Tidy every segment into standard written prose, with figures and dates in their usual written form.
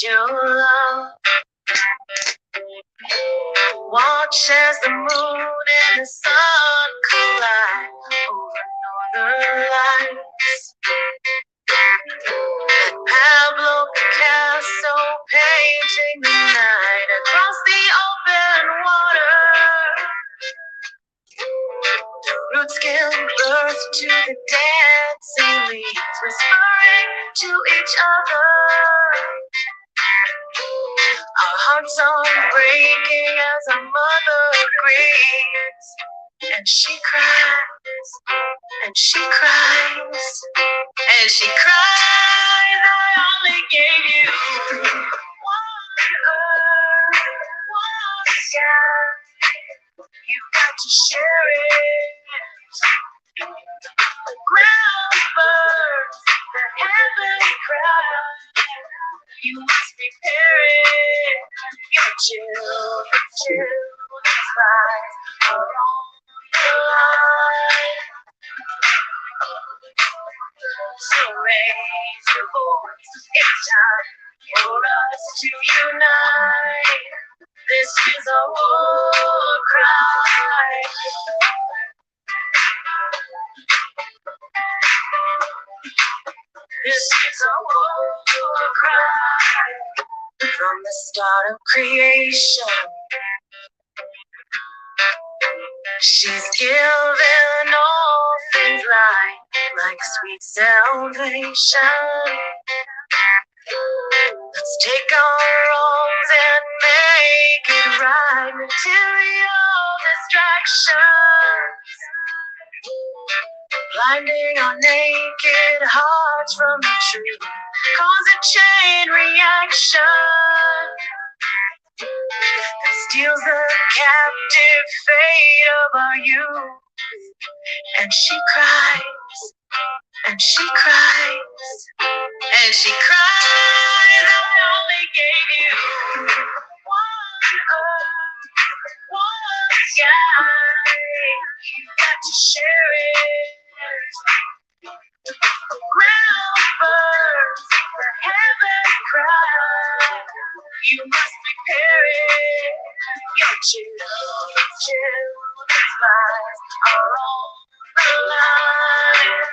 your love. Watch as the moon and the sun collide over northern lights. Like Pablo Picasso painting the night across the open water. The roots give birth to the dancing leaves, whispering to each other. Our hearts are breaking as our mother grieves. And she cries, and she cries, and she cries. I only gave you one earth, one sky. You got to share it. The ground burns, the heavens cry. You must prepare it. Your children's lives are on the line. So raise your voice. It's time for us to unite. This is a war cry. This is a war cry. From the start of creation, she's given all things light, like sweet salvation. Let's take our wrongs and make it right. Material distractions, blinding our naked hearts from the truth, cause a chain reaction that steals the captive fate of our youth. And she cries, and she cries, and she cries. I only gave you one earth, one sky. You got to share it. The ground burns, the heavens cry. You must prepare it. Your children's lives are on the line.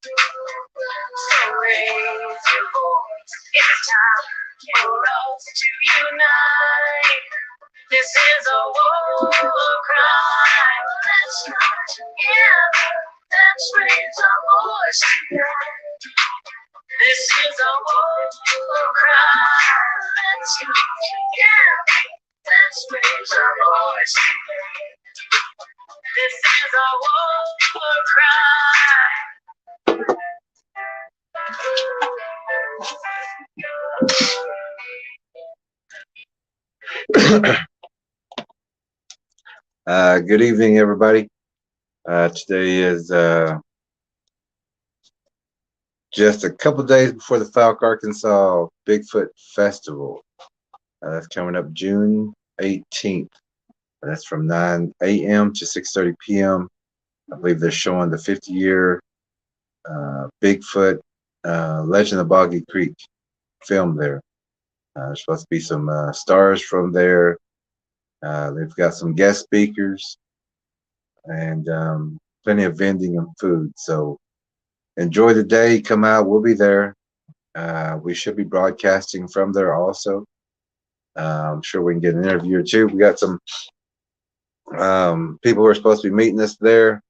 So raise your voice. It's time for us to unite. This is a war cry. Let's come together. Let's raise our voice together. This is a war cry. Let's come together. Let's raise our voice together. This is a war cry. Good evening, everybody. Today is just a couple days before the Falk, Arkansas Bigfoot Festival. That's coming up June 18th. That's from 9 a.m. to 6:30 p.m. I believe they're showing the 50-year Bigfoot Legend of Boggy Creek film there. There's supposed to be some stars from there. They've got some guest speakers and plenty of vending and food. So enjoy the day. Come out. We'll be there. We should be broadcasting from there also. I'm sure we can get an interview or two. We got some people who are supposed to be meeting us there.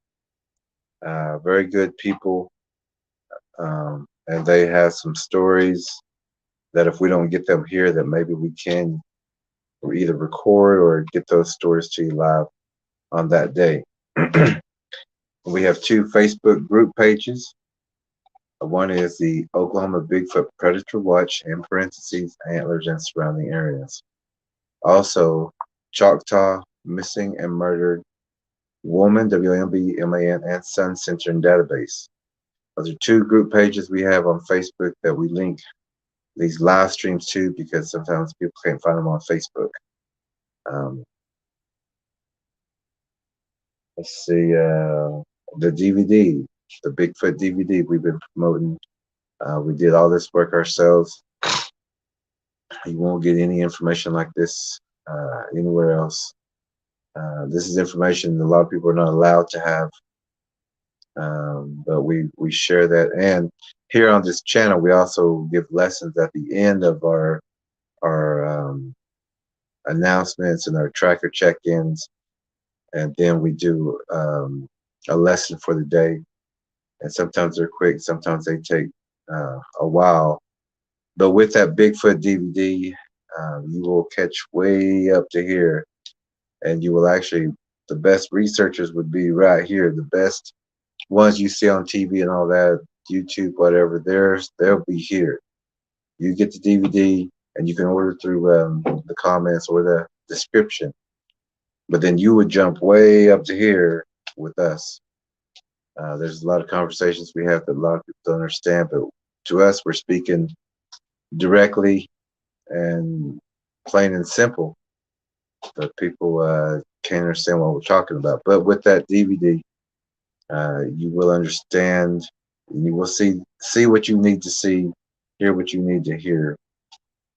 Very good people. And they have some stories that if we don't get them here, that maybe we can either record or get those stories to you live on that day. We have two Facebook group pages. One is the Oklahoma Bigfoot Predator Watch, in parentheses, Antlers and surrounding areas. Also, Choctaw Missing and Murdered Woman, WMBMAN, and Sun Center and Database. Those are two group pages we have on Facebook that we link these live streams to, because sometimes people can't find them on Facebook. Let's see, the DVD, the Bigfoot DVD we've been promoting. We did all this work ourselves. You won't get any information like this anywhere else. This is information a lot of people are not allowed to have, but we share that. And here on this channel, we also give lessons at the end of our announcements and our tracker check-ins, and then we do a lesson for the day. And sometimes they're quick, sometimes they take a while. But with that Bigfoot DVD, you will catch way up to here, and you will actually, the best researchers would be right here. The best ones you see on TV and all that, YouTube, whatever, they'll be here. You get the DVD, and you can order through the comments or the description. But then you would jump way up to here with us. There's a lot of conversations we have that a lot of people don't understand, but to us, we're speaking directly and plain and simple. But people can't understand what we're talking about. But with that DVD, you will understand, and you will see what you need to see, hear what you need to hear,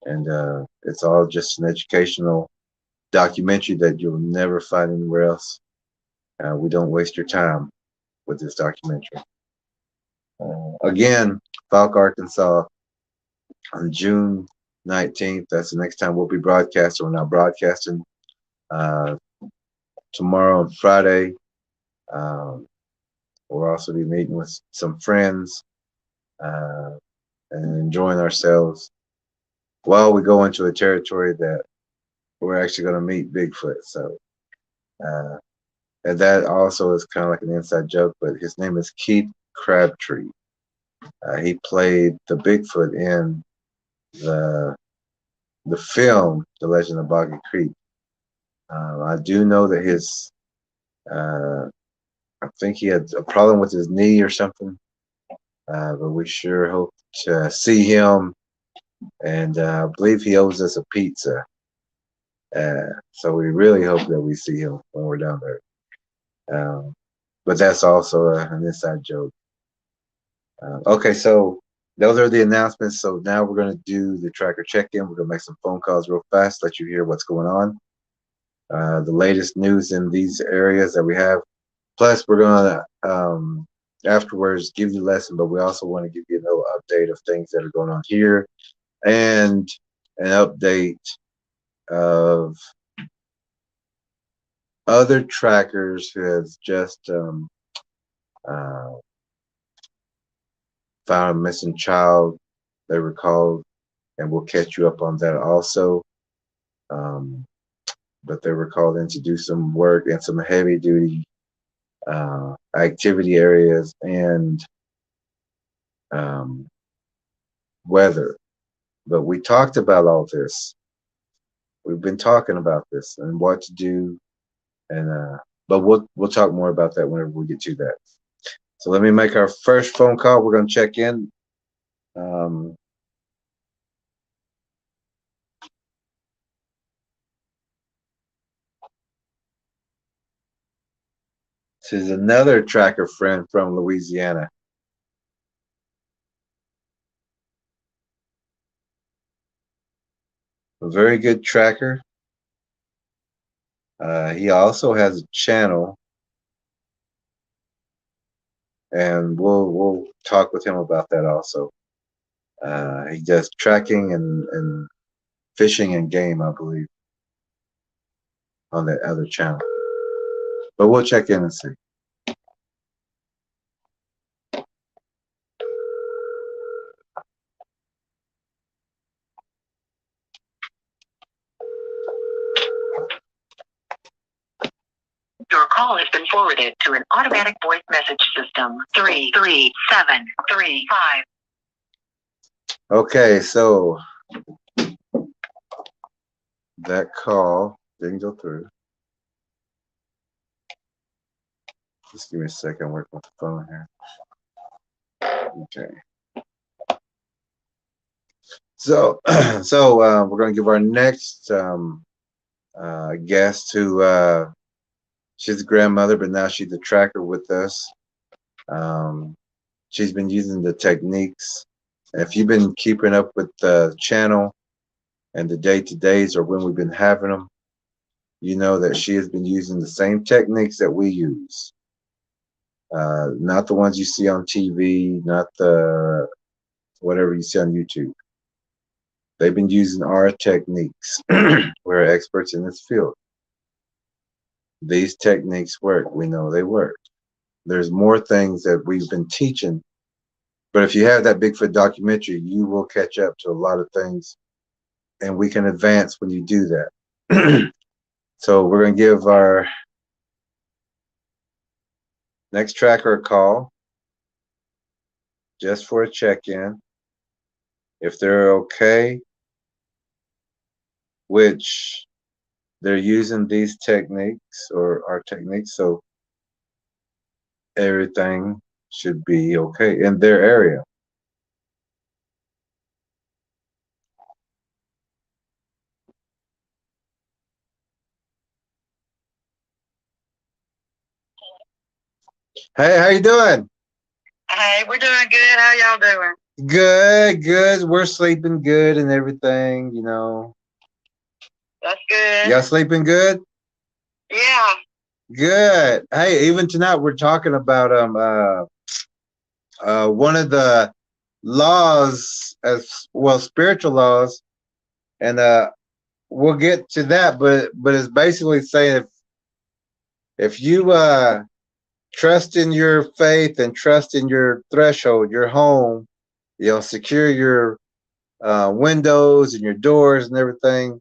and it's all just an educational documentary that you'll never find anywhere else. We don't waste your time with this documentary. Again, Falk, Arkansas, on June 19th. That's the next time we'll be broadcasting. We're not broadcasting uh, tomorrow and Friday. Um, we'll also be meeting with some friends uh, and enjoying ourselves while we go into a territory that we're actually going to meet Bigfoot. So, and that also is kind of like an inside joke, but his name is Keith Crabtree. He played the Bigfoot in the film The Legend of Boggy Creek. I do know that I think he had a problem with his knee or something, but we sure hope to see him, and I believe he owes us a pizza. So we really hope that we see him when we're down there. But that's also an inside joke. Okay, so those are the announcements. So now we're going to do the tracker check-in. We're going to make some phone calls real fast, let you hear what's going on, the latest news in these areas that we have. Plus, we're going to afterwards give you a lesson, but we also want to give you a little update of things that are going on here and an update of other trackers who has just found a missing child, they were called, and we'll catch you up on that also. But they were called in to do some work in some heavy duty activity areas and weather. But we talked about all this. We've been talking about this and what to do, and but we'll talk more about that whenever we get to that. So let me make our first phone call. We're going to check in. This is another tracker friend from Louisiana. A very good tracker. He also has a channel, and we'll talk with him about that also. He does tracking and fishing and game, I believe, on that other channel. But we'll check in and see. Your call has been forwarded to an automatic voice message system. 33735. Okay, so that call didn't go through. Just give me a second. I'm working with the phone here. Okay. So, we're going to give our next guest who she's a grandmother, but now she's a tracker with us. She's been using the techniques. If you've been keeping up with the channel, and the day-to-days or when we've been having them, you know that she has been using the same techniques that we use. Not the ones you see on TV, not the whatever you see on YouTube. They've been using our techniques. We're experts in this field. These techniques work. We know they work. There's more things that we've been teaching, but if you have that Bigfoot documentary, you will catch up to a lot of things, and we can advance when you do that. So we're going to give our next tracker a call just for a check-in. If they're okay, which they're using these techniques or our techniques, so everything should be okay in their area. Hey, how you doing? Hey, we're doing good. How y'all doing? Good, good. We're sleeping good and everything, you know. That's good. Y'all sleeping good? Yeah. Good. Hey, even tonight we're talking about one of the laws, as well, spiritual laws, and we'll get to that, but it's basically saying if you trust in your faith and trust in your threshold, your home, you know, secure your windows and your doors and everything,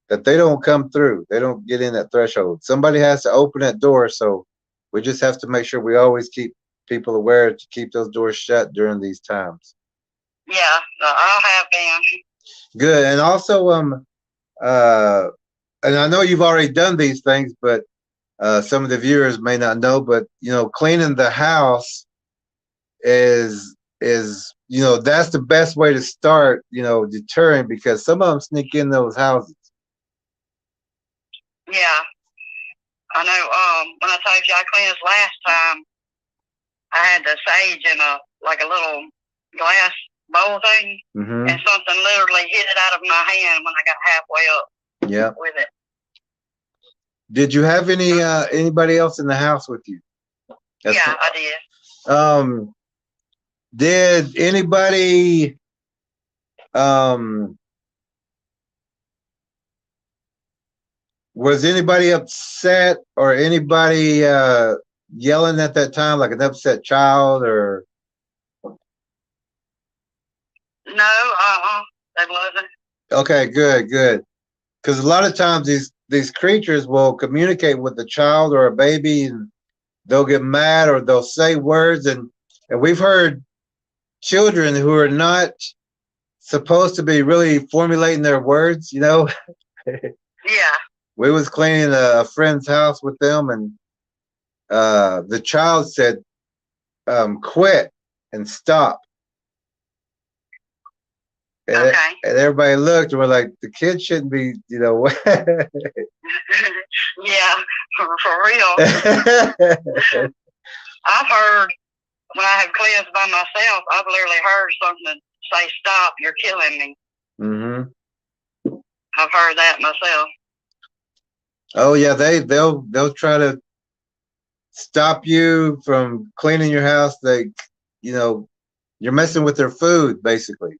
that they don't come through. They don't get in that threshold. Somebody has to open that door. So we just have to make sure we always keep people aware to keep those doors shut during these times. Yeah, I have been. Good. And also, and I know you've already done these things, but some of the viewers may not know, but you know, cleaning the house is you know, that's the best way to start, you know, deterring, because some of them sneak in those houses. Yeah, I know. When I told you I cleaned this last time, I had the sage in a little glass bowl thing, and something literally hit it out of my hand when I got halfway up. Yeah. With it. Did you have anybody else in the house with you? Yeah, I did. Did anybody was anybody upset or anybody yelling at that time, like an upset child or? No, they wasn't. Okay, good, good. Because a lot of times these creatures will communicate with a child or a baby, and they'll get mad or they'll say words, and we've heard children who are not supposed to be really formulating their words, you know. Yeah. We was cleaning a friend's house with them, and the child said, quit and stop. And, okay. And everybody looked and we're like, the kid shouldn't be, you know. Yeah, for real. I've heard, when I have cleansed by myself, I've literally heard something say, stop, you're killing me. Mm-hmm. I've heard that myself. Oh yeah, they'll try to stop you from cleaning your house. Like, you know, you're messing with their food, basically.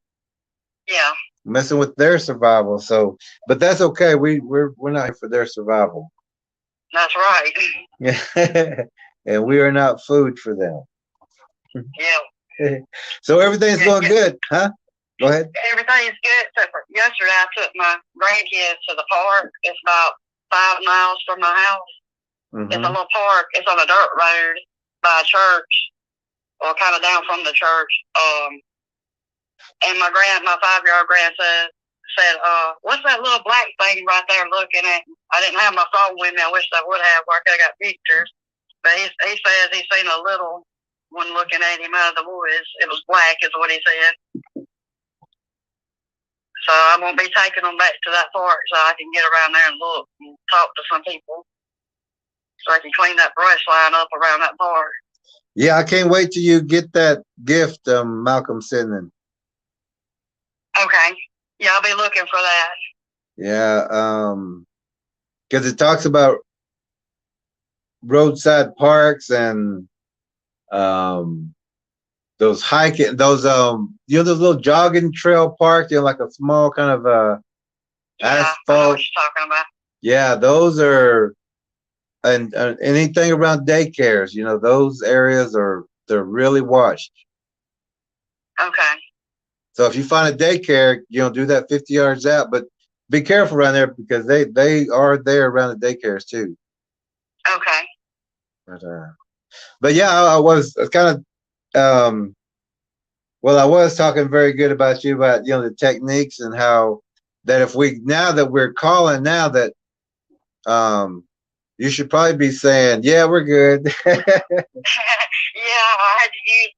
Yeah. Messing with their survival. So, but that's okay. We're not here for their survival. That's right. And we are not food for them. Yeah. So everything's going good, huh? Go ahead. Everything's good except for yesterday I took my grandkids to the park. It's about 5 miles from my house. Mm-hmm. It's a little park. It's on a dirt road by a church, or kind of down from the church. And my 5-year-old grandson said, what's that little black thing right there looking at? I didn't have my phone with me. I wish I would have, where I could have got pictures. But he says he's seen a little one looking at him out of the woods. It was black, is what he said. So I'm going to be taking them back to that park so I can get around there and look and talk to some people, so I can clean that brush line up around that park. Yeah, I can't wait till you get that gift Malcolm sending. Okay. Yeah, I'll be looking for that. Yeah, because it talks about roadside parks and um those hiking, those those little jogging trail parks, like a small kind of Yeah, I know what asphalt. you're talking about. Yeah, those are, and anything around daycares, those areas they're really watched. Okay. So if you find a daycare, do that 50 yards out, but be careful around there because they are there around the daycares too. Okay. But yeah, I was kind of well, I was talking very good about you about the techniques and how that if we now that we're calling now that you should probably be saying, yeah, we're good. Yeah, I had to use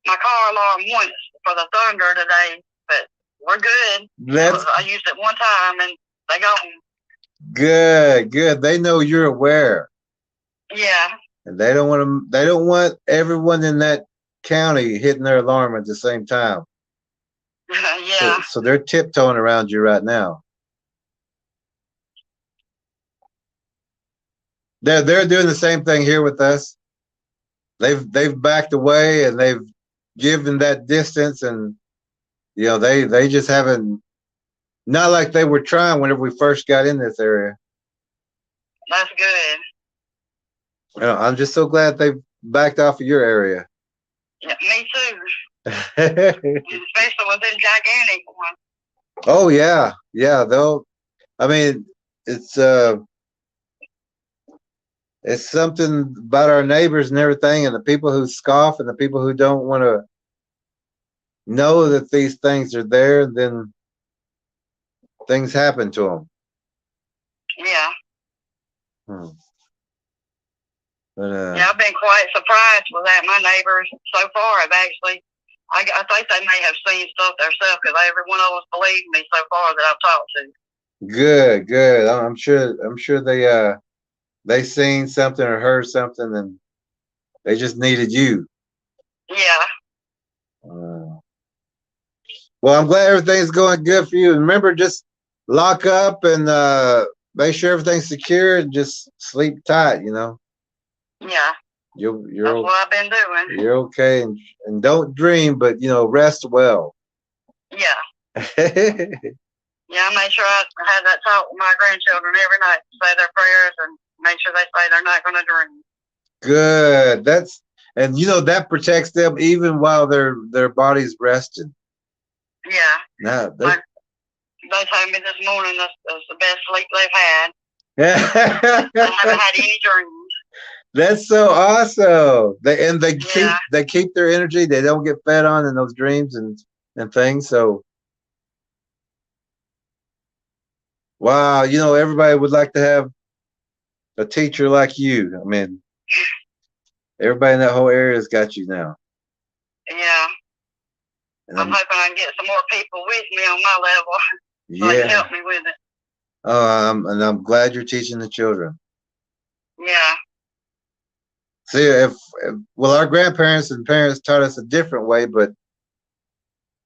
my car alarm once for the thunder today, but we're good. That's I used it one time and they gone. good, good. They know you're aware, Yeah. and they don't want to. They don't want everyone in that county hitting their alarm at the same time. Yeah. So they're tiptoeing around you right now. They're doing the same thing here with us. They've backed away and they've given that distance, and they just haven't. Not like they were trying whenever we first got in this area. That's good. I'm just so glad they backed off of your area. Yeah, me too. Especially with them gigantic ones. Oh yeah, yeah. They'll. I mean, it's it's something about our neighbors and everything, and the people who scoff and the people who don't want to know that these things are there. Then things happen to them. Yeah. Hmm. But Yeah, I've been quite surprised with that. My neighbors so far have actually, I think they may have seen stuff themselves because every one of us believed me so far that I've talked to. good, good. I'm sure. I'm sure they seen something or heard something, and they just needed you. Yeah. Uh, well, I'm glad everything's going good for you. And remember, just lock up and make sure everything's secure and just sleep tight. Yeah. You're That's you're what I've been doing. you're okay, and don't dream, but rest well. Yeah. Yeah, I make sure I have that talk with my grandchildren every night, say their prayers, and make sure they say they're not going to dream. Good. And that protects them even while their body's resting. Yeah. Now They told me this morning that's the best sleep they've had. they haven't had any dreams. That's so awesome. They Yeah. keep their energy. They don't get fed on in those dreams and things. So wow, everybody would like to have a teacher like you. I mean, everybody in that whole area's got you now. Yeah. And I'm hoping I can get some more people with me on my level. So they can help me with it. And I'm glad you're teaching the children. Yeah. See, well, our grandparents and parents taught us a different way, but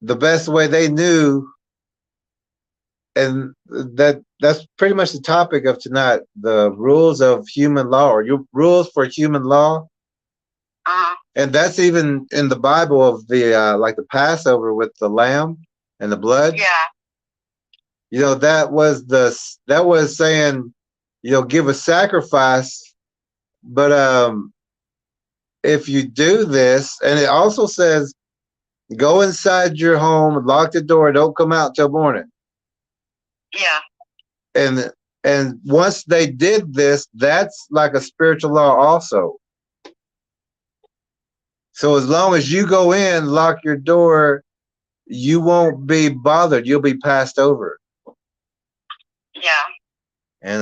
the best way they knew, and that's pretty much the topic of tonight: the rules of human law, or your rules for human law. And that's even in the Bible of the like the Passover with the lamb and the blood. Yeah. That was saying, give a sacrifice, but if you do this, and it also says, go inside your home, lock the door, don't come out till morning. Yeah. And once they did this, that's like a spiritual law also. So as long as you go in, lock your door, you won't be bothered. You'll be passed over. Yeah. And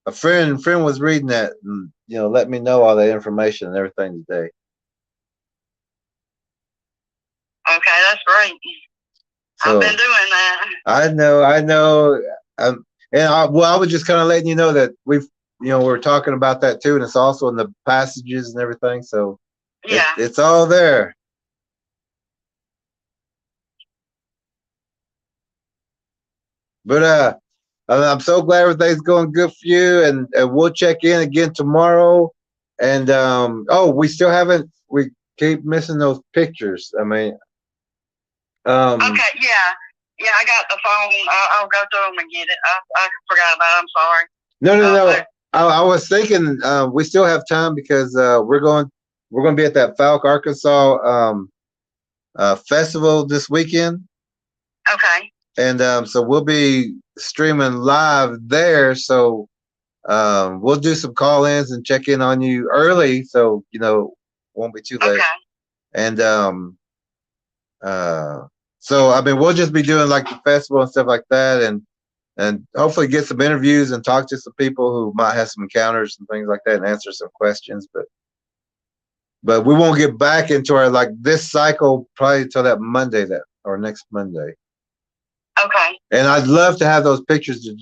a friend was reading that and let me know all that information and everything today. Okay, that's great. So, I've been doing that. I know. And I was just kind of letting you know that we're talking about that too, and it's also in the passages and everything. So yeah, it's all there. But I'm so glad everything's going good for you, and we'll check in again tomorrow. And oh, we still haven't. We keep missing those pictures. I mean, Okay, yeah, I got the phone. I'll go through them and get it. I forgot about it. I'm sorry. no. I was thinking we still have time because we're going to be at that Falk, Arkansas festival this weekend, Okay. and so we'll be streaming live there. So we'll do some call-ins and check in on you early, so won't be too late. Okay. And so I mean, we'll just be doing like the festival and stuff like that, and hopefully get some interviews and talk to some people who might have some encounters and things like that, and answer some questions. But we won't get back into our like this cycle probably until that Monday, that or next Monday. Okay. And I'd love to have those pictures to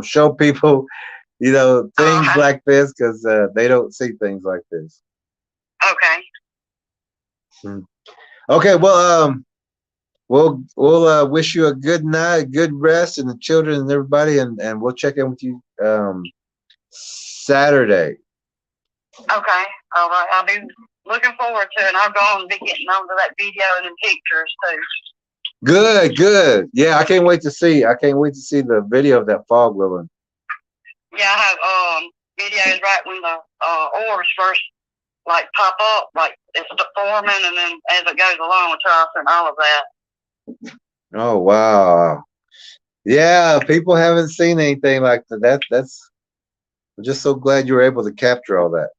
show people things like this, because they don't see things like this. Okay. Okay, well, we'll wish you a good night, good rest, and the children and everybody, and we'll check in with you Saturday. Okay. All right. I'll be looking forward to it. I'll go on and be getting onto that video and the pictures too. Good. Yeah, I can't wait to see the video of that fog rolling. Yeah, I have videos right when the orbs first like pop up, like it's forming, and then as it goes along with us and all of that. Oh wow. Yeah, people haven't seen anything like that. I'm just so glad you were able to capture all that.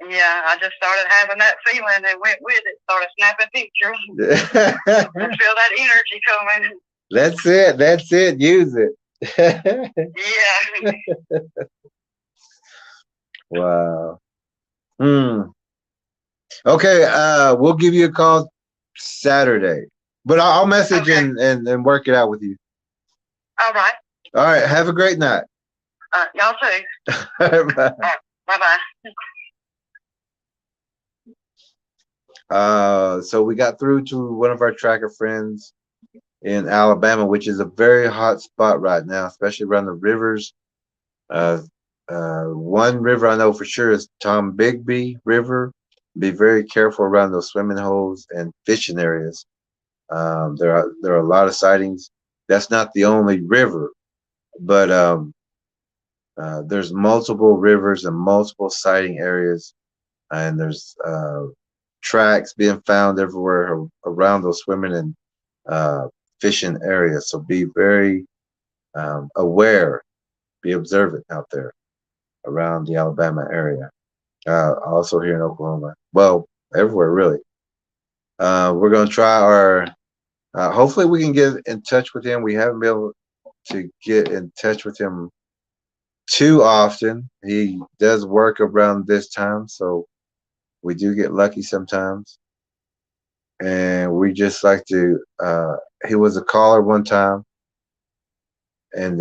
Yeah, I just started having that feeling and went with it. Started snapping pictures. I feel that energy coming. That's it. Use it. Yeah. Wow. Okay, we'll give you a call Saturday, but I'll message and work it out with you. All right. All right. Have a great night. Y'all too. Bye. Bye-bye. So we got through to one of our tracker friends in Alabama, which is a very hot spot right now, especially around the rivers. One river I know for sure is Tombigbee River. Be very careful around those swimming holes and fishing areas. There are a lot of sightings. That's not the only river, but there's multiple rivers and multiple sighting areas, and there's tracks being found everywhere around those swimming and fishing areas. So be very aware, be observant out there around the Alabama area. Also here in Oklahoma. Well, everywhere really. We're going to try our. Hopefully, we can get in touch with him. We haven't been able to get in touch with him too often. He does work around this time, so we do get lucky sometimes. And we just like to. He was a caller one time, and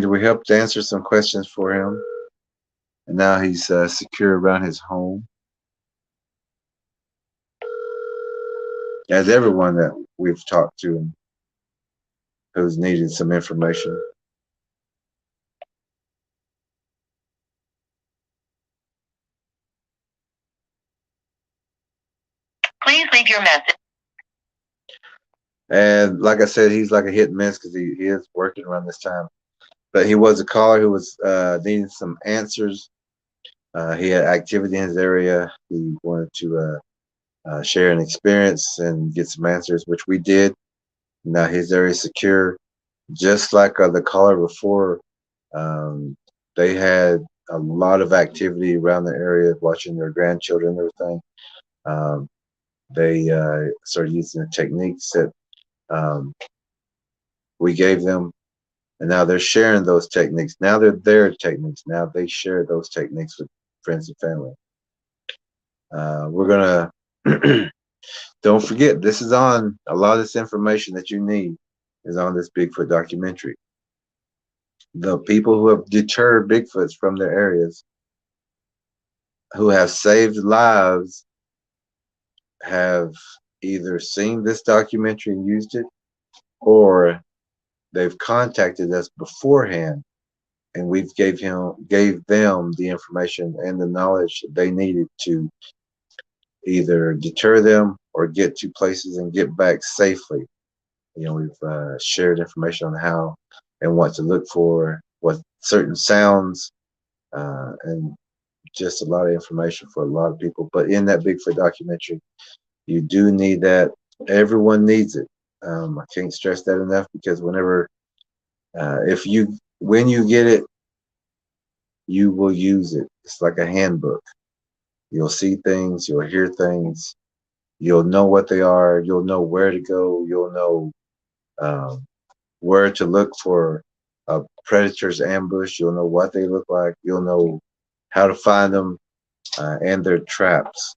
we helped answer some questions for him. And now he's secure around his home. As everyone that we've talked to who's needed some information. Please leave your message. And like I said, he's like a hit and miss because he is working around this time. But he was a caller who was needing some answers. He had activity in his area. He wanted to share an experience and get some answers, which we did. Now his area is secure. Just like the caller before, they had a lot of activity around the area, watching their grandchildren and everything. They started using the techniques that we gave them, and now they're sharing those techniques. Now they're their techniques. Now they share those techniques with friends and family. We're gonna don't forget, this is on a lot of this information that you need is on this Bigfoot documentary. The people who have deterred Bigfoots from their areas who have saved lives have either seen this documentary and used it, or they've contacted us beforehand, and we've gave them the information and the knowledge they needed to either deter them or get to places and get back safely. We've shared information on how and what to look for, what certain sounds, and just a lot of information for a lot of people. But in that Bigfoot documentary, you do need that. Everyone needs it. I can't stress that enough, because when you get it, you will use it. It's like a handbook. You'll see things, you'll hear things, you'll know what they are, you'll know where to go, you'll know um, where to look for a predator's ambush, you'll know what they look like, you'll know how to find them, and their traps.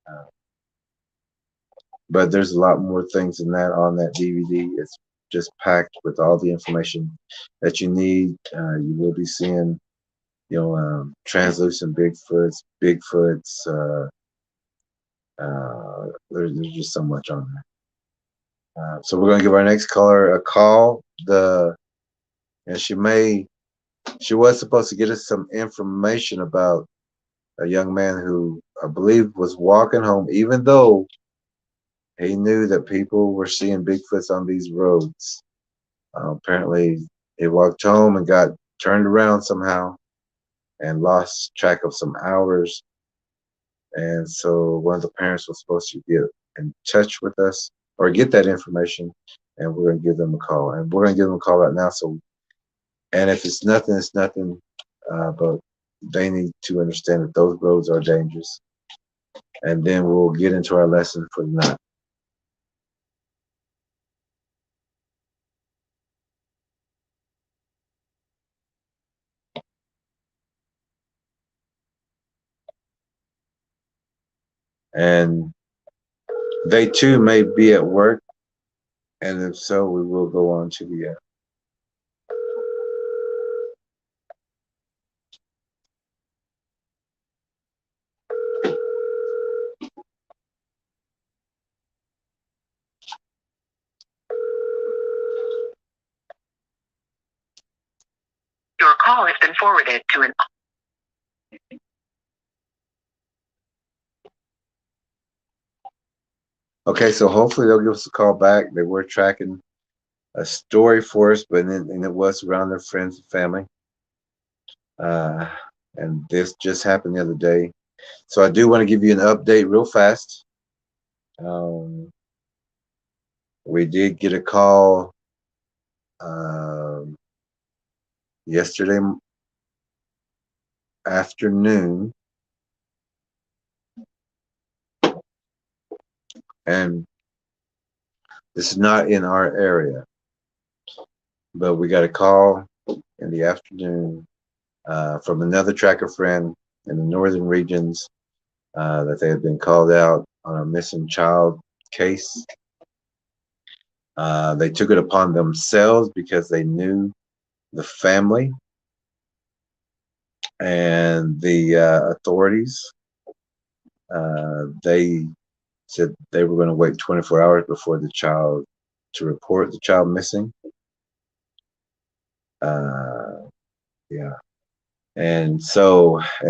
Uh, but there's a lot more things than that on that DVD. It's just packed with all the information that you need. You will be seeing, translucent Bigfoots. There's just so much on there. So we're gonna give our next caller a call. And she was supposed to get us some information about a young man who I believe was walking home, even though he knew that people were seeing Bigfoots on these roads. Apparently, he walked home and got turned around somehow and lost track of some hours. And so one of the parents was supposed to get in touch with us or get that information, and we're going to give them a call. And we're going to give them a call right now. And if it's nothing, it's nothing. But they need to understand that those roads are dangerous. And then we'll get into our lesson for the night. And they too may be at work, and if so, we will go on to the Your call has been forwarded to an. Okay, so hopefully they'll give us a call back. They were tracking a story for us, and it was around their friends and family. And this just happened the other day. So I do want to give you an update real fast. We did get a call yesterday afternoon, and this is not in our area, but we got a call in the afternoon from another tracker friend in the northern regions that they had been called out on a missing child case. They took it upon themselves because they knew the family and the authorities. They said they were going to wait 24 hours before to report the child missing. Yeah. And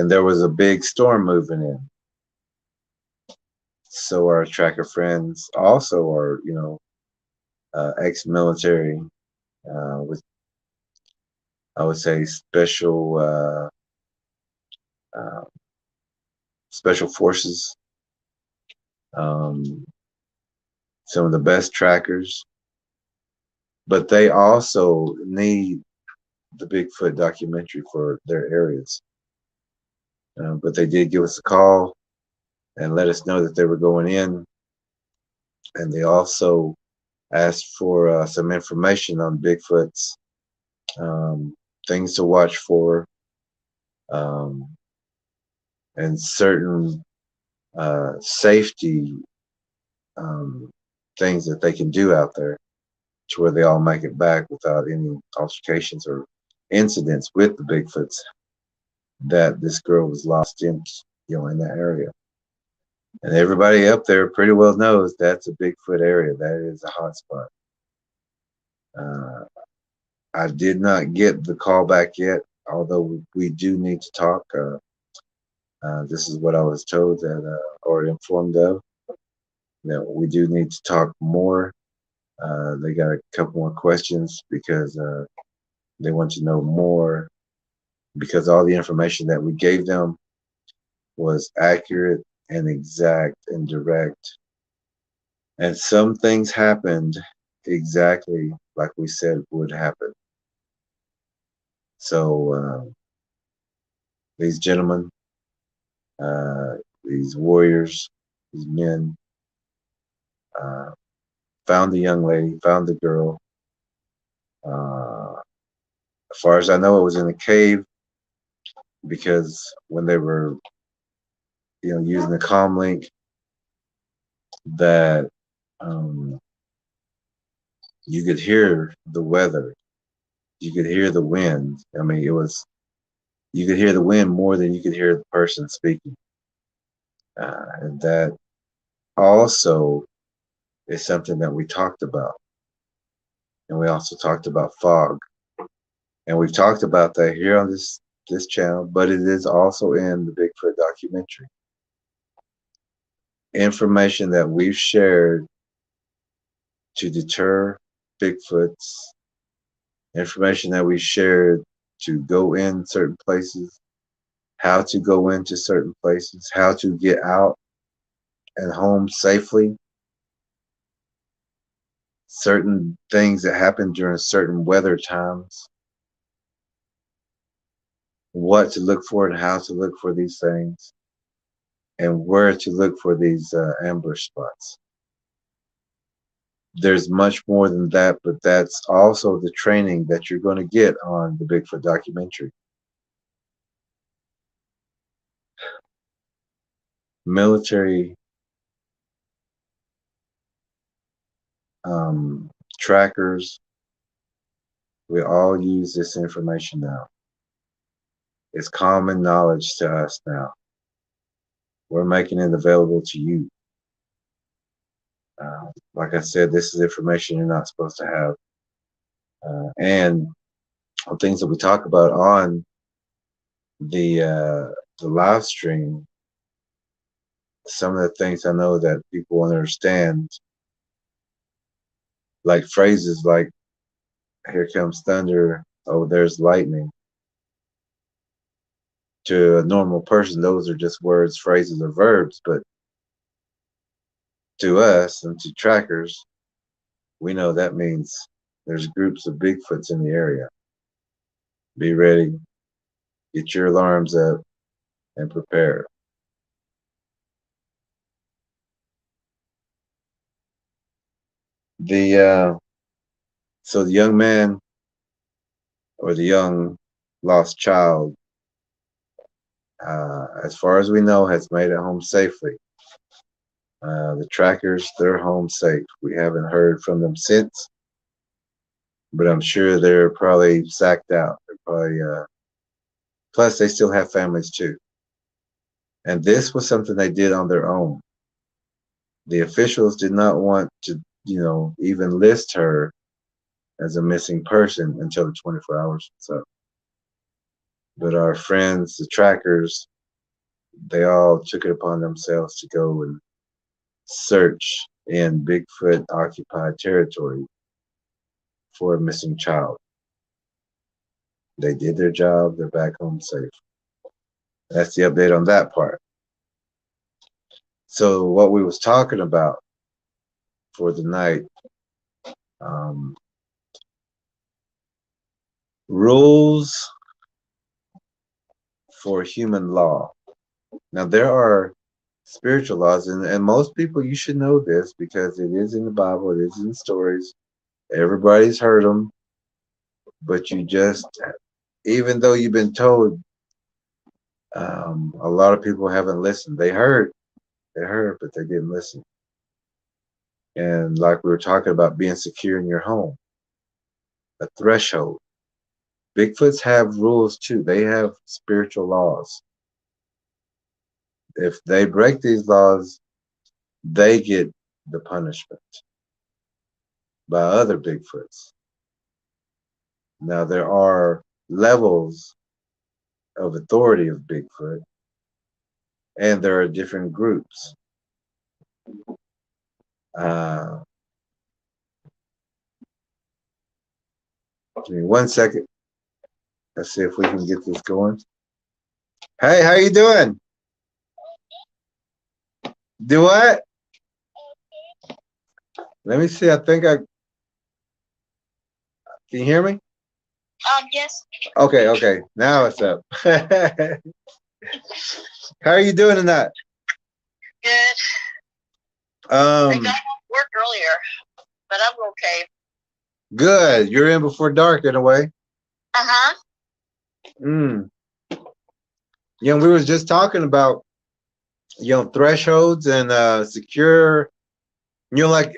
there was a big storm moving in. So our tracker friends also are, ex-military with, I would say, special forces. Some of the best trackers, but they also need the Bigfoot documentary for their areas. But they did give us a call and let us know that they were going in, and they also asked for some information on Bigfoots, things to watch for, and certain safety things that they can do out there to where they all make it back without any altercations or incidents with the Bigfoots that this girl was lost in that area. And everybody up there pretty well knows that's a Bigfoot area. That is a hot spot. I did not get the call back yet, although we do need to talk. This is what I was told or informed of, that we do need to talk more. They got a couple more questions because they want to know more, because all the information that we gave them was accurate and exact and direct. And some things happened exactly like we said would happen. So these gentlemen, uh, these warriors, these men, uh, found the young lady, found the girl. As far as I know, it was in a cave, because when they were, using the comm link, that um, you could hear the weather, you could hear the wind. I mean, you could hear the wind more than you could hear the person speaking, and that also is something that we talked about, and we also talked about fog, and we've talked about that here on this channel, but it is also in the Bigfoot documentary. Information that we've shared to deter Bigfoots, information that we shared to go in certain places, how to go into certain places, how to get out and home safely, certain things that happen during certain weather times, what to look for and how to look for these things, and where to look for these ambush spots. There's much more than that, but that's also the training that you're going to get on the Bigfoot documentary. Military trackers, we all use this information now. It's common knowledge to us now. We're making it available to you. Like I said, this is information you're not supposed to have. And things that we talk about on the live stream, some of the things I know that people understand, like phrases like "here comes thunder," "oh, there's lightning." To a normal person, those are just words, phrases, or verbs, but to us and to trackers, we know that means there's groups of Bigfoots in the area. Be ready, get your alarms up, and prepare. So the young man, or the young lost child, as far as we know, has made it home safely. The trackers, they're home safe. We haven't heard from them since, but I'm sure they're probably sacked out. They're probably plus they still have families too. And this was something they did on their own. The officials did not want to, even list her as a missing person until the 24 hours was up. But our friends, the trackers, they all took it upon themselves to go and search in Bigfoot occupied territory for a missing child. They did their job. They're back home safe. That's the update on that part. So what we was talking about for the night, rules for human law. Now there are spiritual laws, and most people, you should know this because it is in the Bible, it is in stories. Everybody's heard them, but you just, even though you've been told, a lot of people haven't listened. They heard, but they didn't listen. And like we were talking about being secure in your home, a threshold. Bigfoots have rules too. They have spiritual laws. if they break these laws, they get the punishment by other Bigfoots. Now, there are levels of authority of Bigfoot, and there are different groups. Uh, Give me 1 second. Let's see if we can get this going. Hey, how you doing? Do what? Let me see. I think I can you hear me? Yes. Okay. Now it's up. How are you doing tonight? Good. I got off work earlier, but I'm okay. Good. You're in before dark in a way. Uh-huh. Yeah, we was just talking about, thresholds and secure, like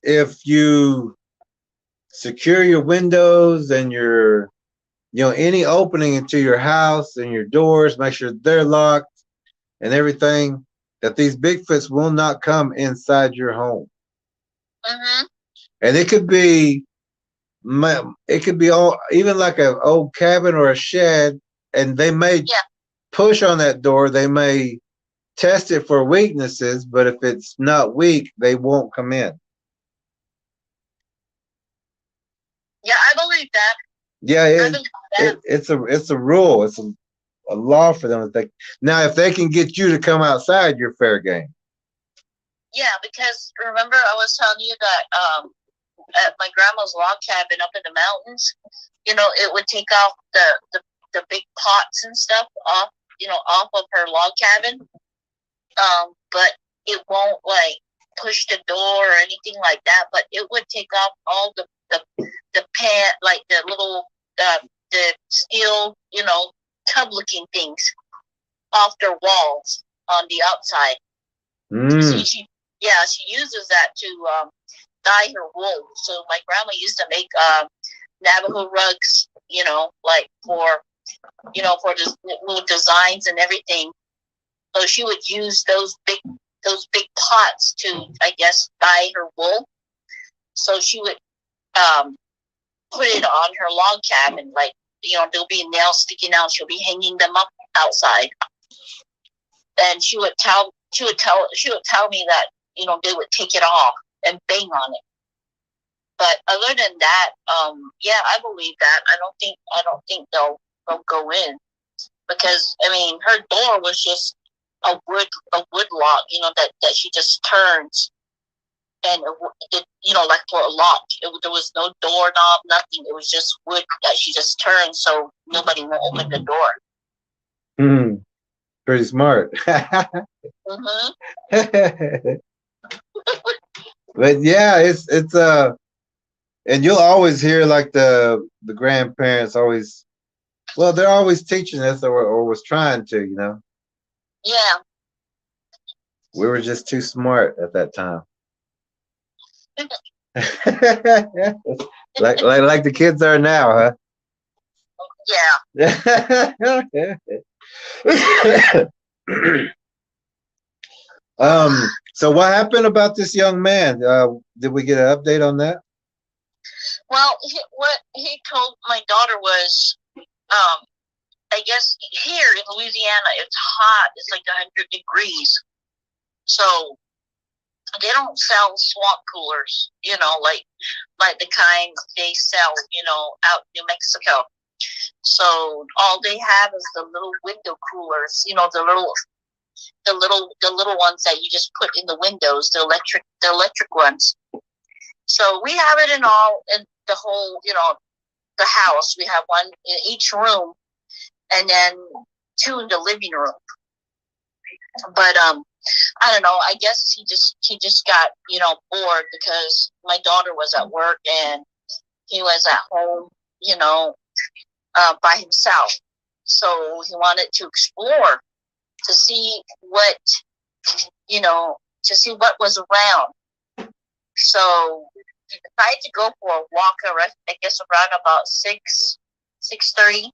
if you secure your windows and your, any opening into your house and your doors, make sure they're locked and everything, that these Bigfoots will not come inside your home. And it could be all, even like an old cabin or a shed, and they may push on that door. They may test it for weaknesses, but if it's not weak, they won't come in. Yeah, I believe that. Yeah, it's a rule. It's a law for them. Now, if they can get you to come outside, you're fair game. Yeah, because remember I was telling you that at my grandma's log cabin up in the mountains, it would take off the big pots and stuff off, off of her log cabin. But it won't like push the door or anything like that. But it would take off all the pan, like the little the steel, tub looking things off their walls on the outside. So she uses that to dye her wool. So my grandma used to make Navajo rugs, like for just little designs and everything. So she would use those big pots to, I guess, dye her wool. So she would put it on her log cabin, like, there'll be nails sticking out. She'll be hanging them up outside, and she would tell me that they would take it off and bang on it. But other than that, I believe that. I don't think they'll go in, because her door was just a wood lock, that she just turns, and it like for a lock. There was no doorknob, nothing. It was just wood that she just turned, so nobody will open the door. Pretty smart. But yeah, it's and you'll always hear like the grandparents always, they're always teaching us or was trying to. Yeah. We were just too smart at that time. like the kids are now, huh? Yeah. So what happened about this young man? Did we get an update on that? Well, what he told my daughter was, I guess here in Louisiana, it's hot. It's like 100 degrees. So they don't sell swamp coolers, like the kind they sell, out in New Mexico. So all they have is the little window coolers, the little ones that you just put in the windows, the electric ones. So we have it in the whole, the house. We have one in each room, and then 2 in the living room. But I don't know. I guess he just got bored, because my daughter was at work and he was at home, by himself. So he wanted to explore, to see what was around. So he decided to go for a walk. I guess around about 6:30.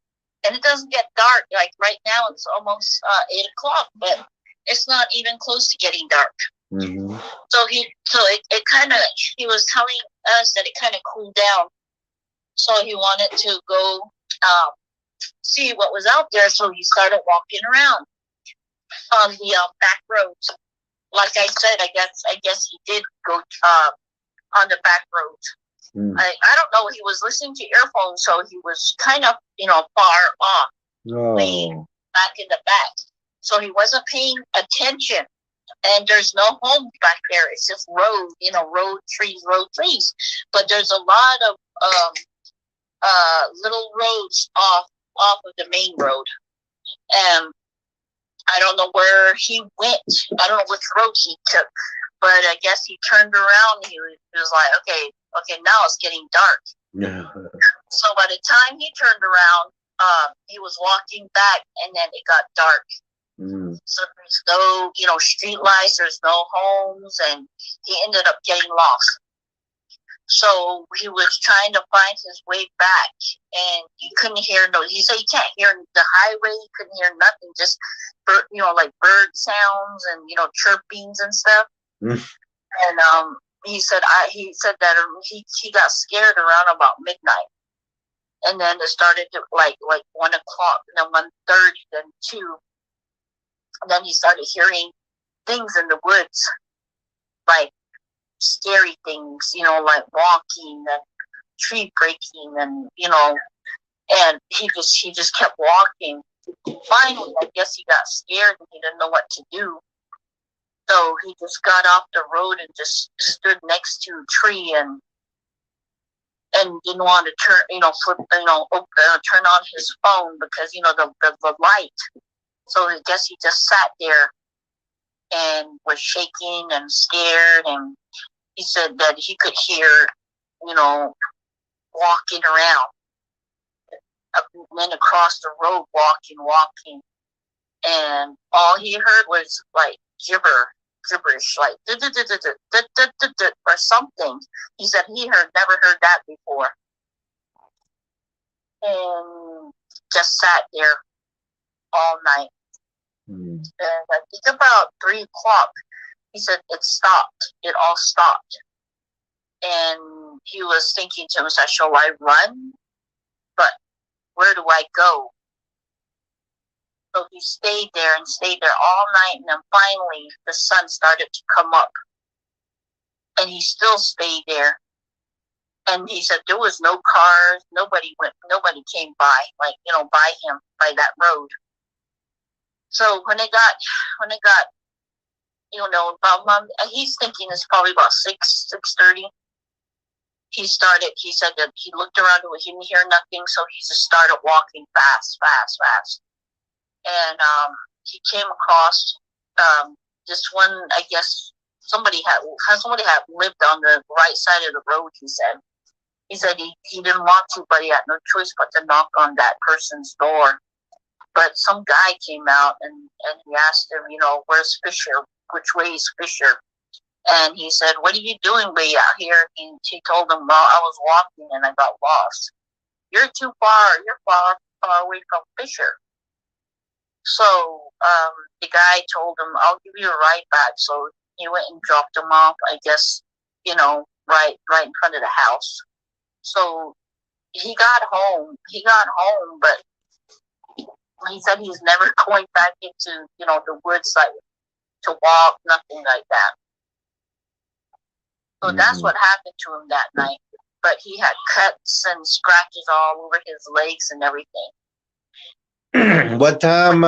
and it doesn't get dark. Like right now, it's almost 8 o'clock, but it's not even close to getting dark. Mm-hmm. So it kind of, he was telling us that it kind of cooled down. So he wanted to go see what was out there. So he started walking around on the back roads. Like I said, I guess he did go on the back roads. Mm. I don't know. He was listening to earphones, so he was kind of, far off, way back in the back. So he wasn't paying attention. And there's no homes back there. It's just road, road trees. But there's a lot of little roads off of the main road. And I don't know where he went. I don't know which road he took. But I guess he turned around. He was like, okay, now it's getting dark. Yeah. So by the time he turned around, he was walking back, and then it got dark. Mm. So there's no, street lights, there's no homes, and he ended up getting lost. So he was trying to find his way back, and he couldn't hear he said he can't hear the highway, he couldn't hear nothing, just like bird sounds and chirpings and stuff. Mm. And he said that he got scared around about midnight. And then it started to like 1 o'clock, and then 1:30, then 2. And then he started hearing things in the woods, like scary things, like walking and tree breaking, and and he just kept walking. Finally, I guess he got scared and he didn't know what to do. So he just got off the road and just stood next to a tree and didn't want to turn on his phone because the light. So I guess he just sat there and was shaking and scared. And he said that he could hear, walking around, men across the road, walking, and all he heard was like gibberish, like or something. He said he never heard that before, and just sat there all night. Mm. And I think about 3 o'clock, he said it stopped. It all stopped. And he was thinking to himself, shall I run? But where do I go? So he stayed there all night. And then finally, the sun started to come up. And he still stayed there. And he said there was no cars. Nobody came by, by him, by that road. So when it got, about he's thinking it's probably about 6:30. He said that he looked around and he didn't hear nothing, so he just started walking fast. And he came across this one, I guess somebody had lived on the right side of the road, he said he didn't want to, but he had no choice but to knock on that person's door. But some guy came out and he asked him, where's Fisher? Which way is Fisher? And he said, what are you doing way out here? And he told him, well, I was walking and I got lost. You're too far. You're far away from Fisher. So the guy told him, I'll give you a ride back. So he went and dropped him off, I guess, right in front of the house. So he got home, but he said he's never going back into, the woods to walk, nothing like that. So that's what happened to him that night. But he had cuts and scratches all over his legs and everything. What time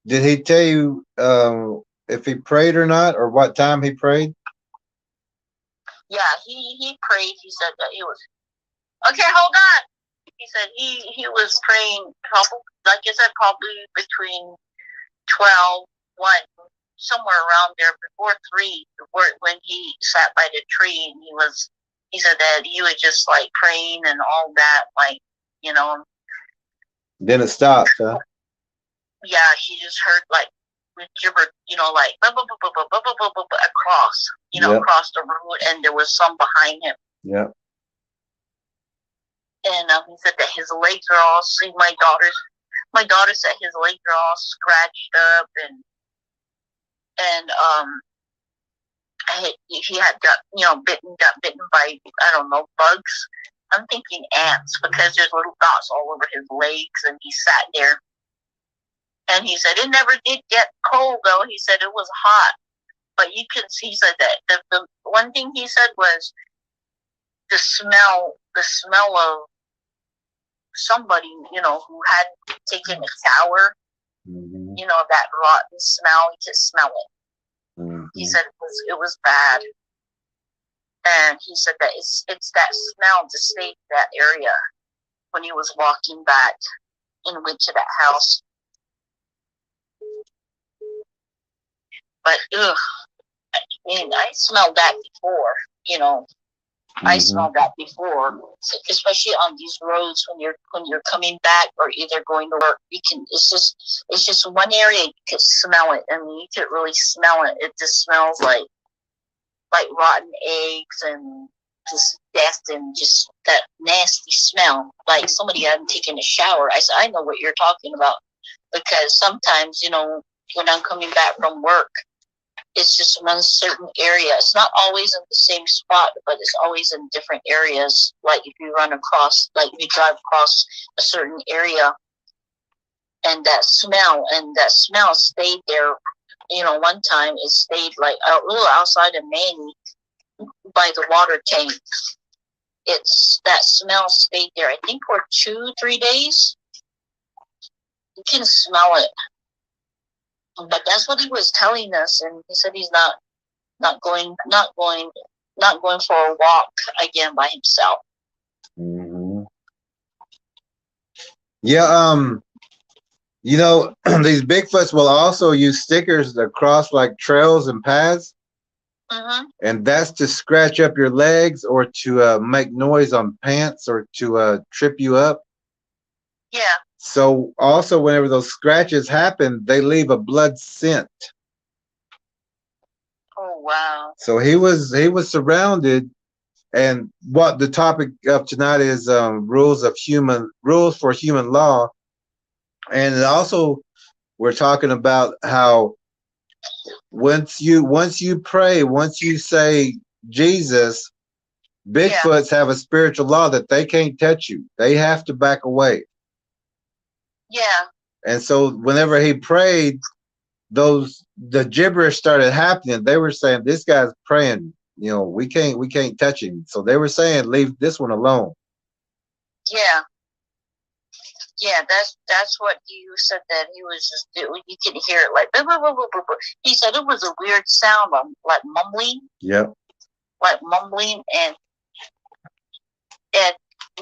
did he tell you if he prayed or not, or what time he prayed? Yeah, he prayed. He said that he was okay. Hold on. He said he was praying probably, like I said, probably between 12, 1, somewhere around there, before 3, when he sat by the tree, and he said that he was just like praying and all that, like, Then it stopped, huh? Yeah, he just heard like gibber, like across, across the road, and there was some behind him. Yeah. And he said that his legs are all, see, my daughter said his legs are all scratched up, and he had got, got bitten by, I don't know, bugs. I'm thinking ants, because there's little dots all over his legs, and he sat there. And he said it never did get cold, though. He said it was hot, but you can see. He said that the one thing he said was the smell of somebody, who had taken a shower. Mm-hmm. That rotten smell. You could smell it. Mm-hmm. He said it was bad, and he said that it's that smell just stayed in that area when he was walking back and went to that house. But I smelled that before. I smelled that before, especially on these roads when you're coming back or either going to work. It's just one area you could smell it. I mean, you could really smell it. It just smells like rotten eggs and just death and just that nasty smell, like somebody hadn't taken a shower. I said, I know what you're talking about, because sometimes when I'm coming back from work, it's just one certain area. It's not always in the same spot, but it's always in different areas. Like if you drive across a certain area, and that smell stayed there. One time it stayed like a little outside of Manny by the water tank. That smell stayed there, I think, for 2-3 days. You can smell it. But that's what he was telling us, and he said he's not going for a walk again by himself. Mm-hmm. Yeah, these Bigfoots will also use stickers across like trails and paths, and that's to scratch up your legs or to make noise on pants or to trip you up. Yeah. So also, whenever those scratches happen, they leave a blood scent. Oh wow! So he was surrounded, and what the topic of tonight is rules for human law, and also we're talking about how once you pray, once you say Jesus, Bigfoots have a spiritual law that they can't touch you. They have to back away. Yeah. And so whenever he prayed, the gibberish started happening. They were saying, this guy's praying, we can't touch him. So they were saying, leave this one alone. Yeah. Yeah, that's what you said, that he was just doing. You could hear it like, blah, blah, blah, blah, blah. He said it was a weird sound, like mumbling. Yep. Like mumbling and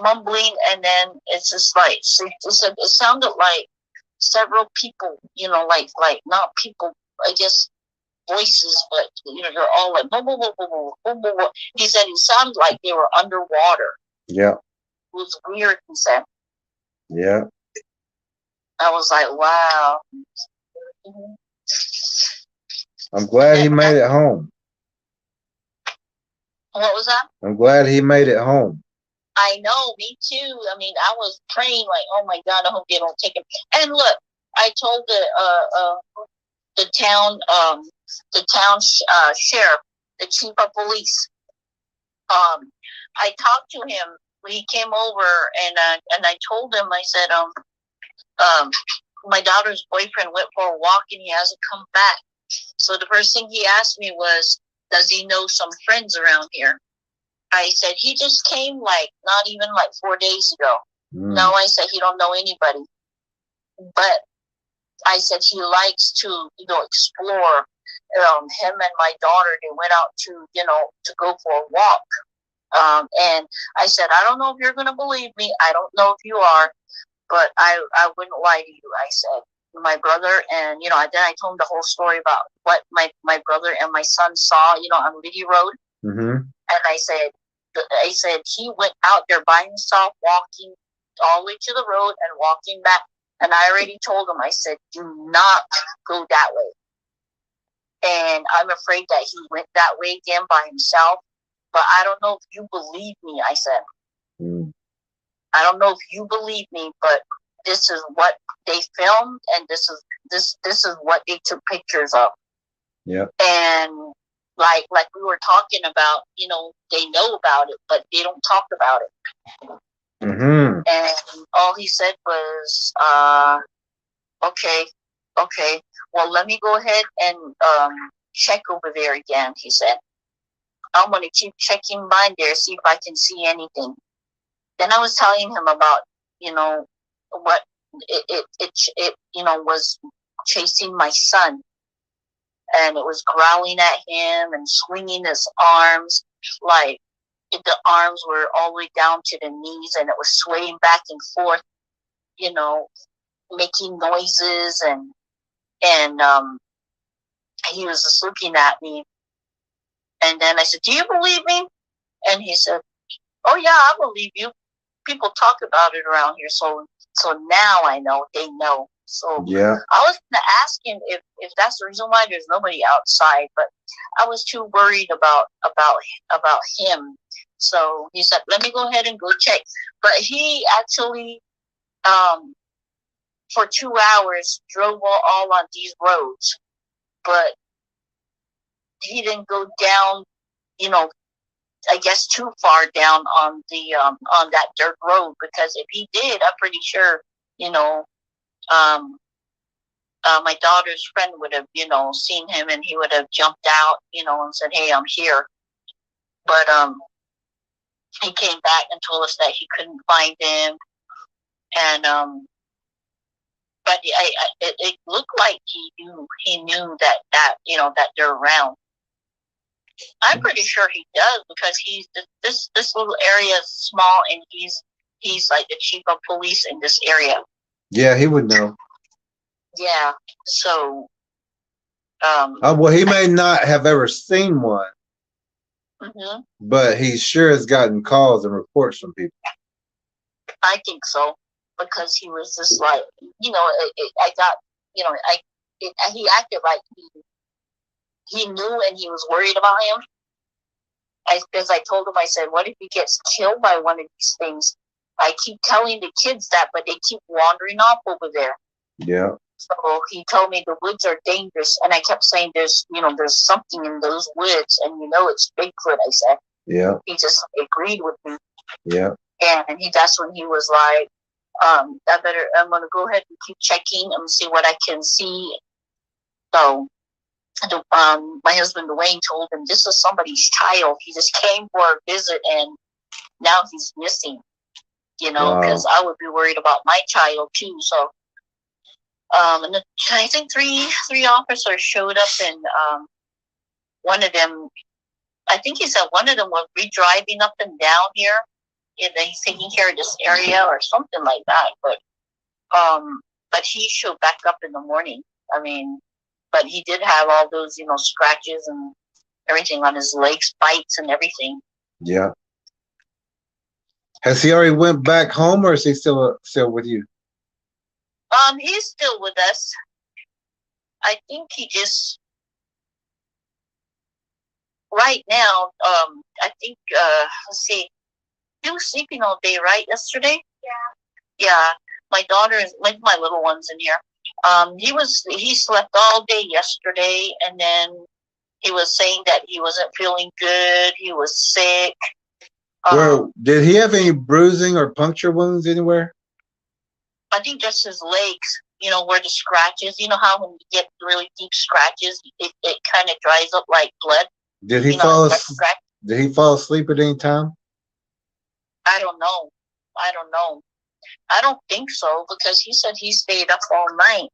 mumbling, and then it's just like it sounded like several people, like not people, I guess, voices, but they're all like boom, boom, boom, boom, boom, boom, boom. He said it sounded like they were underwater. Yeah. It was weird, he said. Yeah. I was like, wow. I'm glad he made it home. What was that? I'm glad he made it home. I know, me too. I mean, I was praying like, oh my God, I hope they don't take him. And look, I told the town sheriff, the chief of police. I talked to him. He came over, and I told him. I said, my daughter's boyfriend went for a walk and he hasn't come back. So the first thing he asked me was, does he know some friends around here? I said, he just came not even 4 days ago. No, I said, he don't know anybody. But I said, he likes to, explore. Him and my daughter, they went out to go for a walk. And I said, I don't know if you're going to believe me. I don't know if you are, but I wouldn't lie to you. I said, my brother and, then I told him the whole story about what my brother and my son saw, on Liddy Road. Mm-hmm. And I said he went out there by himself, walking all the way to the road and walking back. And I already told him, I said, do not go that way. And I'm afraid that he went that way again by himself. But I don't know if you believe me, I said. I don't know if you believe me, but this is what they filmed, and this is what they took pictures of. Yeah. And like we were talking about, they know about it, but they don't talk about it. Mm-hmm. And all he said was, okay, well, let me go ahead and check over there again, he said. I'm going to keep checking mine there, see if I can see anything. Then I was telling him about, what it was chasing my son. And it was growling at him and swinging his arms, like the arms were all the way down to the knees, and it was swaying back and forth, making noises, and he was just looking at me. And then I said, "Do you believe me?" And he said, "Oh yeah, I believe you. People talk about it around here, so now I know. They know." So yeah, I was going to ask him if that's the reason why there's nobody outside, but I was too worried about him. So he said, "Let me go ahead and go check." But he actually, for 2 hours, drove all on these roads, but he didn't go down, I guess too far down on the on that dirt road, because if he did, I'm pretty sure, my daughter's friend would have, seen him, and he would have jumped out, and said, "Hey, I'm here." But he came back and told us that he couldn't find him, and but it looked like he knew that that they're around. I'm pretty sure he does, because this little area is small, and he's like the chief of police in this area. Yeah, he would know. Yeah. So. Well, he may not have ever seen one, Mm-hmm. but he sure has gotten calls and reports from people. I think so, because he was just like, I got, he acted like he knew, and he was worried about him. Because I told him, I said, "What if he gets killed by one of these things?" I keep telling the kids that, but they keep wandering off over there. Yeah. So he told me the woods are dangerous, and I kept saying, "There's something in those woods, and it's Bigfoot." I said. Yeah. He just agreed with me. Yeah. And that's when he was like, I'm gonna go ahead and keep checking and see what I can see. So my husband Dwayne told him this is somebody's child. He just came for a visit, and now he's missing. Because I would be worried about my child too. So and I think three officers showed up, and one of them, I think he said one of them was re-driving up and down here. He's taking care of this area or something like that. But he showed back up in the morning. I mean, but he did have all those, scratches and everything on his legs, bites and everything. Yeah. Has he already went back home, or is he still with you? He's still with us. I think he just right now. I think let's see. He was sleeping all day, right? Yesterday. Yeah. Yeah. My daughter is with my little ones in here. He slept all day yesterday, and then he was saying that he wasn't feeling good. He was sick. Well, did he have any bruising or puncture wounds anywhere? I think just his legs, where the scratches, how when you get really deep scratches, it kind of dries up like blood. Did he fall asleep? Did he fall asleep at any time? I don't know. I don't think so, because he said he stayed up all night.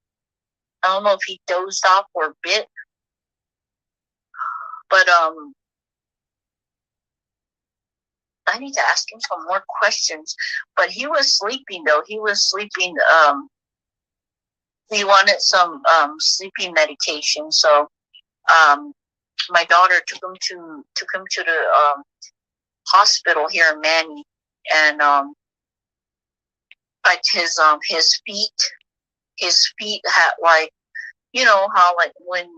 I don't know if he dozed off or bit. But I need to ask him some more questions. But he was sleeping though. He was sleeping. He wanted some sleeping medication. So my daughter took him to the hospital here in Manny, and but his feet had like, how like when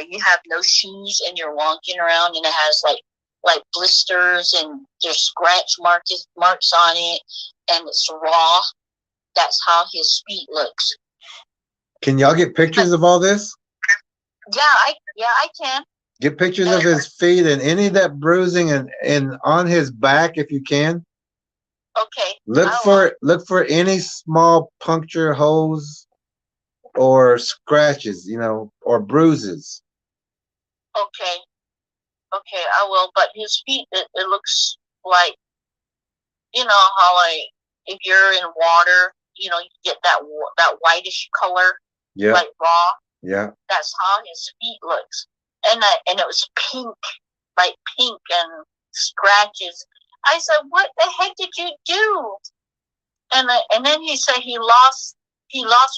you have no shoes and you're walking around, and it has like like blisters and there's scratch marks on it, and it's raw. That's how his feet looks. Can y'all get pictures of all this? Yeah, I can. Get pictures of his feet and any of that bruising and on his back if you can. Okay. Look for any small puncture holes or scratches, you know, or bruises. Okay. Okay, I will. But his feet, it looks like, you know how like if you're in water, you know, you get that whitish color, Yeah. like raw. Yeah. That's how his feet looks, and it was pink, like pink and scratches. I said, "What the heck did you do?" And then he said he lost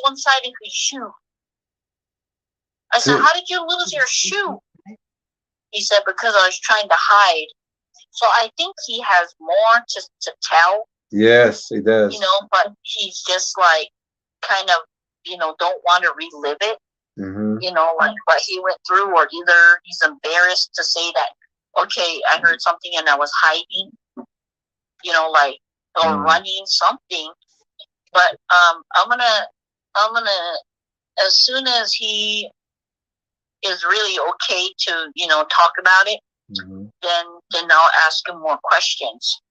one side of his shoe. I said, "How did you lose your shoe?" He said, "Because I was trying to hide." So I think he has more to tell. Yes, he does. You know, but he's just like kind of, you know, don't want to relive it. Mm-hmm. You know, like what he went through, or either he's embarrassed to say that, okay, I heard something and I was hiding, you know, like, or running something. But I'm gonna, as soon as he is really okay to, you know, talk about it, then I'll ask him more questions.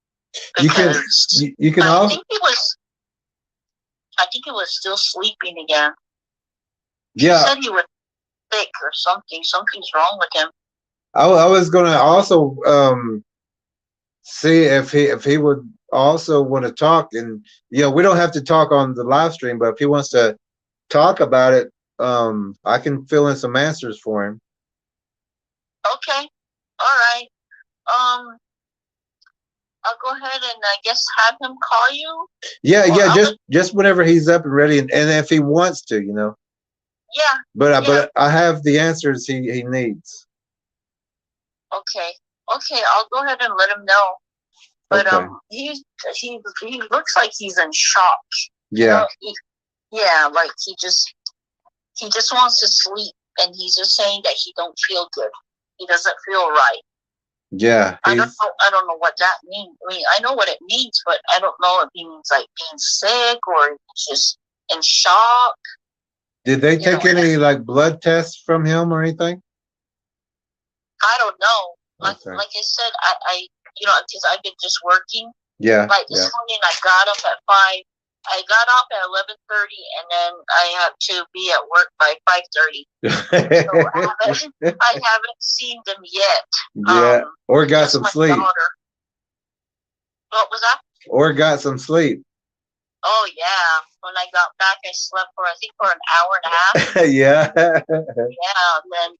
Because you can I think he was still sleeping again. Yeah. He said he was sick or something. Something's wrong with him. I was gonna also see if he would also want to talk, and you know, we don't have to talk on the live stream, but if he wants to talk about it, I can fill in some answers for him. Okay. All right. I'll go ahead and I guess have him call you. Yeah, just whenever he's up and ready, and if he wants to, you know. Yeah. But I have the answers he needs. Okay. Okay, I'll go ahead and let him know. But okay. He looks like he's in shock. Yeah. You know, like he just wants to sleep, and he's just saying that he don't feel good. He doesn't feel right. Yeah. I don't know what that means. I mean, I know what it means, but I don't know if he means like being sick or just in shock. Did they take any like blood tests from him or anything? I don't know. Okay. Like I said, I you know, because I've been just working. Yeah. Like this morning, I got up at 5. I got off at 11:30, and then I had to be at work by 5:30. So I haven't seen them yet. Yeah, or got some sleep. Daughter. What was that? Or got some sleep. Oh yeah. When I got back, I slept for an hour and a half. Yeah. Yeah. Then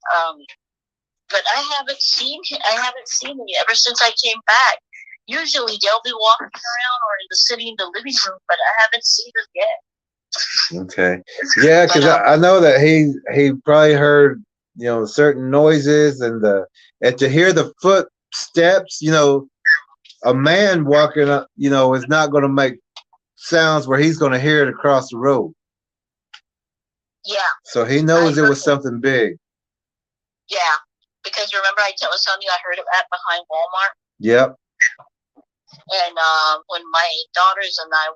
but I haven't seen him ever since I came back. Usually they'll be walking around or sitting in the living room, but I haven't seen them yet. Okay. Yeah, because I know that he probably heard, you know, certain noises and to hear the footsteps, you know, a man walking up, you know, is not going to make sounds where he's going to hear it across the road. Yeah. So he knows it was something big. Yeah, because remember I was telling you I heard it behind Walmart. Yep. And when my daughters and I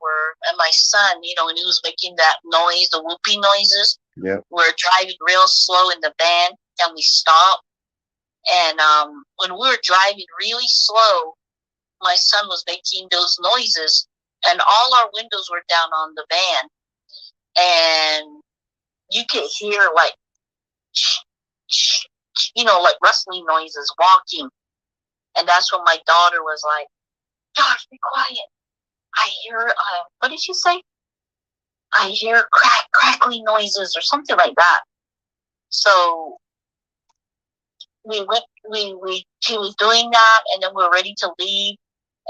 and my son, you know, when he was making that noise, the whooping noises, we're driving real slow in the van, and we stopped. And when we were driving really slow, my son was making those noises, and all our windows were down on the van, and you could hear like, you know, like rustling noises, walking. And that's when my daughter was like, "Josh, be quiet. I hear, what did she say? I hear crackling noises," or something like that. So she was doing that, and then we were ready to leave.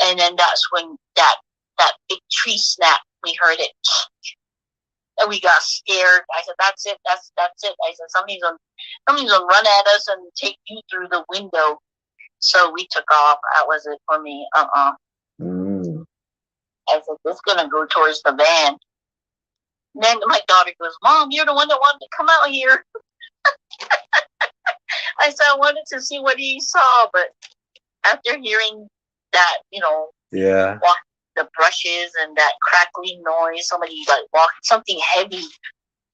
And then that's when that big tree snapped. We heard it. And we got scared. I said, "That's it. That's it." I said, somebody's gonna run at us and take you through the window. So we took off. That was it for me. I said, "It's gonna go towards the van." And then my daughter goes, "Mom, you're the one that wanted to come out here." I said, "I wanted to see what he saw, but after hearing that, Yeah. walk the brushes and that crackling noise, somebody like walk something heavy,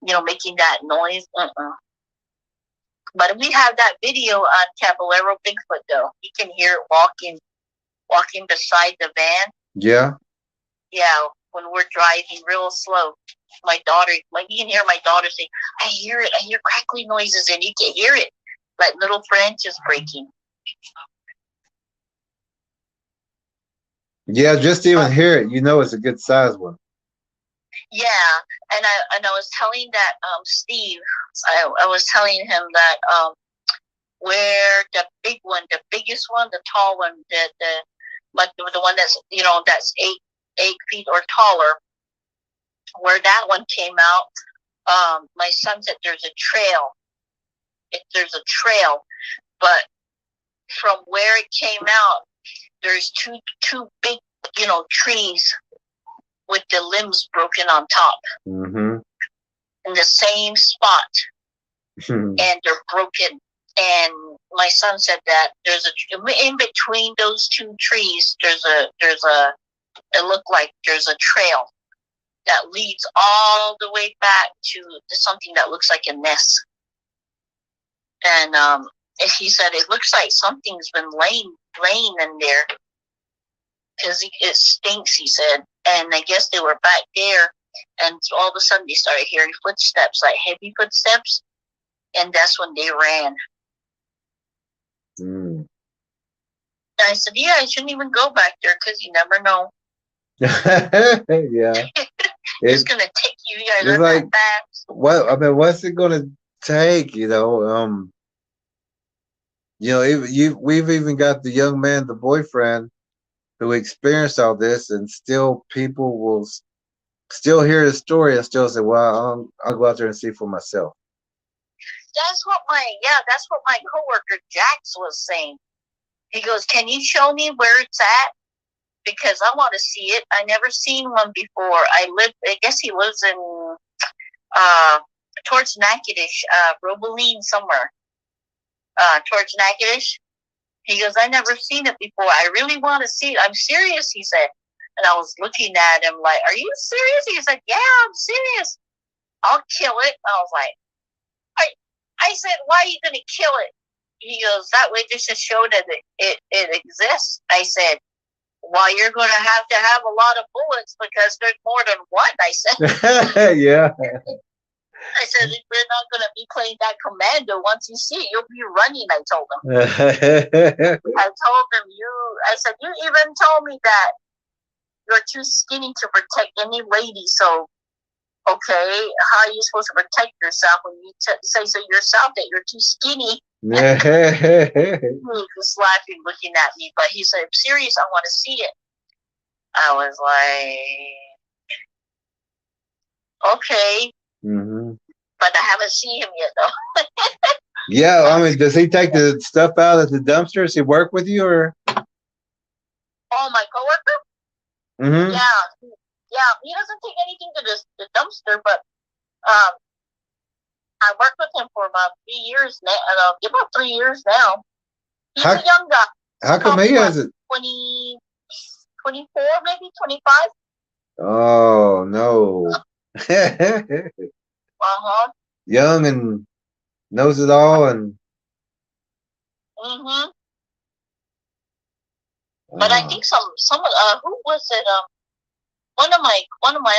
making that noise. But we have that video on Caballero Bigfoot though. You can hear it walking beside the van. Yeah. Yeah, when we're driving real slow. My daughter, you can hear my daughter say, I hear it. I hear crackling noises, and you can hear it. Like little branches breaking. Yeah, just to even hear it, it's a good size one. Yeah, and I was telling that Steve, I was telling him that where the big one, the biggest one, the tall one, the one that's that's 8 feet or taller, where that one came out, my son said there's a trail. There's a trail, but from where it came out, there's two big trees with the limbs broken on top. Mm-hmm. In the same spot, and they're broken. And my son said that there's in between those two trees, there's a it looked like there's a trail that leads all the way back to something that looks like a nest. And he said it looks like something's been laying in there because it stinks. He said, and I guess they were back there, and all of a sudden they started hearing footsteps, like heavy footsteps, and that's when they ran. Mm. I said, yeah, I shouldn't even go back there because you never know. Yeah. It's going to take you guys it's like, that fast. What's it going to take, we've even got the young man, the boyfriend, who experienced all this, and still people will still hear the story and still say, well, I'll go out there and see for myself. That's what my coworker Jax was saying. He goes, can you show me where it's at? Because I want to see it. I never seen one before. I guess he lives in towards Natchitoches, Robeline somewhere. Towards Natchitoches. He goes, I never seen it before. I really want to see it. I'm serious, he said. And I was looking at him like, are you serious? He said, yeah, I'm serious. I'll kill it. I was like, I said, why are you going to kill it? He goes, that way just to show that it exists. I said, well, you're going to have a lot of bullets because there's more than one, I said. Yeah. I said, we're not going to be playing that commando. Once you see it, you'll be running, I told him. I said, you even told me that you're too skinny to protect any lady, so, okay, how are you supposed to protect yourself when you say so yourself that you're too skinny? He was laughing, looking at me, but he said, I'm serious, I want to see it. I was like, okay. Mm-hmm. But I haven't seen him yet, though. Yeah, does he take the stuff out of the dumpster? Does he work with you, or? Oh, my coworker? Mm-hmm. Yeah, he doesn't take anything to the dumpster, but I worked with him for about 3 years now. About 3 years now. He's a young guy. How come he has it? 24, maybe 25. Oh no. Young and knows it all, and. Mhm. But I think some who was it? One of my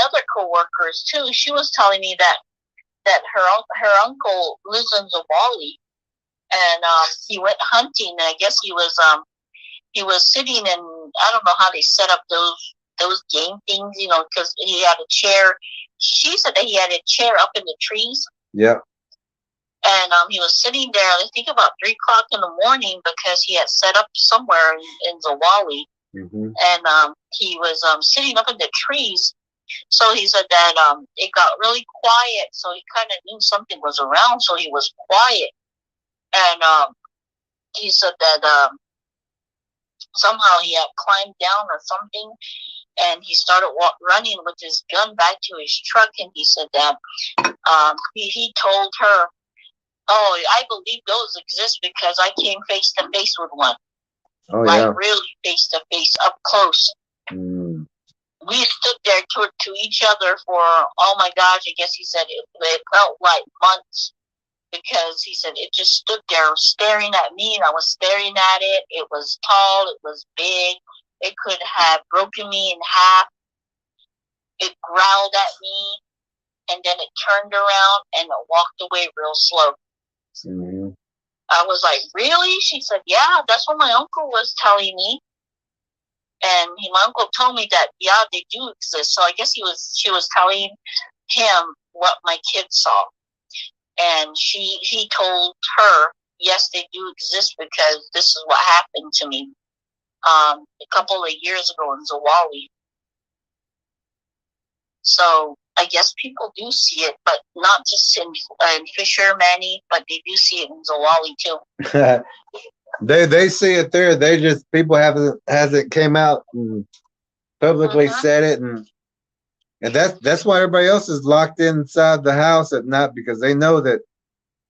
other coworkers too. She was telling me that her uncle lives in Zawali, and he went hunting. And I guess he was sitting in, I don't know how they set up those game things, because he had a chair. She said that he had a chair up in the trees. Yeah. And he was sitting there, I think about 3 o'clock in the morning, because he had set up somewhere in Zawali. Mm-hmm. And he was sitting up in the trees. So he said that it got really quiet, so he kind of knew something was around, so he was quiet. And he said that somehow he had climbed down or something, and he started running with his gun back to his truck, and he said that he told her, oh, I believe those exist because I came face to face with one. Oh like yeah. really face to face, up close. Mm. We stood there to each other for, oh my gosh, I guess he said it felt like months, because he said it just stood there staring at me, and I was staring at it. It was tall, it was big, it could have broken me in half. It growled at me, and then it turned around and it walked away real slow. Mm-hmm. I was like, really? She said, yeah, that's what my uncle was telling me. And my uncle told me that, yeah, they do exist. So I guess she was telling him what my kids saw. And he told her, yes, they do exist, because this is what happened to me a couple of years ago in Zawali. So I guess people do see it, but not just in Fisher, Manny, but they do see it in Zawali too. They see it there. They just, people hasn't came out and publicly said it, and that's why everybody else is locked inside the house at night, because they know that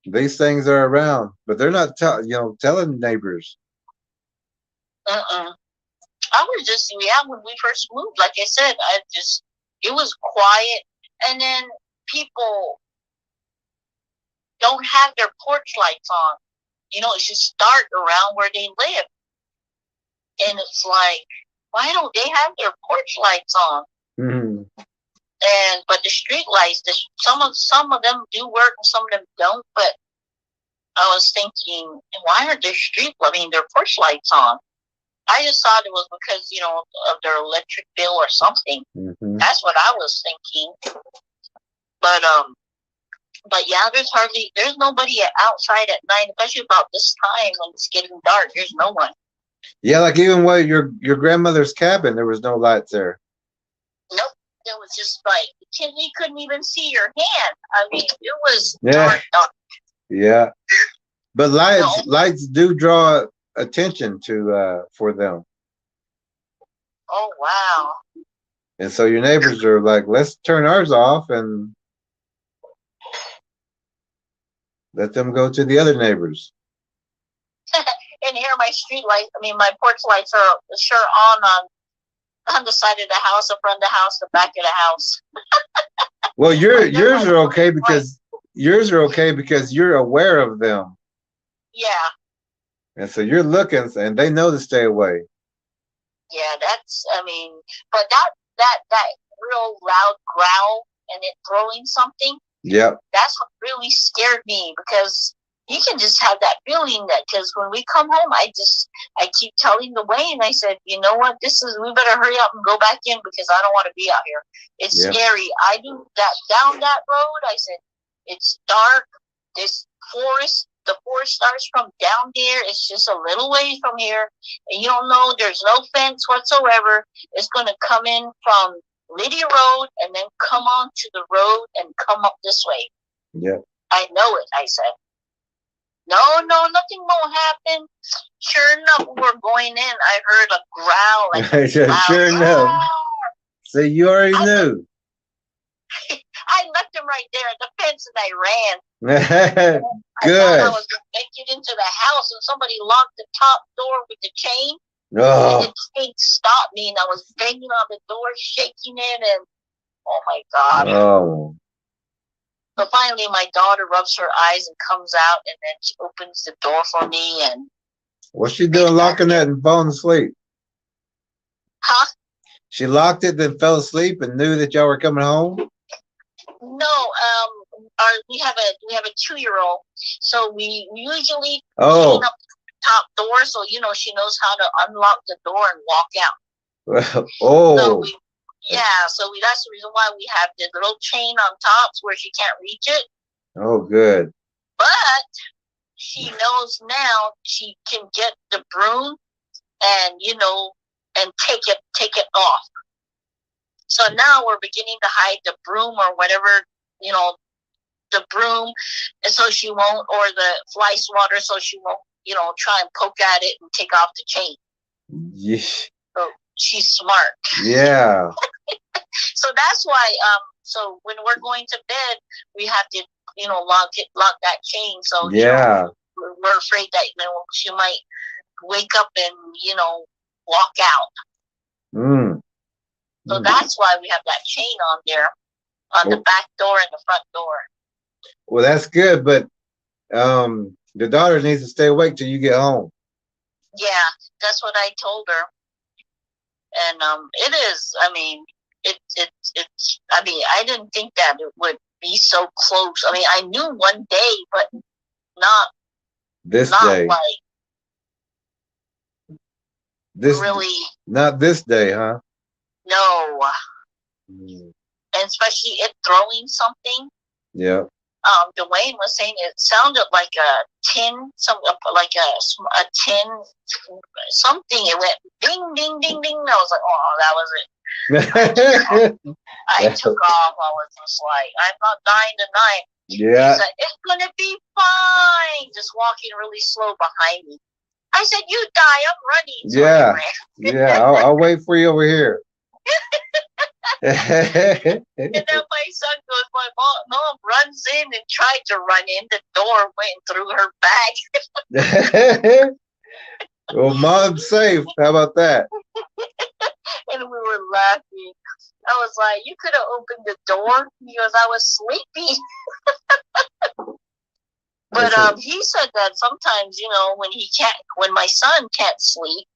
these things are around, but they're not telling neighbors. I was just, yeah, when we first moved, like I said, it was quiet, and then people don't have their porch lights on. It's just dark around where they live. And it's like, why don't they have their porch lights on? Mm-hmm. But the street lights, some of them do work and some of them don't. But I was thinking, why aren't their porch lights on? I just thought it was because, of their electric bill or something. Mm-hmm. That's what I was thinking. But yeah, there's nobody outside at night, especially about this time when it's getting dark. There's no one. Yeah, like even what your grandmother's cabin, there was no lights there. Nope. It was just like, you couldn't even see your hand. I mean, it was dark. Yeah. But lights do draw attention to for them. Oh wow. And so your neighbors are like, let's turn ours off and let them go to the other neighbors. And here my porch lights are sure on the side of the house, the front of the house, the back of the house. Well, yours are okay because you're aware of them. Yeah. And so you're looking, and they know to stay away. Yeah, but that real loud growl and it throwing something. Yep. That's what really scared me, because you can just have that feeling that, because when we come home, I keep telling the Wayne, I said, you know what, we better hurry up and go back in, because I don't want to be out here. It's scary. I do that down that road. I said, it's dark. This forest, the forest starts from down there. It's just a little ways from here. And you don't know, there's no fence whatsoever. It's going to come in from Lydia Road and then come on to the road and come up this way. Yeah. I know it, I said. No, nothing won't happen. Sure enough, when we're going in, I heard a growl. Like sure enough. So you already knew. I left him right there at the fence and I ran. Good. I thought I was going to make it into the house, and somebody locked the top door with the chain. Oh. And the chain stopped me, and I was banging on the door, shaking it, and oh my God. Oh. So finally, my daughter rubs her eyes and comes out, and then she opens the door for me. And what's she doing locking that and falling asleep? Huh? She locked it, then fell asleep and knew that y'all were coming home? No, we have a 2-year-old, so we usually clean up the top door, so she knows how to unlock the door and walk out. Oh. So that's the reason why we have the little chain on top where she can't reach it. Oh, good. But she knows now she can get the broom and and take it off. So now we're beginning to hide the broom or whatever, the broom, and so she won't, or the fly swatter, so she won't, try and poke at it and take off the chain. Yeah. So she's smart. Yeah. So that's why, so when we're going to bed, we have to, lock that chain. So, yeah. we're afraid that, she might wake up and, walk out. So that's why we have that chain on there, on the back door and the front door. Well, that's good, but the daughter needs to stay awake till you get home. Yeah, that's what I told her. And it is. I mean, it's. I mean, I didn't think that it would be so close. I mean, I knew one day, but not this not day. Like this really. Not this day, huh? No. And especially it throwing something. Yeah. Dwayne was saying it sounded like a tin, like a tin, something. It went ding, ding, ding, ding. I was like, oh, that was it. I took off. I was just like, I'm not dying tonight. Yeah. He said, it's gonna be fine. Just walking really slow behind me. I said, you die. I'm running. So yeah. Yeah. I'll wait for you over here. And then my son goes, my mom runs in and tried to run in. The door went through her bag. Well, mom's safe. How about that? And we were laughing. I was like, you could have opened the door. He goes, I was sleepy. But he said that sometimes, when my son can't sleep,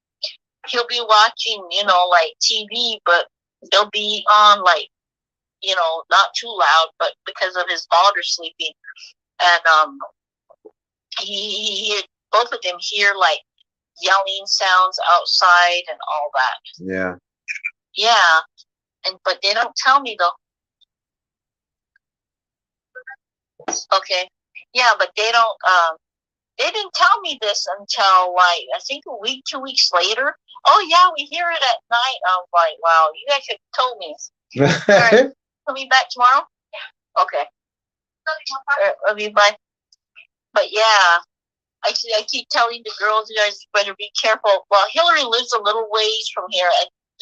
he'll be watching, like TV, but they'll be on like, not too loud, but because of his daughter sleeping. And he both of them hear like yelling sounds outside and all that. Yeah. Yeah. But they don't tell me though. Okay. Yeah, but they don't they didn't tell me this until like I think a week, 2 weeks later. Oh yeah, we hear it at night. I was like, wow, you guys should have told me. All right, coming back tomorrow? Yeah. Okay. Love you, bye. But yeah, I keep telling the girls, you guys better be careful. Well, Hillary lives a little ways from here,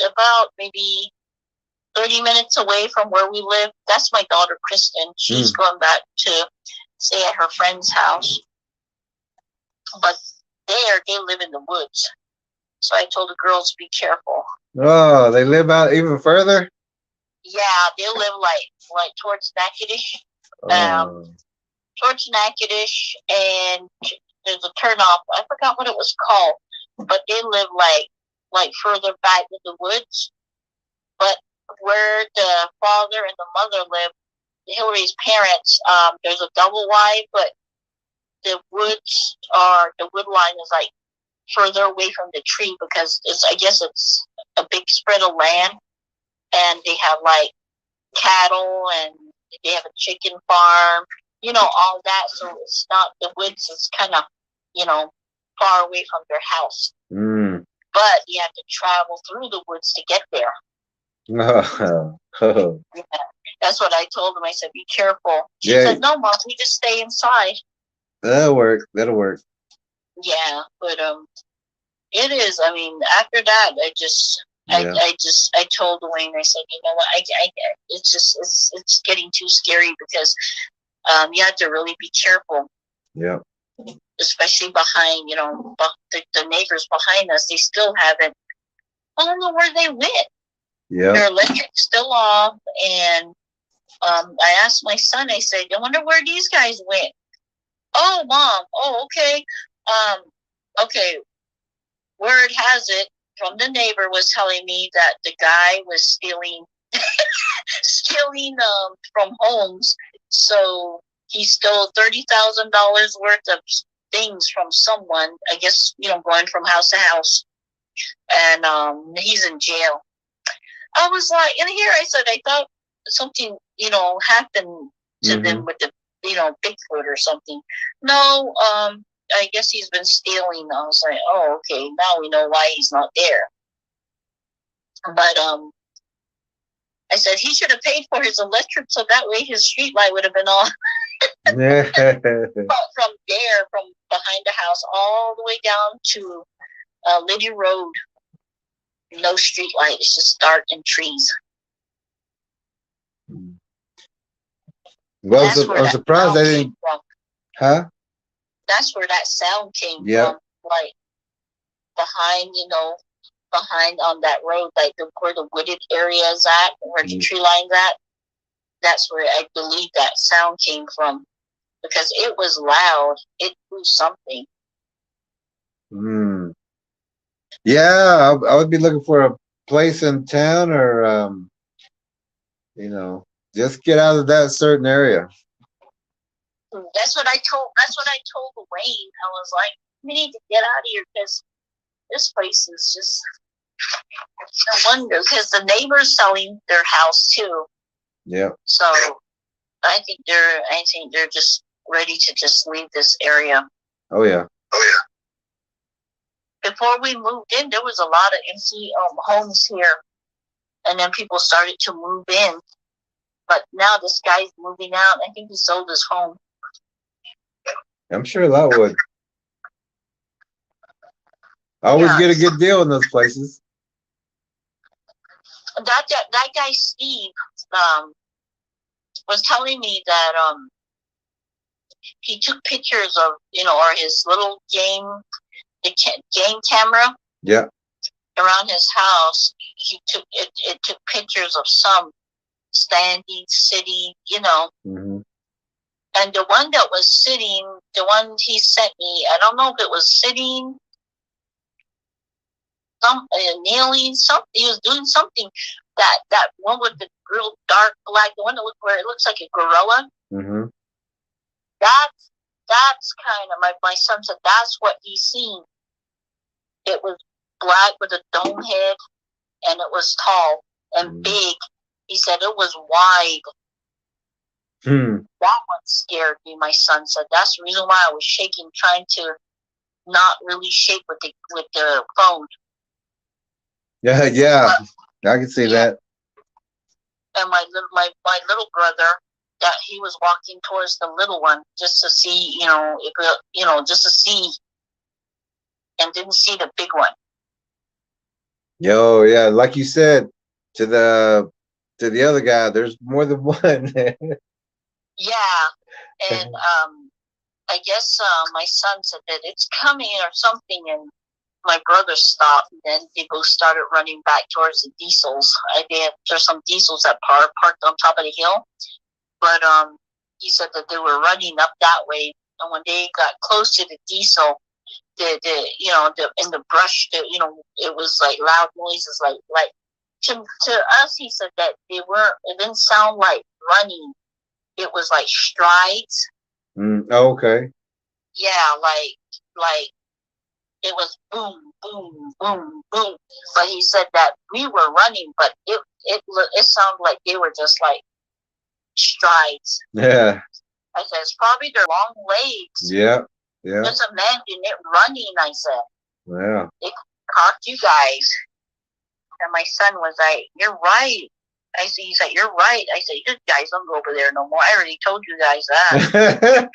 about maybe 30 minutes away from where we live. That's my daughter, Kristen. She's going back to stay at her friend's house. But they live in the woods. So I told the girls to be careful. Oh, they live out even further? Yeah, they live like towards Natchitoches. Towards Natchitoches, and there's a turnoff. I forgot what it was called. But they live like further back in the woods. But where the father and the mother live, Hillary's parents, there's a double wide, but the wood line is like further away from the tree because I guess it's a big spread of land, and they have like cattle and they have a chicken farm, all that. So it's not, the woods is kind of, far away from their house. But you have to travel through the woods to get there. Yeah, that's what I told them. I said, be careful. She said, no, Mom, we just stay inside. That'll work. Yeah, but it is. I mean, after that, I told Dwayne. I said, you know what? It's getting too scary because you have to really be careful. Yeah. Especially behind, the neighbors behind us. They still haven't. I don't know where they went. Yeah. Their electric's still off, and I asked my son. I said, I wonder where these guys went. Oh, Mom. Oh, okay. Okay. Word has it, from the neighbor was telling me that the guy was stealing from homes. So he stole $30,000 worth of things from someone. I guess, going from house to house. And he's in jail. I was like, and here I said, I thought something, happened to them with the, Bigfoot or something. No, I guess he's been stealing. I was like, oh, okay, now we know why he's not there. But I said he should have paid for his electric, so that way his street light would have been on. From behind the house all the way down to Liddy Road. No street light. It's just dark and trees. Well, I'm surprised they didn't. Huh? That's where that sound came from. Like, behind, behind on that road, like where the wooded area is at, where the tree line's at. That's where I believe that sound came from, because it was loud. It threw something. Yeah, I would be looking for a place in town, or just get out of that certain area. That's what I told Wayne. I was like, we need to get out of here, because this place is just no wonder, because the neighbor's selling their house too. Yeah. So I think they're just ready to just leave this area. Oh yeah. Before we moved in, there was a lot of empty homes here, and then people started to move in. But now this guy's moving out. I think he sold his home. I'm sure a lot would. I always get a good deal in those places. That guy Steve was telling me that he took pictures of or his little game camera. Yeah. Around his house, he took it took pictures of some standing, sitting, Mm-hmm. And the one that was sitting, the one he sent me, I don't know if it was sitting, kneeling, something. He was doing something. That one with the real dark black, the one that where it looks like a gorilla. Mm-hmm. That's kind of my son said that's what he's seen. It was black with a dome head, and it was tall and big. He said it was wide. That one scared me. My son said that's the reason why I was shaking, trying to not really shake with the phone. Yeah, I can see that. And my little brother, that he was walking towards the little one just to see, just to see, and didn't see the big one. Yo, yeah, like you said, to the other guy, there's more than one. Yeah, and I guess my son said that it's coming or something, and my brother stopped, and then they both started running back towards the diesels. There's some diesels that parked on top of the hill, but he said that they were running up that way, and when they got close to the diesel, in the brush, it was like loud noises, like to us, he said that it didn't sound like running. It was like strides. Okay. Yeah, like it was boom, boom, boom, boom. But he said that we were running, but it sounded like they were just like strides. Yeah. I said it's probably their long legs. Yeah. Yeah. Just imagine it running. I said. Yeah. It caught you guys. And my son was like, "You're right." He's like, "You're right." I said, "You guys don't go over there no more. I already told you guys that."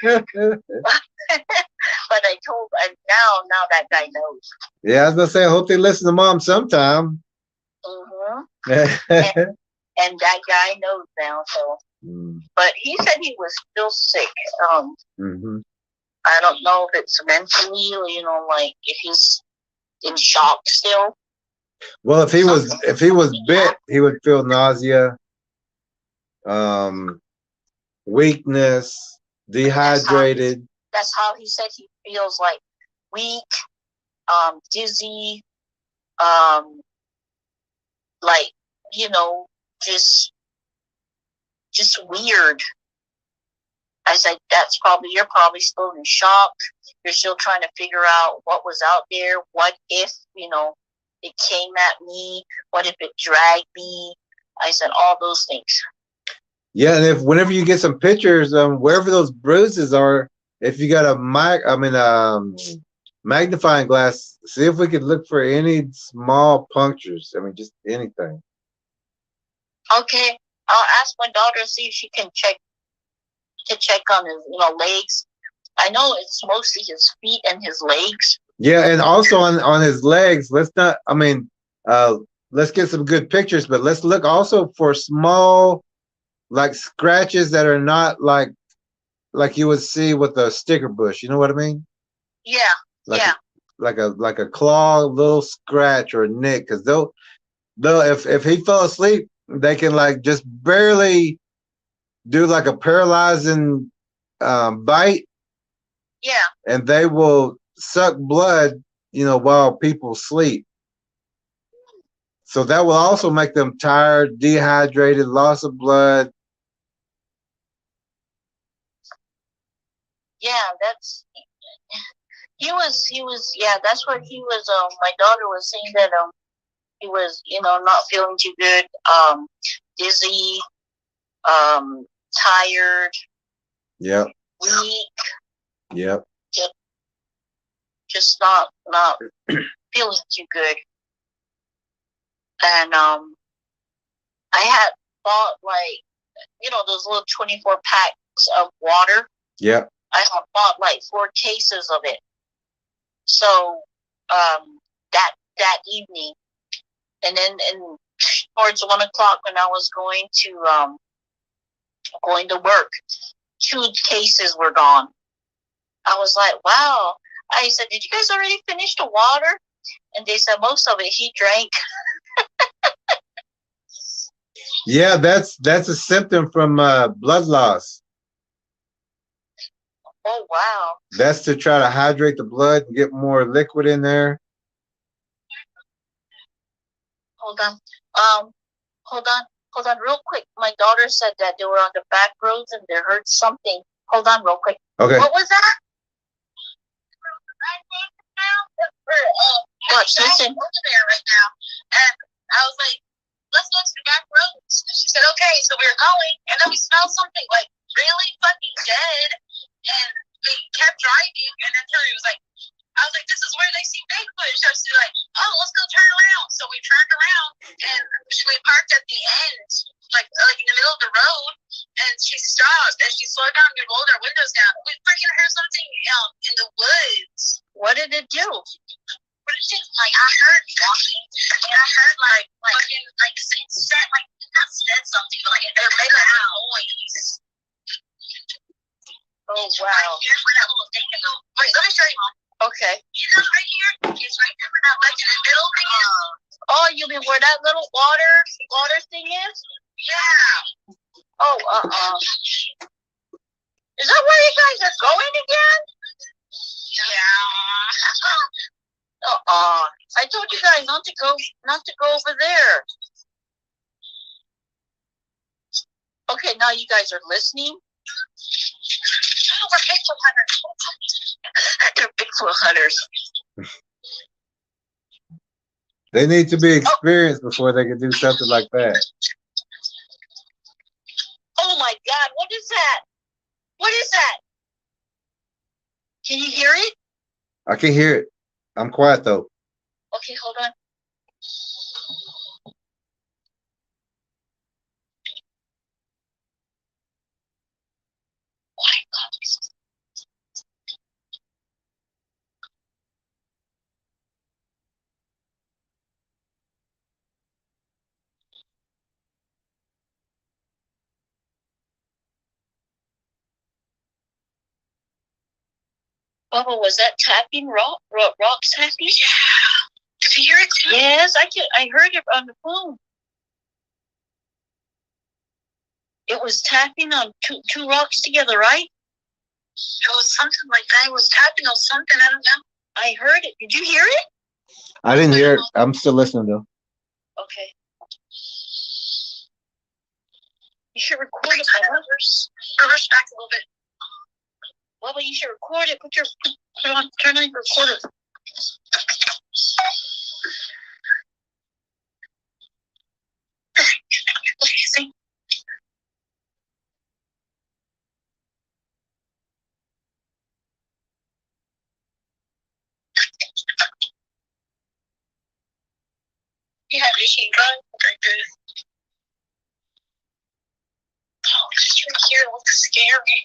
But now that guy knows. Yeah, I was gonna say, I hope they listen to Mom sometime. And that guy knows now. So, but he said he was still sick. I don't know if it's mentally, like if he's in shock still. Well, if he was bit, he would feel nausea, weakness, dehydrated. That's how he said he feels, like weak, dizzy, like just weird. I said, you're probably still in shock. You're still trying to figure out what was out there. What if, it came at me? What if it dragged me? I said, all those things. Yeah, and whenever you get some pictures, wherever those bruises are, if you got a magnifying glass, see if we could look for any small punctures. I mean, just anything. Okay, I'll ask my daughter to see if she can check on his legs. I know it's mostly his feet and his legs. Yeah, and also on his legs. Let's get some good pictures, but let's look also for small, like scratches that are not like you would see with a sticker bush. You know what I mean? Yeah, like, yeah. like a claw, little scratch or a nick, because they'll if he fell asleep, they can like just barely do like a paralyzing bite, Yeah. and they will suck blood, while people sleep. So that will also make them tired, dehydrated, loss of blood. Yeah, he was yeah, that's what he was my daughter was saying that he was, not feeling too good, dizzy, tired, Yep. weak, Yep. just not feeling too good. And I had bought like, those little 24 packs of water. Yep. I had bought like 4 cases of it. So that evening, and then towards 1 o'clock when I was going to work, 2 cases were gone. I was like, wow. I said, did you guys already finish the water? And they said most of it he drank. Yeah, that's a symptom from blood loss. Oh, wow. That's to try to hydrate the blood and get more liquid in there. Hold on. Hold on real quick. My daughter said that they were on the back roads and they heard something. Hold on real quick. Okay. What was that? Watch, listen. Over there right now. And I was like, let's go to the back roads. And she said, okay. So we were going, and then we smelled something like really fucking dead. And we kept driving, and then Terry was like, I was like, this is where they see Bigfoot. So she was like, oh, let's go turn around. So we turned around, and we parked at the end, like in the middle of the road, and she stopped, and she slowed down and rolled our windows down. We freaking heard something in the woods. What did it do? What did it do? Like, I heard walking, and I heard like fucking, like, said, like, not said something, but like, it made a noise. Oh, wow. Right here, where that little thing is. Wait, let me show you, Mom. Okay. You know, right here, it's right there where that like in the middle thing is. Oh, you mean where that little water thing is? Yeah. Oh, is that where you guys are going again? Yeah. I told you guys not to go over there. Okay, now you guys are listening. We're Bigfoot hunters. They're Bigfoot hunters. They need to be experienced before they can do something like that. Oh my God, what is that? What is that? Can you hear it? I can hear it. I'm quiet though. Okay, hold on. Oh my God. Bubba, was that tapping rocks tapping? Yeah. Did you hear it too? Yes, I heard it on the phone. It was tapping on two rocks together, right? It was something like that. It was tapping on something. I don't know. I heard it. Did you hear it? I didn't hear it. I'm still listening though. Okay. You should record it. Reverse back a little bit. Well, but you should record it. Turn on your recorder. See? You have machine gun? Okay, good. Oh, this right here looks scary.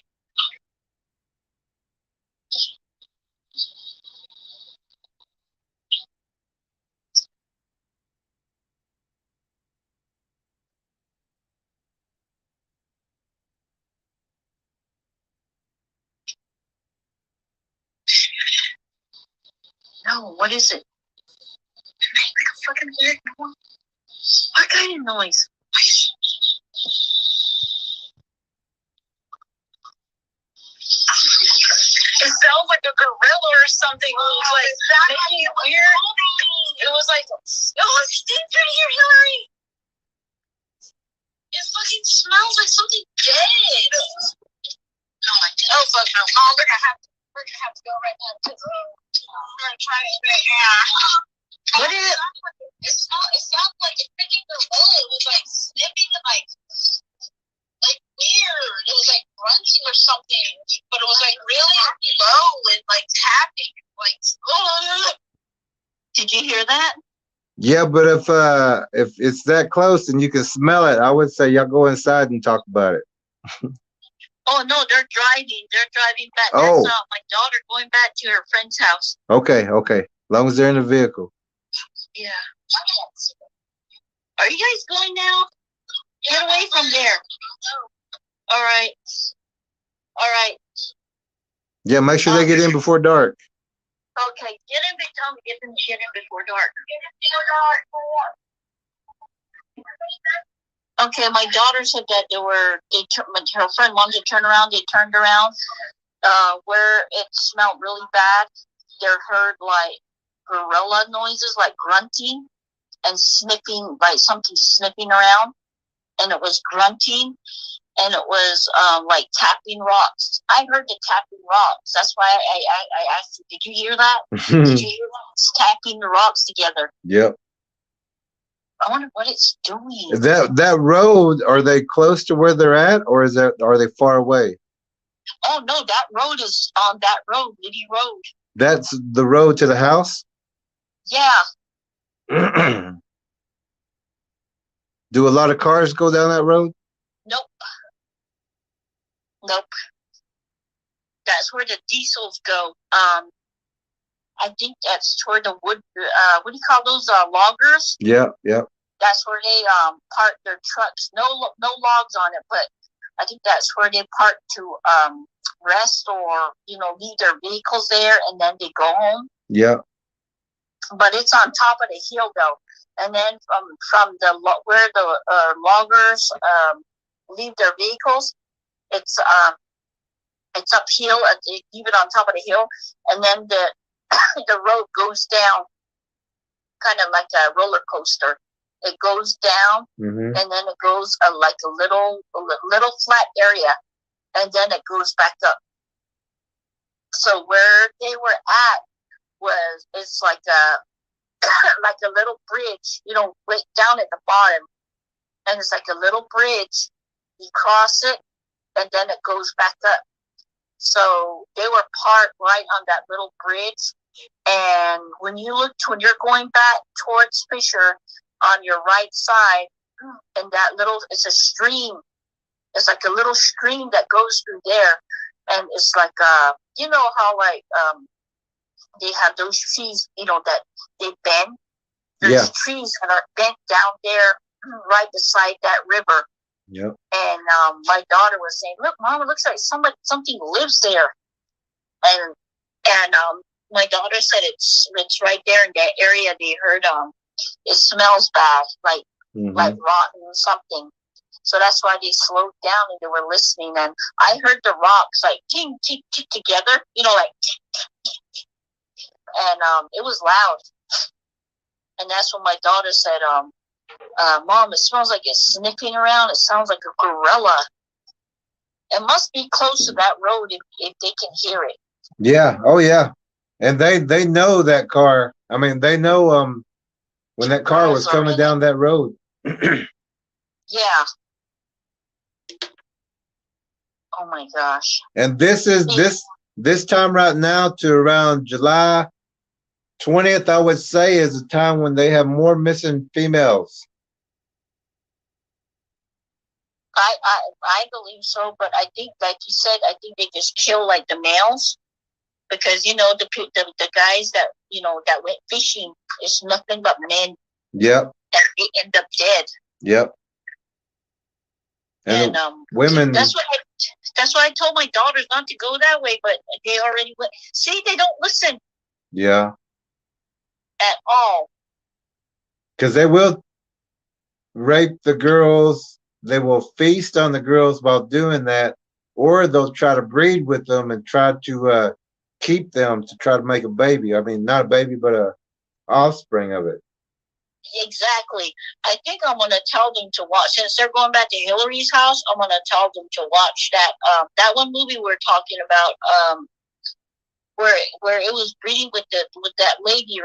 No, No, what is it? Make a fucking weird noise. What kind of noise? It sounds like a gorilla or something. It was like making weird. It was like, oh, it's deep through here, Hillary. It fucking smells like something dead. Oh my god. Oh fuck no. Oh, we're gonna have to go right now because we're gonna try it right now. What is it? It sounds like a freaking gorilla. It was like sniffing and like weird. It was like grunting or something, but it was like really low and like tapping, like. Ugh. Did you hear that? Yeah, but if it's that close and you can smell it, I would say y'all go inside and talk about it. Oh no, they're driving. They're driving back. Oh. That's my daughter going back to her friend's house. Okay. As long as they're in the vehicle. Yeah. Are you guys going now? Get away from there. All right. Yeah, make sure they get in before dark. Okay, tell them to get in before dark. Okay, my daughter said that her friend wanted to turn around. They turned around. Where it smelled really bad, they heard like gorilla noises, like grunting and sniffing, like something sniffing around, and it was grunting. And it was like tapping rocks. I heard the tapping rocks. That's why I asked you, did you hear that? Did you hear that? It's tapping the rocks together. Yep. I wonder what it's doing. That road, are they close to where they're at, or are they far away? Oh no, that road is on that road, Liddy Road. That's the road to the house? Yeah. Do a lot of cars go down that road? Nope. That's where the diesels go. I think that's toward the wood. What do you call those? Loggers. Yeah. That's where they park their trucks. No logs on it, but I think that's where they park to rest or leave their vehicles there, and then they go home. Yeah. But it's on top of the hill though, and then from where the loggers leave their vehicles. It's uphill, even on top of the hill, and then the road goes down, kind of like a roller coaster. It goes down, and then it goes like a little flat area, and then it goes back up. So where they were at it's like a like a little bridge, way down at the bottom, and it's like a little bridge. You cross it. And then it goes back up. So they were parked right on that little bridge. And when you're going back towards Fisher on your right side, and it's a stream. It's like a little stream that goes through there. And it's like, how like, they have those trees, that they bend. There's trees that are bent down there right beside that river. Yep. And my daughter was saying, "Look, Mom, it looks like something lives there." And my daughter said it's right there in that area. They heard it smells bad, like rotten something. So that's why they slowed down and they were listening. And I heard the rocks like ting ting ting together, like, and it was loud. And that's when my daughter said, Mom, it smells like it's sniffing around. It sounds like a gorilla. It must be close to that road if they can hear it. Yeah. Oh, yeah. And they know that car. I mean, they know when that car was coming down that road. Yeah. Oh my gosh. And this time right now to around July 20th, I would say, is a time when they have more missing females. I believe so, but I think, like you said, I think they just kill like the males because the guys that that went fishing is nothing but men. Yep. And they end up dead. Yep. And women. That's why I told my daughters not to go that way, but they already went. See, they don't listen. Yeah. at all. Because they will rape the girls. They will feast on the girls while doing that, or they'll try to breed with them and try to keep them to try to make a baby. I mean, not a baby, but a offspring of it. Exactly. I think I'm gonna tell them to watch, since they're going back to Hillary's house. I'm gonna tell them to watch that one movie we're talking about, where it was breeding with that lady.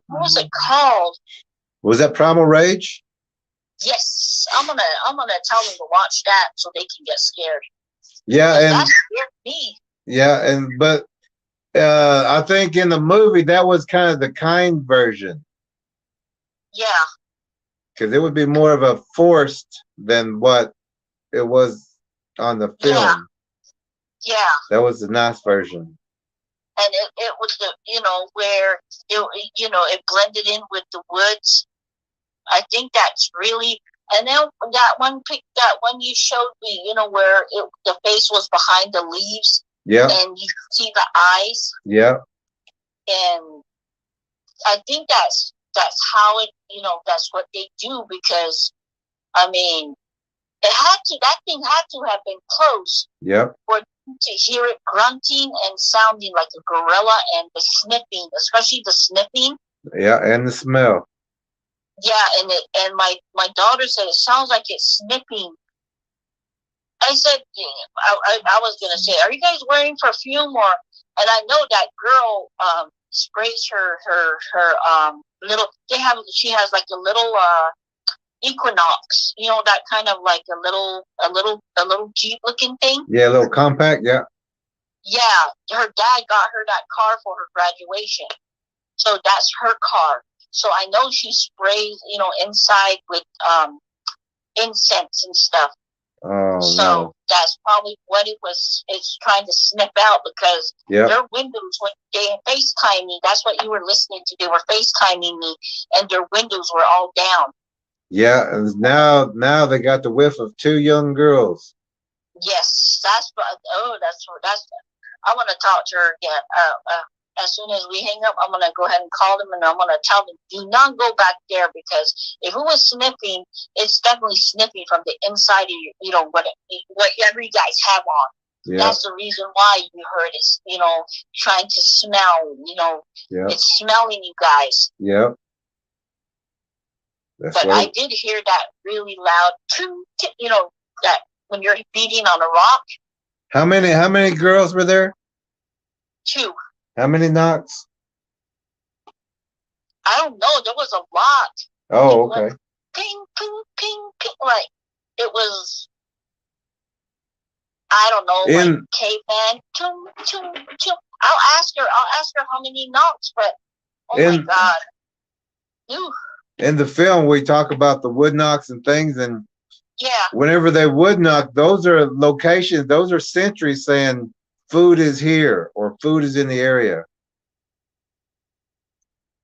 What was it called? Was that Primal Rage? Yes, I'm gonna tell them to watch that so they can get scared. Yeah, and that scared me. Yeah, but I think in the movie that was kind of the kind version. Yeah. Because it would be more of a forced than what it was on the film. Yeah. That was the nice version. And it was where it blended in with the woods. I think that's really, and then that one you showed me, where the face was behind the leaves. Yeah. And you see the eyes. Yeah. And I think that's how it, that's what they do, because I mean, that thing had to have been close. Yep. For to hear it grunting and sounding like a gorilla, and the sniffing, especially the sniffing. Yeah, and the smell. Yeah, and my daughter said it sounds like it's sniffing. I said, I was gonna say, are you guys wearing perfume? Or, and I know that girl sprays her little. She has like a little Equinox, that kind of like a little Jeep looking thing. Yeah, a little compact. Yeah. Yeah, her dad got her that car for her graduation, so that's her car. So I know she sprays, inside with incense and stuff. Oh, so no. That's probably what it's trying to sniff out, because their windows, when they FaceTime me, that's what you were listening to. They were FaceTiming me, and their windows were all down. Yeah, and now they got the whiff of 2 young girls. Yes, that's I want to talk to her again. As soon as we hang up, I'm going to go ahead and call them, and I'm going to tell them, do not go back there, because if it was sniffing, it's definitely sniffing from the inside of your, whatever you guys have on. Yeah. That's the reason why you heard it, trying to smell, it's smelling you guys. Yeah. But I did hear that really loud, that when you're beating on a rock. How many girls were there? 2. How many knocks? I don't know. There was a lot. Oh, okay. Ping, ping, ping, ping. Like, it was, I don't know, like caveman. Chum, chum, chum. I'll ask her how many knocks, but my God. Ew. In the film, we talk about the wood knocks and things, and yeah, whenever they wood knock, those are locations, those are sentries saying food is here or food is in the area.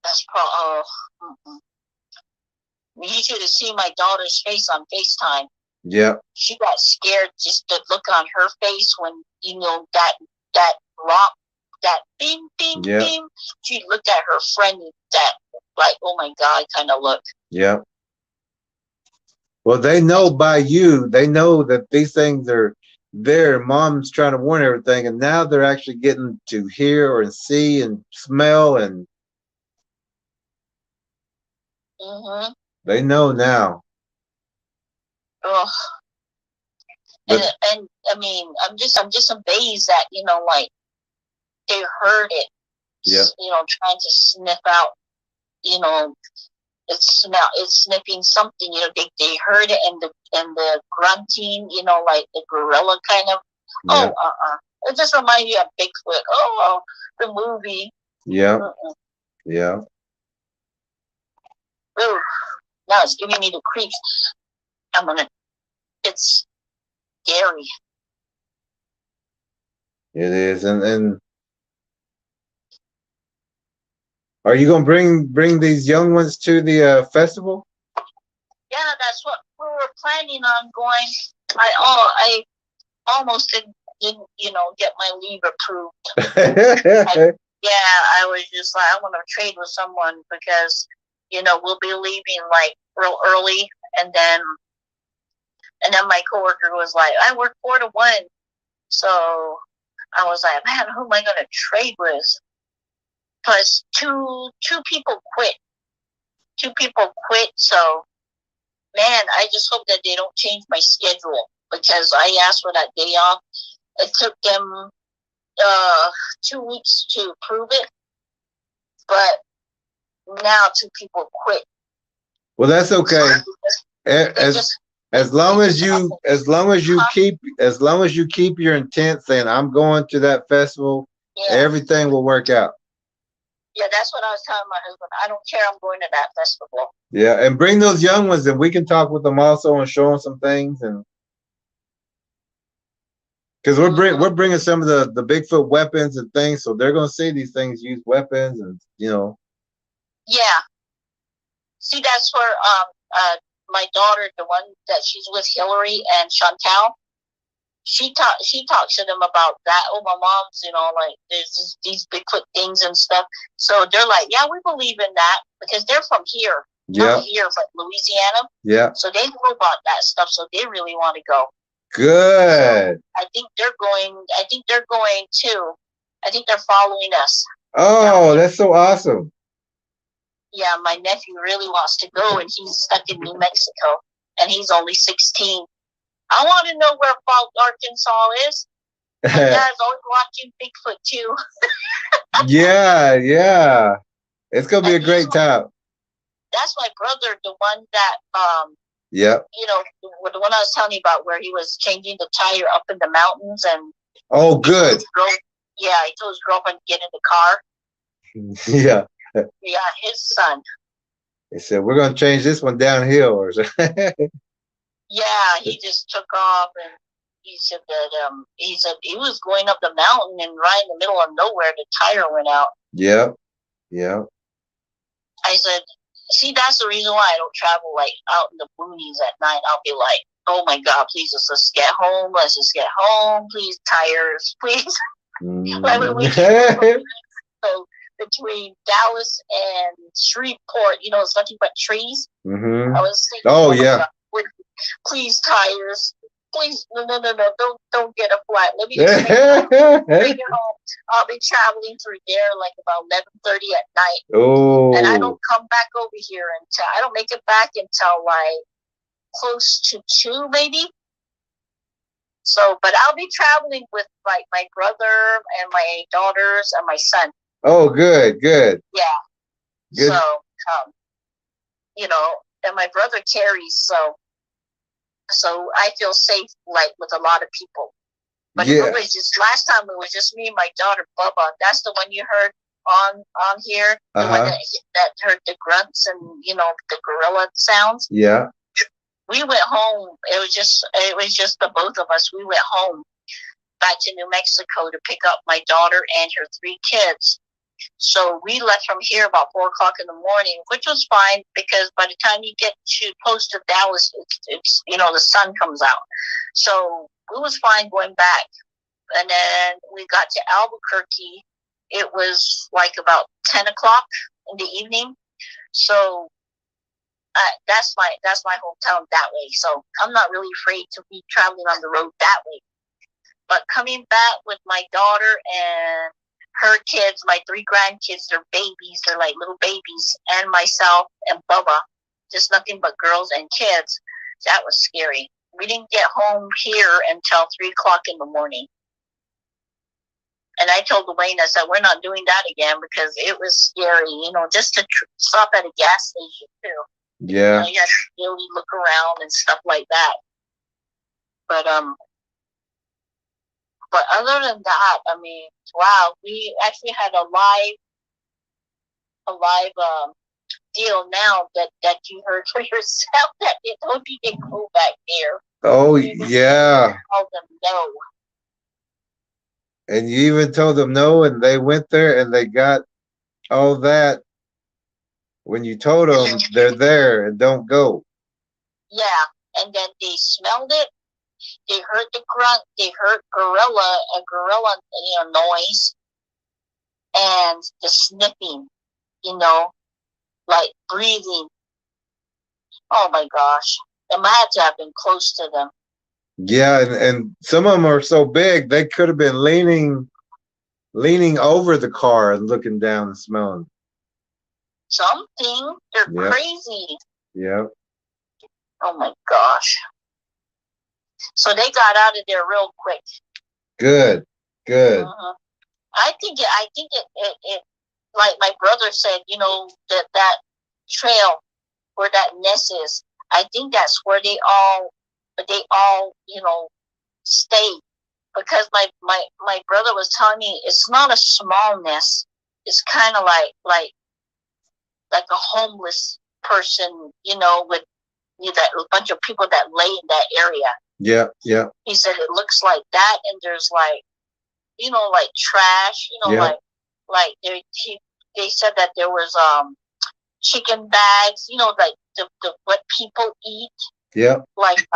That's you should have seen my daughter's face on FaceTime. Yeah. She got scared, just the look on her face when, that rock, that bing, bing, bing. She looked at her friend with that, like, oh my God, kind of look. Yeah. Well, they know by you, they know that these things are there. Mom's trying to warn everything, and now they're actually getting to hear and see and smell, and they know now. Ugh. And I mean, I'm just amazed that, like, they heard it. Yeah. Trying to sniff out, it's sniffing something, they heard it, and the grunting, like the gorilla kind of. Yeah. It just reminds me of Bigfoot. Oh, the movie. Yeah. Yeah. Ooh, now it's giving me the creeps. It's scary. It is, and are you gonna bring these young ones to the festival? Yeah, that's what we were planning on going. I almost didn't get my leave approved. Yeah, I was just like, I want to trade with someone because, we'll be leaving like real early, and then my coworker was like, I work 4 to 1, so I was like, man, who am I gonna trade with? Plus, two people quit. So man, I just hope that they don't change my schedule because I asked for that day off. It took them 2 weeks to prove it, but now 2 people quit. Well, that's okay. As long as you keep your intent saying I'm going to that festival, everything will work out. Yeah, that's what I was telling my husband. I don't care. I'm going to that festival. Yeah, and bring those young ones, and we can talk with them also and show them some things, and because we're bringing some of the Bigfoot weapons and things, so they're gonna see these things use weapons, and Yeah. See, that's where my daughter, the one that she's with, Hillary and Chantal, she talks to them about that. Oh, my mom's, like there's these Bigfoot things and stuff. So they're like, yeah, we believe in that because they're from here, not here, but Louisiana. Yeah. So they know about that stuff. So they really want to go. Good. So I think they're going too. I think they're following us. Oh, that's so awesome. Yeah, my nephew really wants to go, and he's stuck in New Mexico, and he's only 16. I want to know where Falk, Arkansas is. My dad's always watching Bigfoot too. Yeah. It's gonna be a great time. That's my brother, the one that yeah. The one I was telling you about, where he was changing the tire up in the mountains, and oh, good. He told his girlfriend to get in the car. Yeah. Yeah, his son. They said we're gonna change this one downhill, or yeah, he just took off, and he said that he was going up the mountain, and right in the middle of nowhere, the tire went out. Yeah. I said, see, that's the reason why I don't travel like out in the boonies at night. I'll be like, oh my God, please let's just get home. Let's just get home, please. Tires, please. Like when we so between Dallas and Shreveport, it's nothing but trees. Mm-hmm. I was thinking, oh yeah. Please, tires. Please, no, don't get a flat. Let me just bring it home. I'll be traveling through there like about 11:30 at night. Oh. And I don't come back over here until I don't make it back until like close to 2, maybe. So, but I'll be traveling with like my brother and my daughters and my son. Oh, good. Yeah. Good. So, and my brother carries, so I feel safe, like with a lot of people. But it was just last time. It was just me and my daughter Bubba. That's the one you heard on here. The one that heard the grunts and the gorilla sounds. Yeah. We went home. It was just the both of us. We went home back to New Mexico to pick up my daughter and her 3 kids. So we left from here about 4 o'clock in the morning, which was fine because by the time you get close to Dallas, it's the sun comes out. So it was fine going back. And then we got to Albuquerque. It was like about 10 o'clock in the evening. So that's my hometown that way. So I'm not really afraid to be traveling on the road that way. But coming back with my daughter and her kids, my 3 grandkids, they're babies. They're like little babies. And myself and Bubba, just nothing but girls and kids. That was scary. We didn't get home here until 3 o'clock in the morning. And I told Dwayne, I said, we're not doing that again because it was scary, just to stop at a gas station too. Yeah. You have to really look around and stuff like that. But other than that, I mean, wow, we actually had a live deal now that you heard for yourself that they told you to go back there. Oh, yeah. Told them no. And you even told them no, and they went there and they got all that. When you told them they're there and don't go. Yeah, and then they smelled it. They heard the grunt. They heard a gorilla noise. and the sniffing, you know, like breathing. Oh my gosh. I might have to have been close to them. Yeah, and some of them are so big they could have been leaning over the car and looking down and smelling. Something. They're crazy. Yeah. Oh my gosh. So they got out of there real quick. Good. I think it like my brother said, you know, that trail where that nest is, I think that's where they all, you know, stay. Because my brother was telling me it's not a small nest. It's kind of like a homeless person, you know, with that a bunch of people that lay in that area. Yeah. He said it looks like that, and there's like, you know, like trash, you know, like they said that there was chicken bags, you know, like the what people eat. Yeah. Like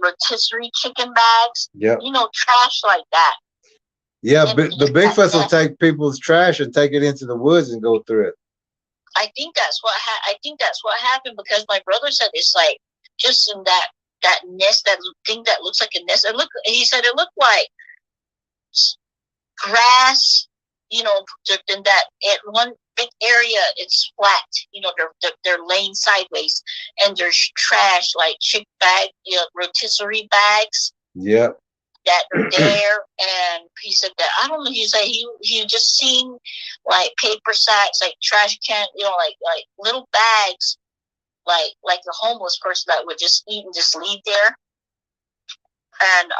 rotisserie chicken bags. Yeah. You know, trash like that. Yeah, the Bigfoots will take people's trash and take it into the woods and go through it. I think that's what happened, because my brother said it's like just in that nest, that thing that looks like a nest. He said it looked like grass, you know, in that one big area it's flat, you know, they're laying sideways, and there's trash like chick bag, you know, rotisserie bags. Yeah. That are there. And he said that, I don't know, he said he just seen like paper sacks, like trash can, you know, like little bags, like the homeless person that would just eat and just leave there. And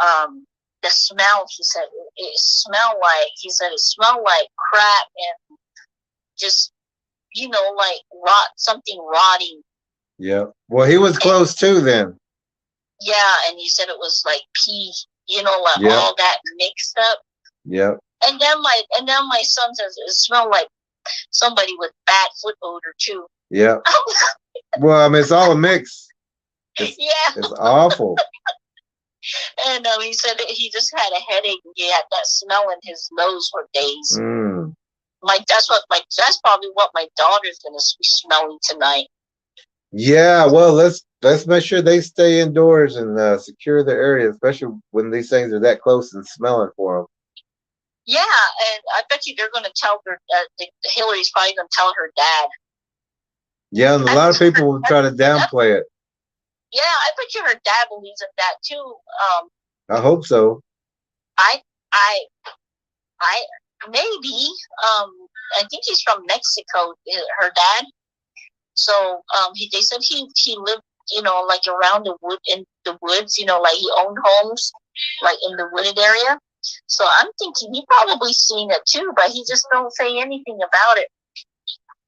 the smell, he said it smelled like crap, and just, you know, like something rotting. Yeah. Well, he was close too then. Yeah, and he said it was like pee, you know, like all that mixed up. Yeah. And then my son says it smelled like somebody with bad foot odor too. Yeah. Well, I mean, it's all a mix. It's awful. And he said that he just had a headache, and he had that smell in his nose for days. That's probably what my daughter's gonna be smelling tonight. Yeah, well, let's make sure they stay indoors and secure the area, especially when these things are that close and smelling for them. Yeah, and I bet you they're going to tell Hillary's probably going to tell her dad. Yeah, and a lot of people will try to downplay it. Yeah, I bet you her dad believes in that too. I hope so. I maybe. I think he's from Mexico. Her dad. So they said he lived, you know, like around in the woods, you know, like he owned homes like in the wooded area. So I'm thinking he probably seen it too, but he just don't say anything about it.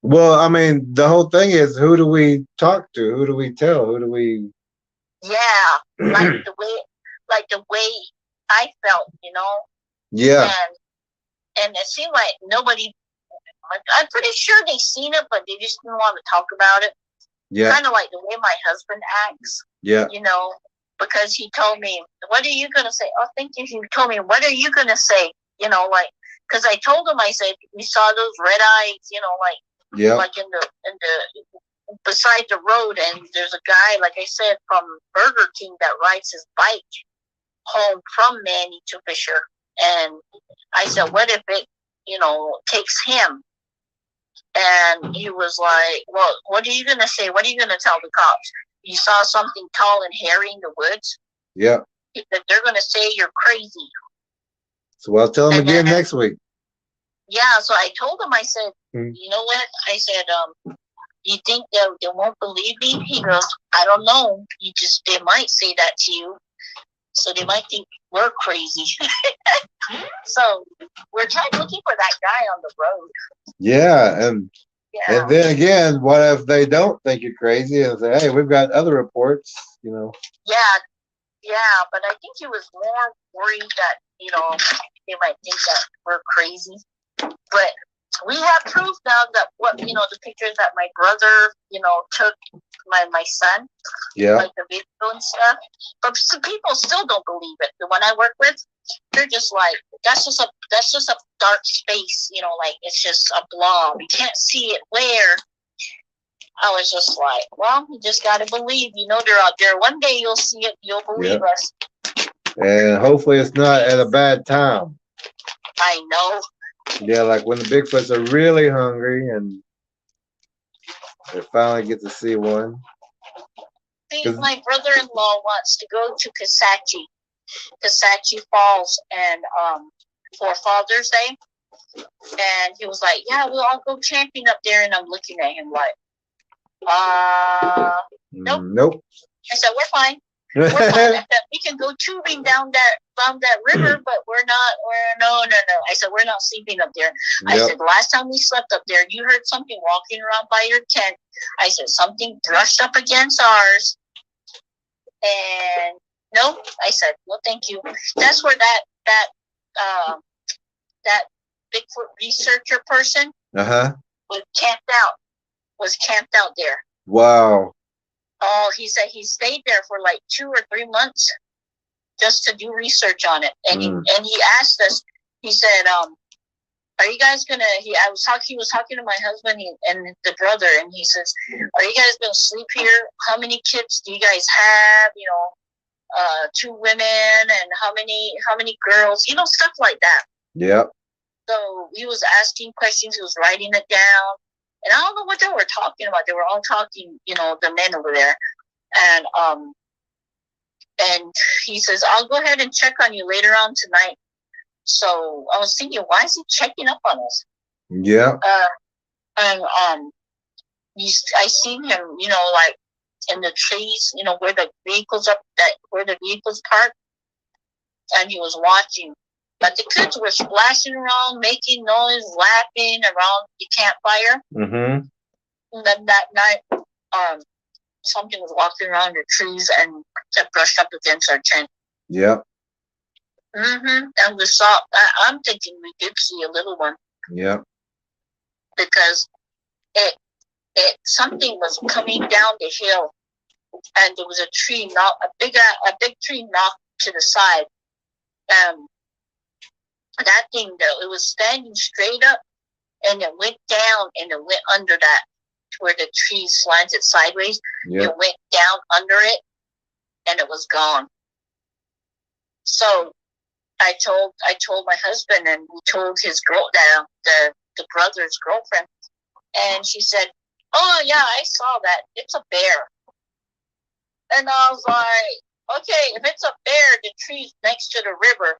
Well, I mean, the whole thing is, who do we talk to? Who do we tell? Who do we? Yeah, like the way I felt, you know. Yeah. And it seemed like nobody. I'm pretty sure they seen it, but they just didn't want to talk about it. Yeah. Kind of like the way my husband acts. Yeah. You know, because he told me, "What are you gonna say?" Oh, thank you. He told me, "What are you gonna say?" You know, like, because I told him, I said, we saw those red eyes, you know, like in the beside the road, and there's a guy, like I said, from Burger King that rides his bike home from Manny to Fisher, and I said, what if it, you know, takes him? And he was like, well, what are you going to say? What are you going to tell the cops? You saw something tall and hairy in the woods? Yeah. They're going to say you're crazy. So I'll tell him again next week. Yeah, so I told him, I said, you know what? I said, you think they won't believe me? He goes, I don't know. They might say that to you. So they might think we're crazy. So we're looking for that guy on the road. Yeah, and then again, what if they don't think you're crazy and say, hey, we've got other reports, you know? Yeah, but I think he was more worried that, you know, they might think that we're crazy. But we have proof now that the pictures that my brother, you know, took my son. Yeah. Like the video and stuff. But some people still don't believe it. The one I work with, they're just like, that's just a dark space, you know, like it's just a blob. You can't see it where. I was just like, well, you just got to believe, you know, they're out there. One day you'll see it, you'll believe us. And hopefully it's not at a bad time. I know. Yeah, like when the Bigfoots are really hungry and they finally get to see one. My brother-in-law wants to go to Kisatchie Falls, and for Father's Day. And he was like, yeah, we'll all go camping up there. And I'm looking at him like, nope. Nope. I said, we're fine. We're fine. I said, we can go tubing down that river, but no. I said, we're not sleeping up there. I said, the last time we slept up there, you heard something walking around by your tent. I said, something brushed up against ours. And no, I said, no, thank you. That's where that Bigfoot researcher person was camped out there. Wow. Oh, he said he stayed there for like 2 or 3 months just to do research on it. And he asked us, he said, are you guys gonna, he was talking to my husband and the brother, and he says, are you guys gonna sleep here? How many kids do you guys have? You know, 2 women, and how many girls, you know, stuff like that. Yep. So he was asking questions, he was writing it down, and I don't know what they were talking about. They were all talking, you know, the men over there. And he says, I'll go ahead and check on you later on tonight. So I was thinking, why is he checking up on us? Yeah. And I seen him, you know, like in the trees, you know, where the vehicles parked, and he was watching. But the kids were splashing around, making noise, laughing around the campfire. Mm-hmm. And then that night, something was walking around the trees and that brushed up against our tent. Yep. Mm-hmm. And we saw. I'm thinking we did see a little one. Yep. Because something was coming down the hill, and there was a tree, a big tree knocked to the side. That thing, though, it was standing straight up, and it went down, and it went under that, where the tree slanted sideways. Yep. It went down under it, and it was gone. So I told my husband, and we told his girl, the brother's girlfriend, and she said, oh yeah, I saw that. It's a bear. And I was like, okay, if it's a bear, the tree's next to the river.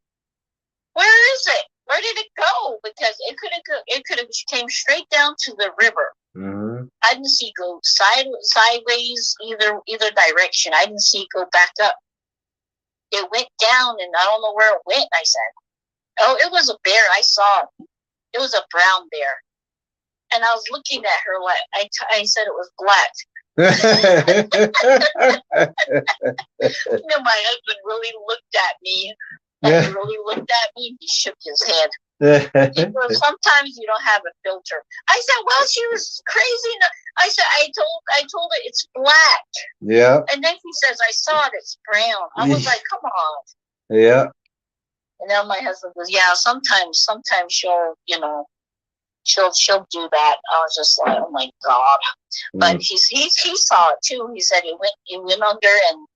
Where is it? Where did it go? Because it could have came straight down to the river. Mm-hmm. I didn't see it go sideways either direction. I didn't see it go back up. It went down, and I don't know where it went. I said, oh, it was a bear. I saw it. It was a brown bear. And I was looking at her like I said it was black. You know, my husband really looked at me. And he really looked at me, and he shook his head. Sometimes you don't have a filter. I said, well, she was crazy. I said, I told her it's black. Yeah. And then he says, I saw it, it's brown. I was like, come on. Yeah. And then my husband goes, yeah, sometimes she'll, you know, she'll do that. I was just like, oh my God. But he saw it too. He said it went under, and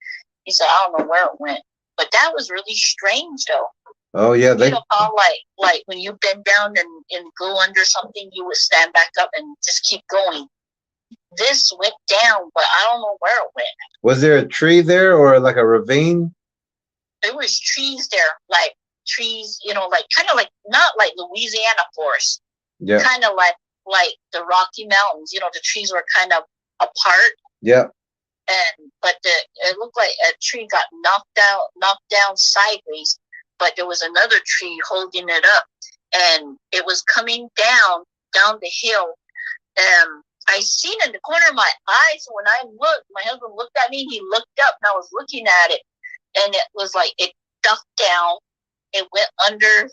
he said, I don't know where it went. But that was really strange, though. Oh yeah, you know how like when you bend down and go under something, you would stand back up and just keep going. This went down, but I don't know where it went. Was there a tree there, or like a ravine? There was trees there, like trees, you know, like kind of like not like Louisiana forest. Yeah. Kind of like the Rocky Mountains. You know, the trees were kind of apart. Yeah. But it looked like a tree got knocked down sideways, but there was another tree holding it up, and it was coming down the hill. I seen in the corner of my eye, so when I looked, my husband looked at me, he looked up, and I was looking at it, and it was like it ducked down, it went under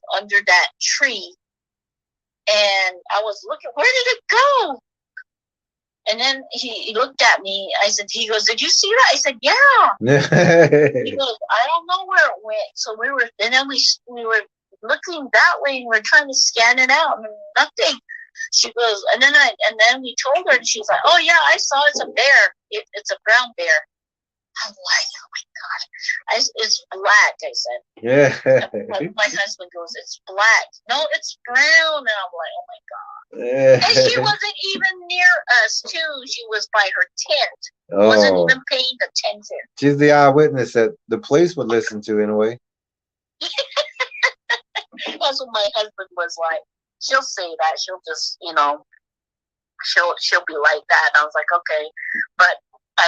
that tree, and I was looking, where did it go? And then he looked at me. I said, he goes, did you see that? I said, yeah. He goes, I don't know where it went. So we were, and then we were looking that way and we're trying to scan it out and nothing. She goes, and then we told her and she's like, oh yeah, I saw it's a bear. It's a brown bear. I'm like, oh my God. It's black, I said. Yeah. My husband goes, it's black. No, it's brown. And I'm like, oh my God. Yeah. And she wasn't even near us, too. She was by her tent. Wasn't even paying attention. She's the eyewitness that the police would listen to, in a way. That's what my husband was like. She'll say that. She'll just, she'll be like that. And I was like, okay. But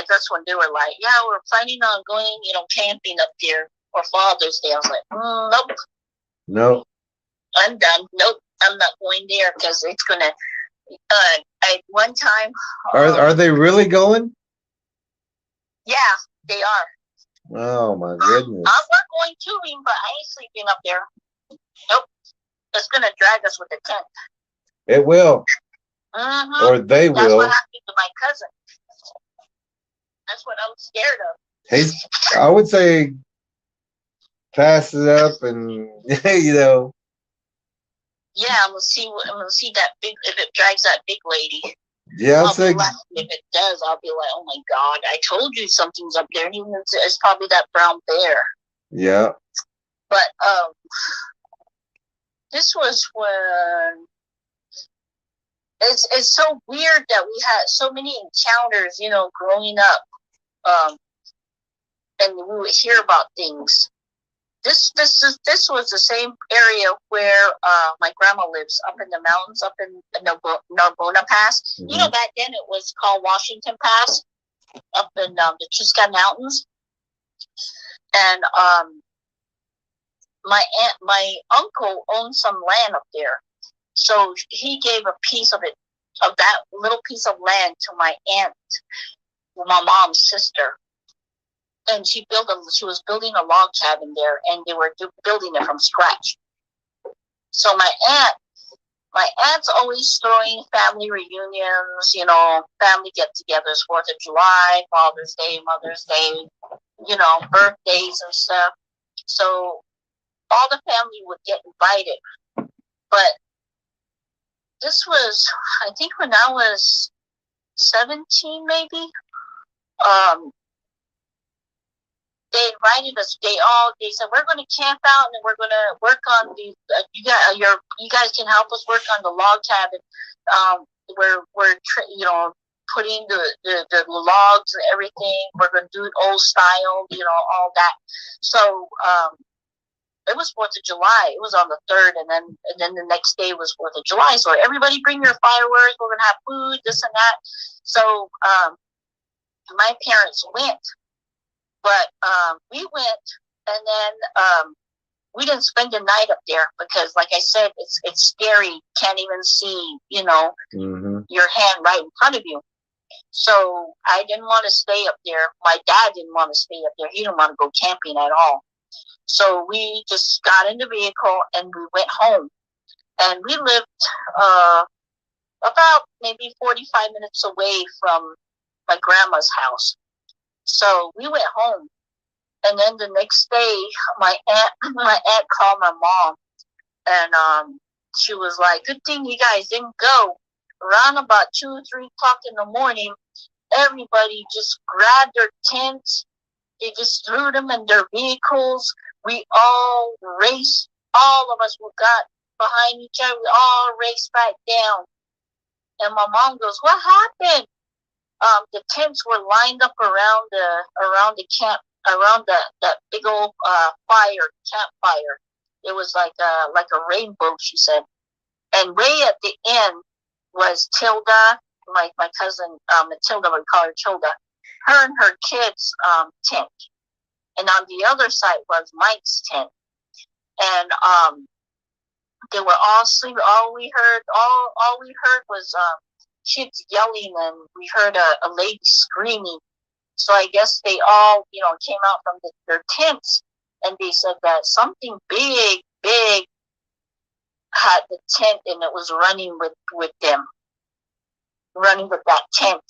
that's when they were like, yeah, we're planning on going, camping up there for Father's Day. I was like, nope. No. I'm done. Nope. I'm not going there because it's going to, one time. Are they really going? Yeah, they are. Oh my goodness. We're going touring, but I ain't sleeping up there. Nope. It's going to drag us with the tent. It will. Mm-hmm. Or they will. That's what happened to my cousin. That's what I was scared of. I would say pass it up and Yeah, I'm gonna see that big, if it drags that big lady. Yeah, I'll say if it does, I'll be like, oh my God, I told you something's up there. And even it's probably that brown bear. Yeah. But this was when it's so weird that we had so many encounters, growing up. And we would hear about things. This was the same area where my grandma lives, up in the mountains, up in Narbona Pass. Mm-hmm. Back then it was called Washington Pass, up in the Chusca Mountains. And my uncle owned some land up there, so he gave a piece of that little piece of land to my aunt, my mom's sister. And she was building a log cabin there, and they were building it from scratch. So my aunt's always throwing family reunions, family get-togethers, 4th of July, Father's Day, Mother's Day, birthdays and stuff. So all the family would get invited. But this was, I think, when I was 17, maybe. They invited us. They said, we're going to camp out and we're going to work on the. You guys can help us work on the log cabin. We're putting the logs and everything. We're going to do it old style. All that. So it was 4th of July. It was on the 3rd, and then the next day was 4th of July. So everybody bring your fireworks. We're going to have food, this and that. So my parents went. But we went, and then we didn't spend the night up there because, like I said, it's scary. Can't even see, mm-hmm. your hand right in front of you. So I didn't want to stay up there. My dad didn't want to stay up there. He didn't want to go camping at all. So we just got in the vehicle and we went home. And we lived about maybe 45 minutes away from my grandma's house. So we went home, and then the next day, my aunt called my mom, and she was like, "Good thing you guys didn't go." Around about 2 or 3 o'clock in the morning, everybody just grabbed their tents. They just threw them in their vehicles. We all raced. All of us got behind each other. We all raced back down. And my mom goes, "What happened?" The tents were lined up around the camp, around that big old campfire. It was like a rainbow, she said. And way at the end was Tilda, my cousin Matilda, we call her Tilda. Her and her kids' tent, and on the other side was Mike's tent. And they were all sleeping. All we heard was kids yelling, and we heard a lady screaming. So I guess they all, came out from their tents, and they said that something big had the tent, and it was running with them. running with that tent.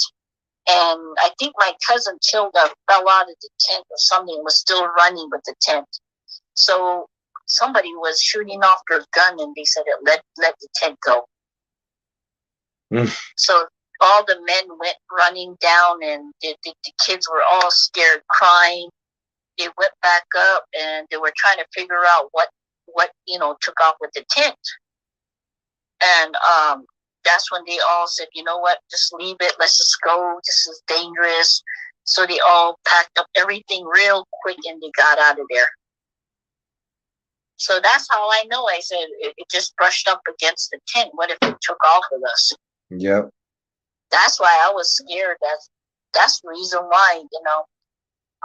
And I think my cousin Tilda fell out of the tent or something, was still running with the tent. So somebody was shooting off their gun, and they said it let the tent go. So all the men went running down, and the kids were all scared, crying. They went back up, and they were trying to figure out what took off with the tent. And that's when they all said, you know what, just leave it. Let's just go. This is dangerous. So they all packed up everything real quick, and they got out of there. So that's how I know. I said it just brushed up against the tent. What if it took off with us? Yep. That's why I was scared. That's the reason why,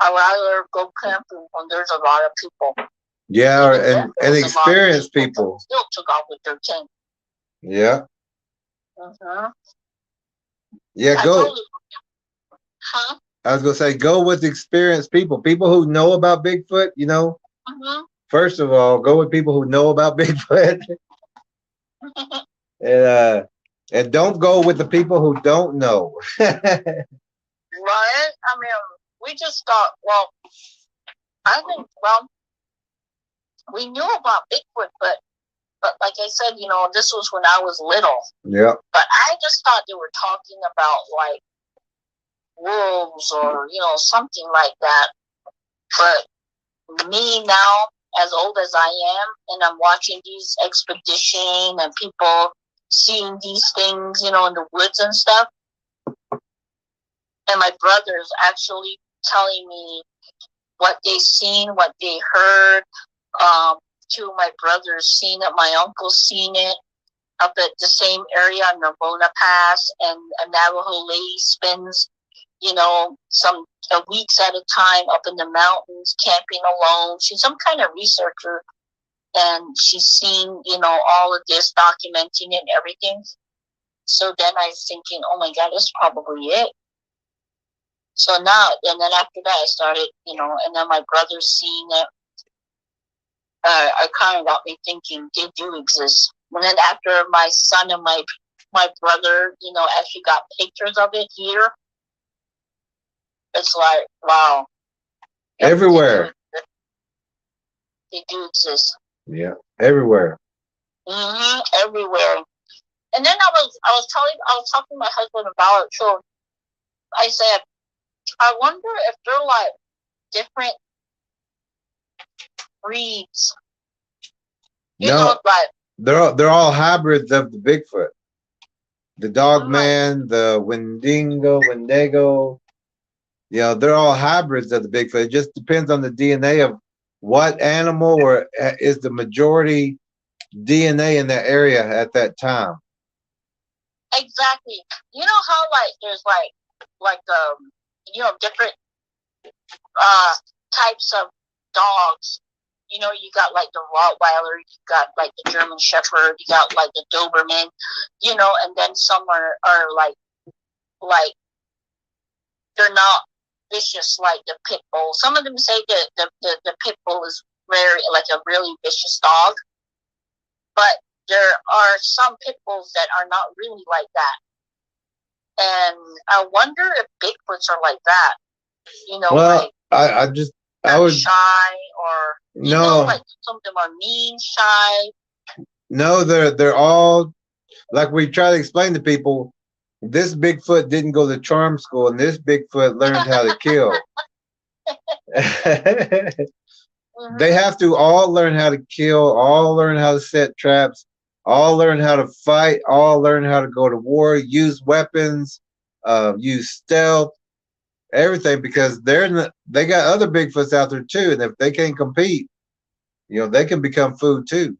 I would rather go camping when there's a lot of people. Yeah, and experienced people still took off with their tent. Yeah. Uh-huh. Yeah, go. Huh? I was gonna say, go with experienced people who know about Bigfoot. Mm-hmm. First of all, go with people who know about Bigfoot, and don't go with the people who don't know. Right? I mean, we just thought, we knew about Bigfoot, but like I said, this was when I was little. Yeah. But I just thought they were talking about like wolves or something like that. But me now, as old as I am, and I'm watching these expedition and people seeing these things, in the woods and stuff. And my brother's actually telling me what they seen, what they heard. Two of my brothers seen it. My uncle's seen it up at the same area on Nirvana Pass, and a Navajo lady spends, some weeks at a time up in the mountains camping alone. She's some kind of researcher, and she's seen, all of this, documenting it and everything. So then I was thinking, oh my God, that's probably it. So now, and then after that, I started, and then my brother's seeing it. I kind of got me thinking they do exist. And then after my son and my brother, actually got pictures of it here, it's like, wow. Everywhere. They do exist. Yeah, everywhere. Mm-hmm, everywhere. And then I was talking to my husband about it too. I said, I wonder if they're like different breeds. They're all hybrids of the Bigfoot. The Dogman, the Wendigo. They're all hybrids of the Bigfoot. It just depends on the DNA of what animal or is the majority DNA in that area at that time. Exactly. You know how there's different types of dogs. You got like the Rottweiler, you got like the German Shepherd, you got like the Doberman, and then some are like they're not vicious like the pit bull. Some of them say that the pit bull is very like a really vicious dog, but there are some pit bulls that are not really like that. And I wonder if Bigfoots are like that. I would shy, or like some of them are mean, shy. No, they're all, like we try to explain to people, this Bigfoot didn't go to charm school, and this Bigfoot learned how to kill. They have to all learn how to kill, all learn how to set traps, all learn how to fight, all learn how to go to war, use weapons, use stealth, everything, because they got other Bigfoots out there too, and if they can't compete, they can become food too.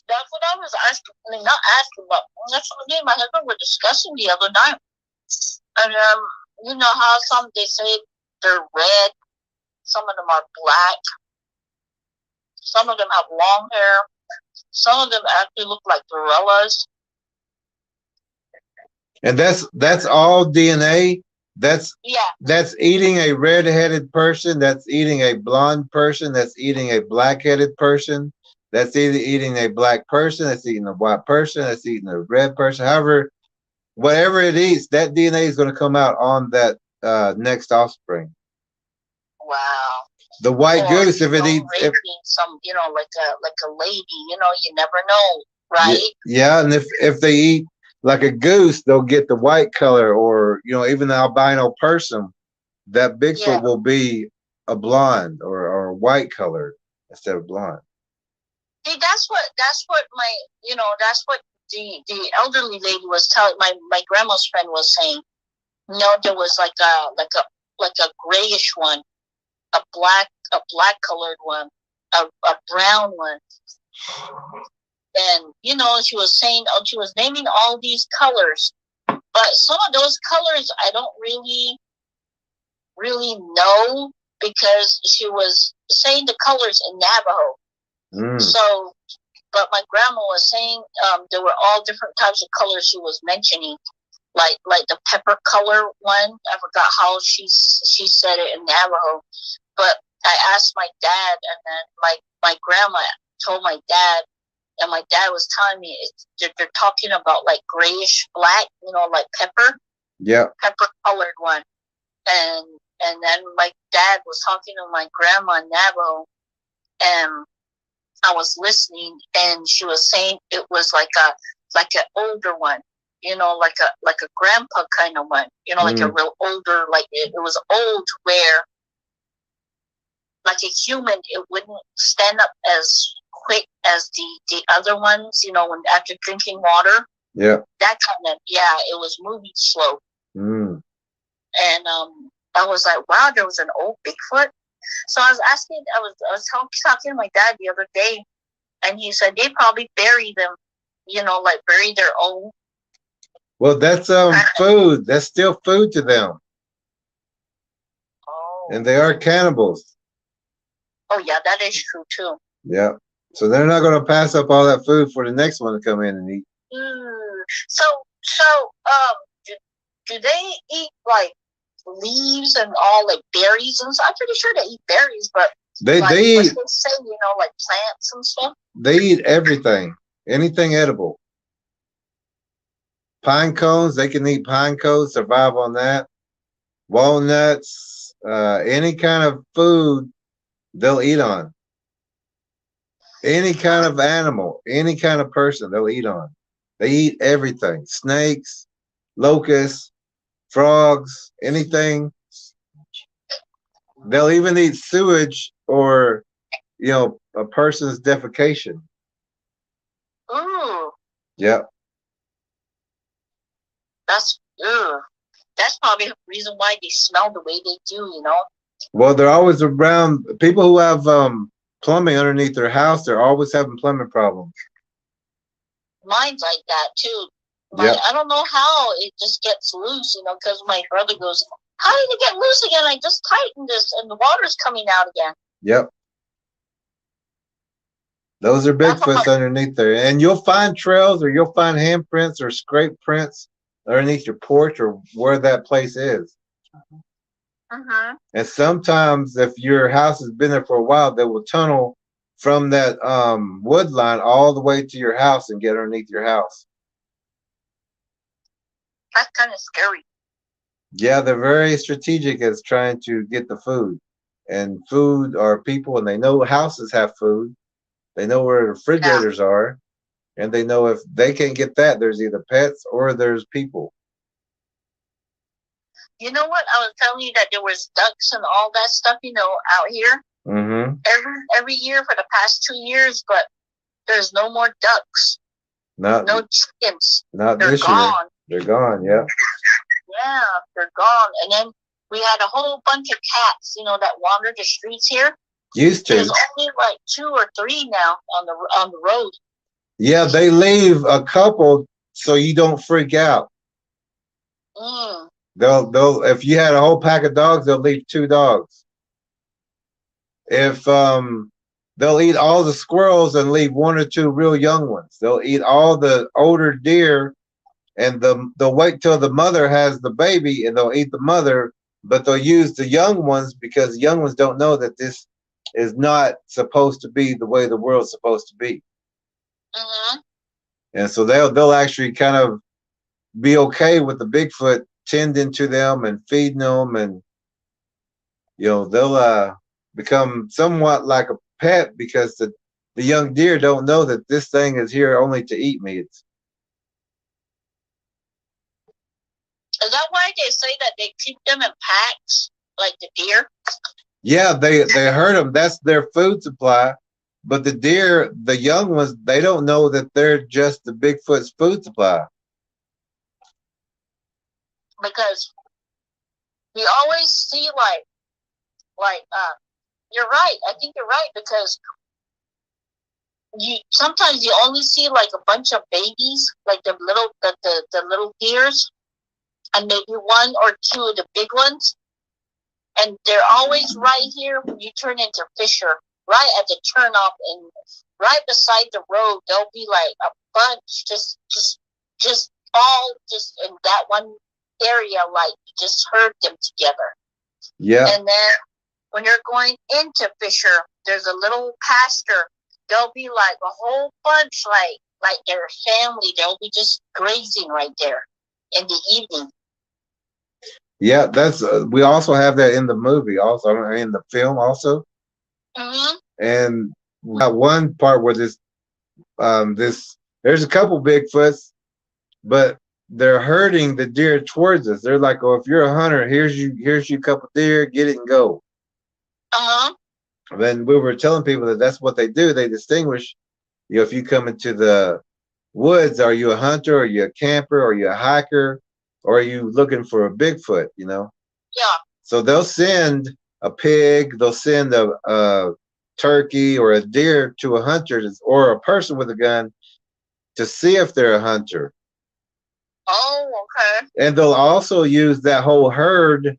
That's what I was asking. I mean, not asking, but that's what me and my husband were discussing the other night. And you know how some they say they're red, some of them are black, some of them have long hair, some of them actually look like gorillas. And that's all DNA. That's eating a red-headed person. That's eating a blonde person. That's eating a black-headed person. That's either eating a black person. That's eating a white person. That's eating a red person. However, whatever it eats, that DNA is going to come out on that next offspring. Wow. The white Or, goose, if it eats, raping some, like a lady, you never know, right? yeah, and if they eat like a goose, they'll get the white color, or even the albino person. That Bigfoot will be a blonde or white colored instead of blonde. See, that's what my, that's what the elderly lady was telling my grandma's friend was saying. There was like a grayish one, a black colored one, a brown one, and she was saying, she was naming all these colors, but some of those colors I don't really know, because she was saying the colors in Navajo. So, but my grandma was saying there were all different types of colors she was mentioning, like the pepper color one. I forgot how she said it in Navajo, but I asked my dad, and then my grandma told my dad, and my dad was telling me they're talking about like grayish black, like pepper. Yeah. Pepper colored one, and then my dad was talking to my grandma in Navajo, and I was listening, and she was saying it was like an older one, like a grandpa kind of one, like a real older, like it was old, where like a human, it wouldn't stand up as quick as the other ones, when after drinking water. Yeah. That kind of, it was moving slow. And I was like, wow, there was an old Bigfoot. So I was talking to my dad the other day, and he said they probably bury them, like bury their own. Well, that's food. That's still food to them. Oh. And they are cannibals. Oh yeah, that is true too. Yeah. So they're not going to pass up all that food for the next one to come in and eat. So do they eat like leaves and all, like berries and stuff? I'm pretty sure they eat berries, but they eat, they say, like plants and stuff. They eat everything, anything edible. Pine cones, they can eat pine cones, survive on that. Walnuts, any kind of food they'll eat on. Any kind of animal, any kind of person they'll eat on. They eat everything. Snakes, locusts, frogs, anything. They'll even eat sewage or, a person's defecation. Ooh. Yep. That's probably the reason why they smell the way they do, Well, they're always around people who have plumbing underneath their house. They're always having plumbing problems. Mine's like that too. Yep. I don't know how it just gets loose, because my brother goes, how did it get loose again? I just tightened this and the water's coming out again. Yep. Those are Bigfoots underneath there. And you'll find trails, or you'll find handprints or scrape prints underneath your porch or where that place is. And sometimes if your house has been there for a while, they will tunnel from that wood line all the way to your house and get underneath your house. That's kind of scary. Yeah, they're very strategic as trying to get the food. And food are people, and they know houses have food. They know where refrigerators are, and they know if they can't get that, there's either pets or there's people. You know what? I was telling you that there was ducks and all that stuff, out here. Every year for the past 2 years, but there's no more ducks. No chickens. Not They're this gone. Year. They're gone, yeah. Yeah, they're gone. And then we had a whole bunch of cats, that wandered the streets here. Used to. There's only like 2 or 3 now on the road. Yeah, they leave a couple so you don't freak out. They'll if you had a whole pack of dogs, they'll leave 2 dogs. If they'll eat all the squirrels and leave 1 or 2 real young ones. They'll eat all the older deer, and they'll wait till the mother has the baby, and they'll eat the mother, but they'll use the young ones because the young ones don't know that this is not supposed to be the way the world's supposed to be. And so they'll actually kind of be okay with the Bigfoot tending to them and feeding them, and they'll become somewhat like a pet because the young deer don't know that this thing is here only to eat me. Is that why they say that they keep them in packs, like the deer? Yeah, they herd them. That's their food supply. But the deer, the young ones, they don't know that they're just the Bigfoot's food supply. Because we always see you're right. I think you're right, because sometimes you only see like a bunch of babies, like the little deers, and maybe one or two of the big ones, and they're always right here when you turn into Fisher, right at the turnoff, and right beside the road. There'll be like a bunch, just all just in that one area, like you just herd them together. Yeah. And then when you're going into Fisher, there's a little pasture. There'll be like a whole bunch, like their family. They'll be just grazing right there in the evening. Yeah, that's we also have that in the movie, also in the film, also. Mm-hmm. And we got one part where there's a couple Bigfoots, but they're herding the deer towards us. They're like, "Oh, if you're a hunter, here's you a couple deer, get it and go." Uh-huh. Then we were telling people that that's what they do. They distinguish, if you come into the woods, are you a hunter, are you a camper, are you a hiker, or are you looking for a Bigfoot, Yeah. So they'll send a pig, they'll send a turkey or a deer to a hunter or a person with a gun to see if they're a hunter. Oh, okay. And they'll also use that whole herd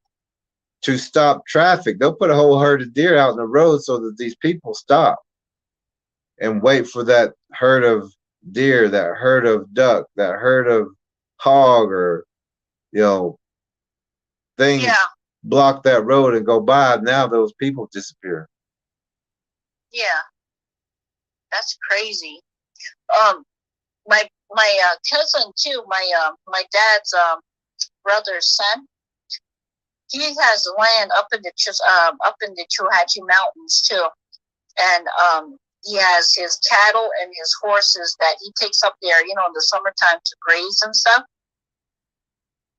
to stop traffic. They'll put a whole herd of deer out in the road so that these people stop and wait for that herd of deer, that herd of duck, that herd of hog, or things block that road and go by. Now those people disappear. Yeah, that's crazy. My cousin too. My dad's brother's son. He has land up in the Chilhowee Mountains too, and he has his cattle and his horses that he takes up there, in the summertime to graze and stuff.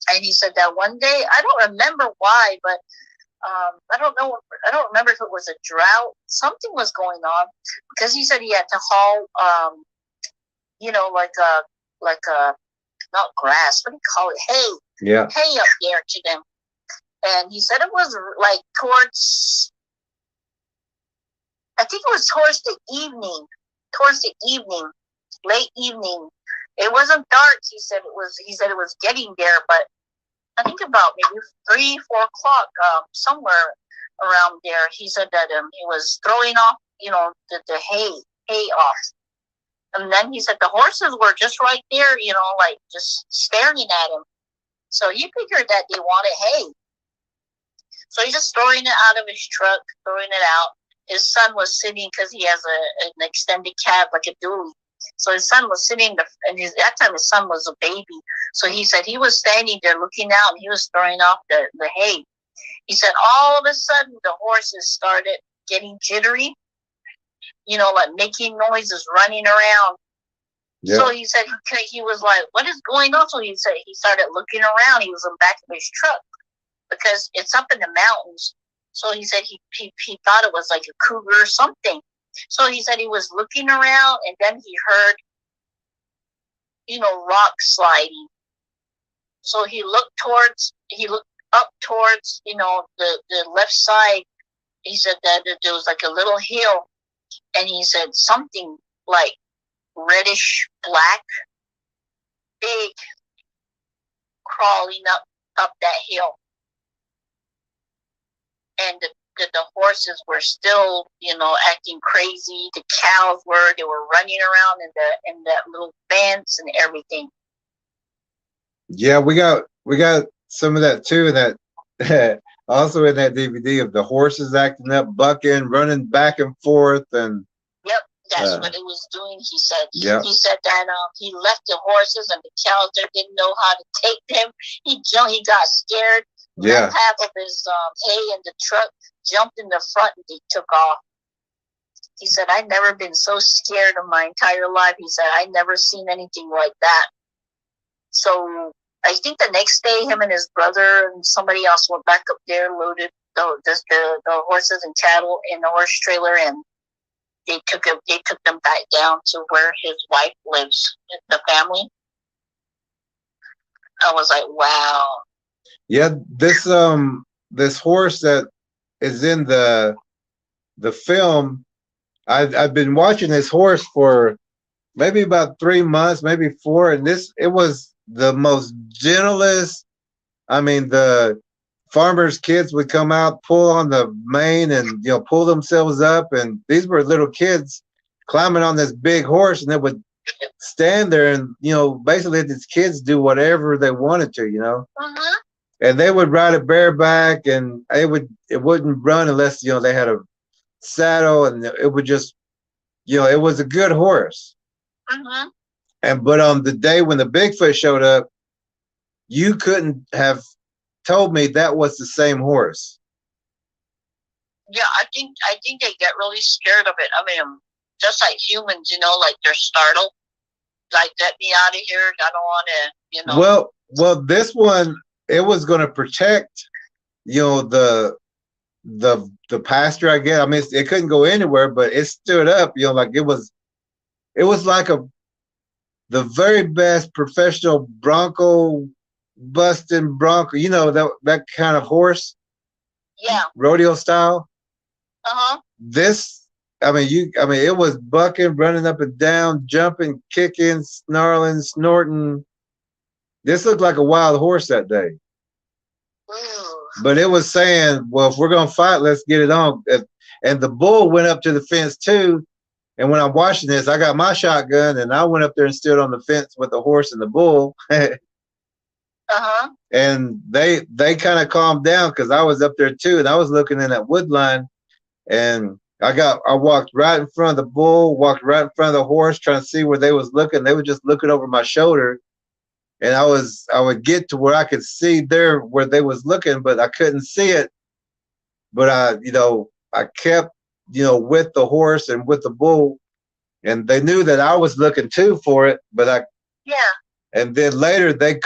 And he said that one day, I don't remember why, but I don't remember if it was a drought. Something was going on, because he said he had to haul, like a not grass, what do you call it? Hay. Yeah. Hay up there to them. And he said it was like towards, I think it was towards the evening, late evening. It wasn't dark. He said it was getting there, but I think about maybe 3, 4 o'clock, somewhere around there. He said that he was throwing off, the hay off. And then he said the horses were just right there, like just staring at him. So he figured that they wanted hay. So he's just throwing it out of his truck, throwing it out. His son was sitting, because he has an extended cab, like a dually. So his son was sitting, and that time his son was a baby. So he said he was standing there looking out, and he was throwing off the hay. He said all of a sudden the horses started getting jittery, like making noises, running around. Yeah. So he said he was like, "What is going on?" So he said he started looking around. He was in the back of his truck, because it's up in the mountains. So he said he thought it was like a cougar or something. So he said he was looking around, and then he heard, rock sliding. So he looked up towards, the left side. He said that there was like a little hill, and he said something like reddish black, big, crawling up that hill. And the horses were still, acting crazy. The cows they were running around in that little fence and everything. Yeah, we got some of that too, and that also in that DVD of the horses acting up, bucking, running back and forth, and yep, That's what it was doing. He said. Yeah. He said that he left the horses and the cows there, didn't know how to take them. He got scared. Yeah. Left half of his hay in the truck, jumped in the front, and he took off. He said, "I've never been so scared in my entire life." He said, "I never seen anything like that." So I think the next day, him and his brother and somebody else went back up there, loaded the horses and cattle in the horse trailer, and they took them back down to where his wife lives, the family. I was like, wow. Yeah, this horse that is in the film, I've been watching this horse for maybe about 3 months, maybe 4, and it was the most gentlest. I mean, the farmers' kids would come out, pull on the mane, and pull themselves up, and these were little kids climbing on this big horse, and they would stand there and basically let these kids do whatever they wanted to, Uh-huh. and they would ride it bareback, and it wouldn't run unless they had a saddle, and it would just it was a good horse. Uh-huh. But on the day when the Bigfoot showed up, you couldn't have told me that was the same horse. Yeah, I think they get really scared of it. I mean, just like humans, like they're startled. Like, get me out of here. I don't want to, Well, this one, it was going to protect, the pasture, I guess. I mean, it couldn't go anywhere, but it stood up, like it was like the very best professional bronco busting bronco, that kind of horse. Yeah. Rodeo style. Uh-huh. It was bucking, running up and down, jumping, kicking, snarling, snorting. This looked like a wild horse that day. Ooh. But it was saying, well, if we're going to fight, let's get it on. And the bull went up to the fence too. And when I'm watching this, I got my shotgun and I went up there and stood on the fence with the horse and the bull. Uh-huh. And they kind of calmed down because I was up there too. And I was looking in that wood line, and I walked right in front of the bull, walked right in front of the horse, trying to see where they was looking. They were just looking over my shoulder. And I would get to where I could see where they was looking, but I couldn't see it. But I kept, with the horse and with the bull, and they knew that I was looking too for it, yeah. And then later they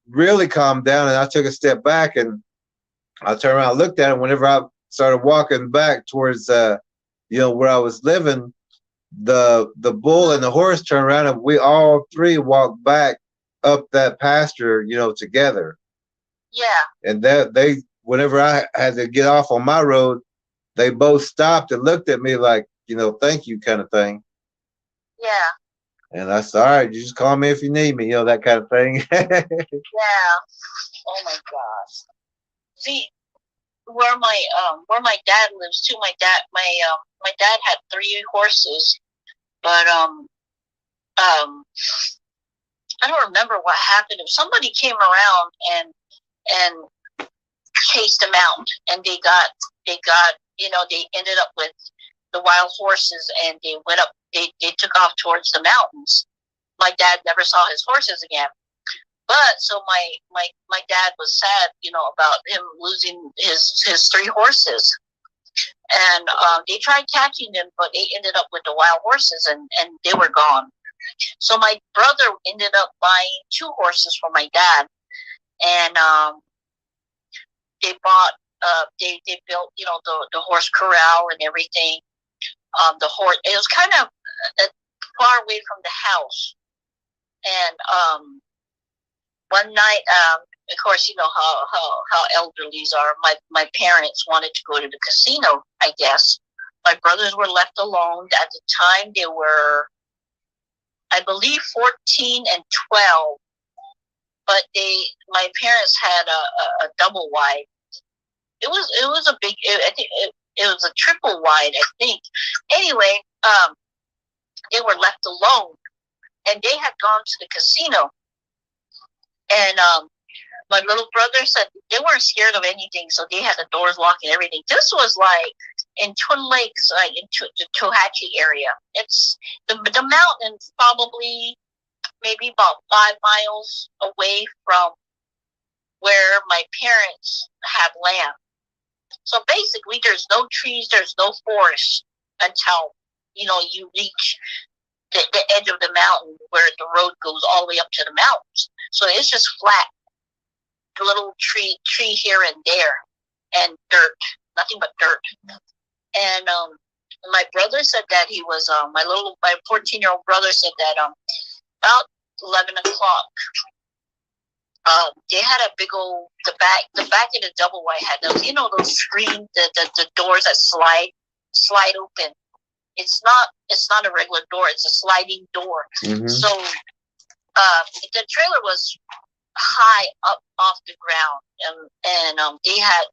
really calmed down, and I took a step back and I turned around and looked at it. Whenever I started walking back towards, where I was living, the bull and the horse turned around, and we all three walked back up that pasture, together. Yeah. And whenever I had to get off on my road, they both stopped and looked at me like, thank you, kind of thing. Yeah. And I said, all right, you just call me if you need me, that kind of thing. Yeah. Oh my gosh. See, where my dad lives too. My dad had 3 horses, but I don't remember what happened. If somebody came around and chased them out, and they ended up with the wild horses, and they went up. They took off towards the mountains. My dad never saw his horses again. But so my dad was sad, about him losing his 3 horses. And they tried catching them, but they ended up with the wild horses, and they were gone. So my brother ended up buying 2 horses for my dad, and they bought they built the horse corral and everything. The horse, it was kind of far away from the house, and one night, of course, you know how elderlies are. My parents wanted to go to the casino, I guess. My brothers were left alone. At the time, they were, I believe, 14 and 12. But my parents had a double wide. It was a big. I think it was a triple wide, I think. Anyway, they were left alone, and they had gone to the casino. And my little brother said they weren't scared of anything, so they had the doors locked and everything. This was like in Twin Lakes, like in the Tohatchee area. It's the mountain's probably maybe about 5 miles away from where my parents have land. So basically, there's no trees, there's no forest until, you reach the edge of the mountain where the road goes all the way up to the mountains. So it's just flat, a little tree here and there, and dirt, nothing but dirt. And my brother said that he was my 14-year-old brother said that about 11 o'clock. They had a big old the back of the double wide had those those screens, the doors that slide open. It's not a regular door, it's a sliding door. Mm-hmm. So the trailer was high up off the ground, and they had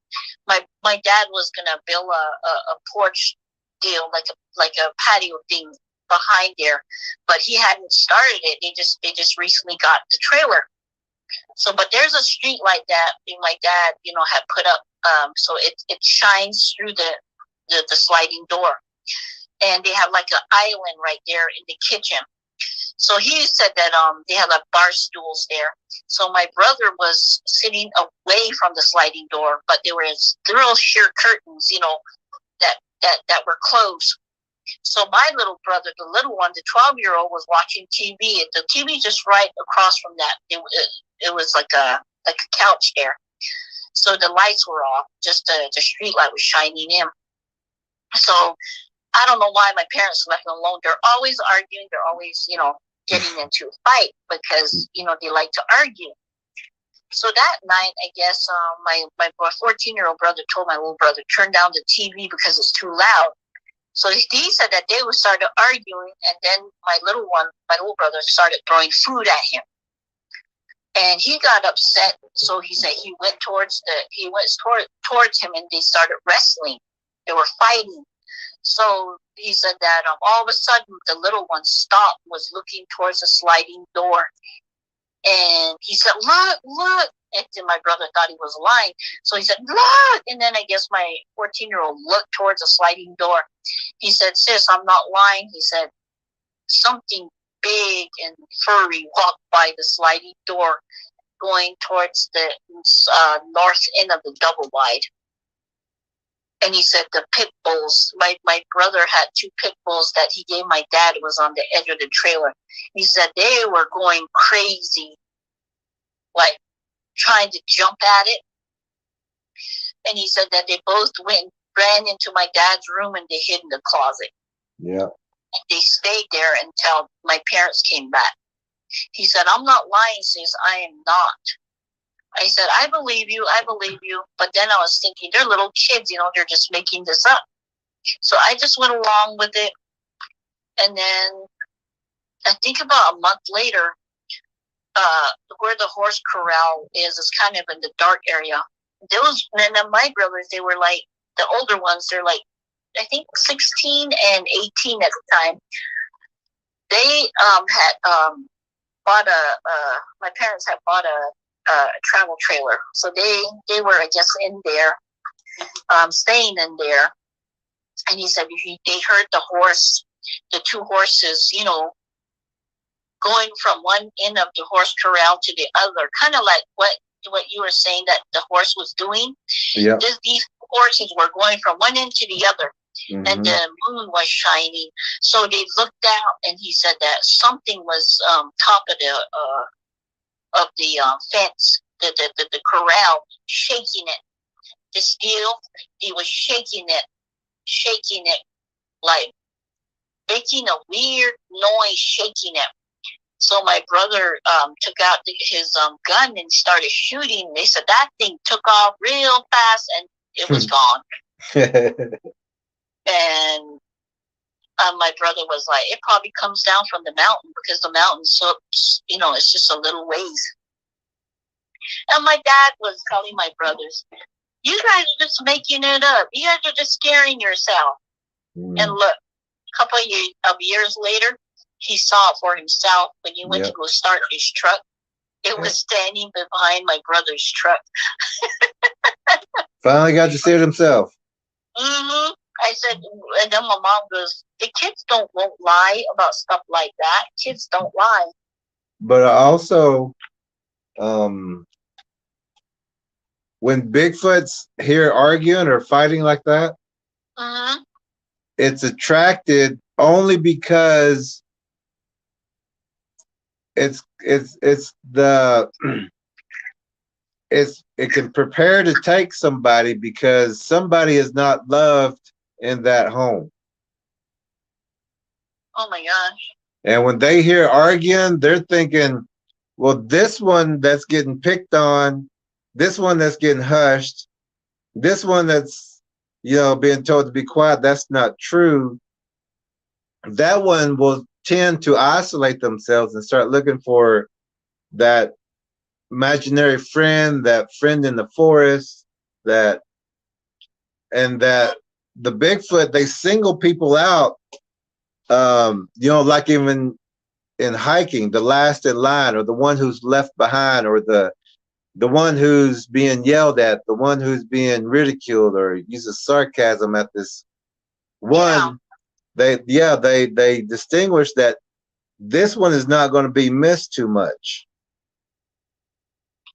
my dad was gonna build a porch deal, like a patio thing behind there, but he hadn't started it. They just recently got the trailer. So, but there's a street like that my dad, had put up, so it shines through the sliding door, and they have like an island right there in the kitchen. So he said that they had like bar stools there. So my brother was sitting away from the sliding door, but there was real sheer curtains, that were closed. So my little brother, the little one, the 12-year-old, was watching TV. The TV just right across from that. It was like a couch there. So the lights were off. Just the street light was shining in. So I don't know why my parents left them alone. They're always arguing. They're always, getting into a fight because, they like to argue. So that night, I guess my 14-year-old brother told my little brother, turn down the TV because it's too loud. So he said that they would start arguing, and then my little brother started throwing food at him. And he got upset, so he said he went towards him, and they started wrestling. They were fighting. So he said that all of a sudden the little one stopped, was looking towards the sliding door, and he said, "Look!" And then my brother thought he was lying, so he said, "Look!" And then I guess my 14-year-old looked towards the sliding door. He said, "Sis, I'm not lying." He said, something big and furry walked by the sliding door, going towards the north end of the double wide. And he said the pit bulls, my brother had 2 pit bulls that he gave my dad, was on the edge of the trailer. He said they were going crazy, like trying to jump at it. And he said that they both ran into my dad's room, and they hid in the closet. Yeah. And they stayed there until my parents came back. He said, "I'm not lying, sis. I am not." I said, I believe you. But then I was thinking, they're little kids, they're just making this up. So I just went along with it. And then I think about a month later, where the horse corral is kind of in the dark area. And then my brothers, they were like, the older ones, they're like, I think 16 and 18 at the time. They had bought my parents had bought a travel trailer. So they were, I guess, in there, staying in there. And he said they heard the 2 horses, going from one end of the horse corral to the other, kind of like what you were saying that the horse was doing. Yeah. These horses were going from one end to the other. Mm-hmm. And the moon was shining. So they looked out, and he said that something was top of the fence, the corral, shaking it. The steel, he was shaking it, like making a weird noise, shaking it. So my brother took out his gun and started shooting. They said that thing took off real fast, and it was gone. And my brother was like, it probably comes down from the mountain, because the mountain's so, it's just a little ways. And my dad was telling my brothers, you guys are just making it up. You guys are just scaring yourself. And look, a couple of years later, he saw it for himself when he went to go start his truck. It was standing behind my brother's truck. Finally got to see it himself. Mm-hmm. I said, and then my mom goes, the kids won't lie about stuff like that. Kids don't lie. But also, when Bigfoot's here arguing or fighting like that, it's attracted only because it can prepare to take somebody because somebody is not loved in that home. Oh my gosh. And when they hear arguing, they're thinking, well, this one that's getting picked on, this one that's getting hushed, this one that's, being told to be quiet, that's not true. That one will tend to isolate themselves and start looking for that imaginary friend, that friend in the forest, and that the Bigfoot, they single people out, like even in hiking, the last in line, or the one who's left behind, or the one who's being yelled at, the one who's being ridiculed or uses sarcasm at this one. Yeah. They distinguish that this one is not going to be missed too much.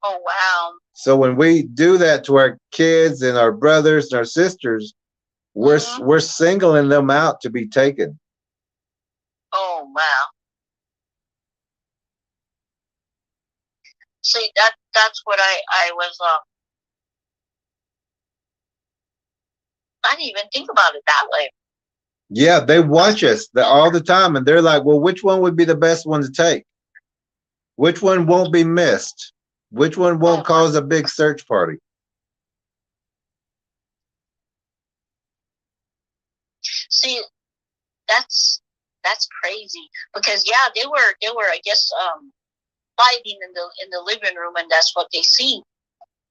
Oh wow. So when we do that to our kids and our brothers and our sisters, we're singling them out to be taken. Oh wow. See, that's what I was I didn't even think about it that way. Yeah, they watch us all the time, and they're like, well, which one would be the best one to take? Which one won't be missed? Which one won't cause a big search party? See, that's crazy because they were I guess fighting in the living room, and that's what they see.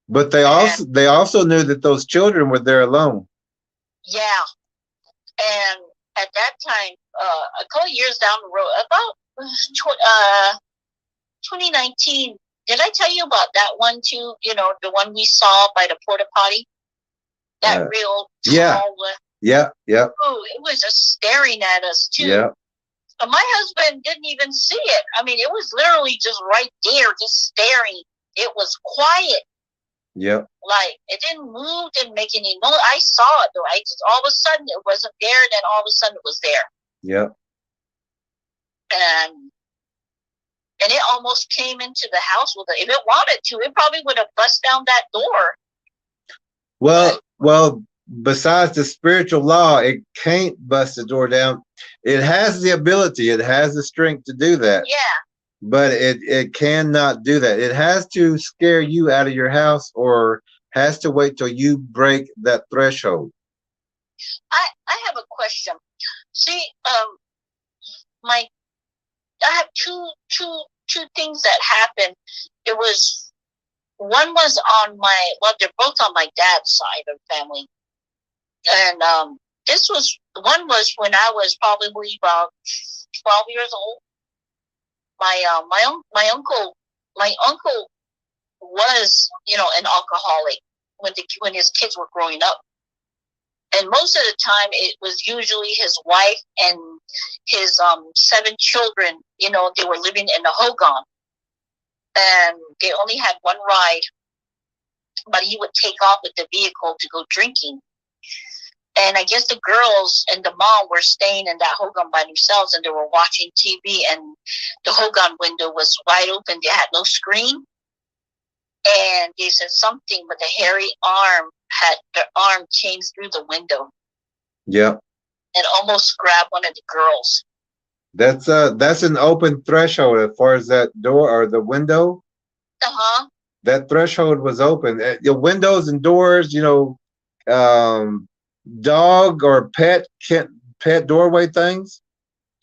But they also knew that those children were there alone. Yeah, and at that time, a couple years down the road, about 2019. Did I tell you about that one too? The one we saw by the porta potty. That real tall one. Yeah. Oh, it was just staring at us too. Yeah. But my husband didn't even see it. I mean, it was literally just right there, just staring. It was quiet. Yeah. Like it didn't move, didn't make any noise. I saw it though. All of a sudden it wasn't there, and then all of a sudden it was there. Yeah. And it almost came into the house with it. If it wanted to, it probably would have bust down that door. Well, besides the spiritual law, it can't bust the door down. It has the ability, it has the strength to do that. Yeah. But it cannot do that. It has to scare you out of your house, or has to wait till you break that threshold. I have a question. See, I have two things that happened. One was on they're both on my dad's side of the family. And one was when I was probably about 12 years old. My uncle was, an alcoholic when his kids were growing up. And most of the time it was usually his wife and his 7 children, they were living in a hogan. And they only had one ride, but he would take off with the vehicle to go drinking. And I guess the girls and the mom were staying in that hogan by themselves, and they were watching TV, and the hogan window was wide open. They had no screen. And they said something, but the hairy arm came through the window. Yeah. And almost grabbed one of the girls. That's an open threshold as far as that door or the window. That threshold was open. The windows and doors, dog or pet doorway things.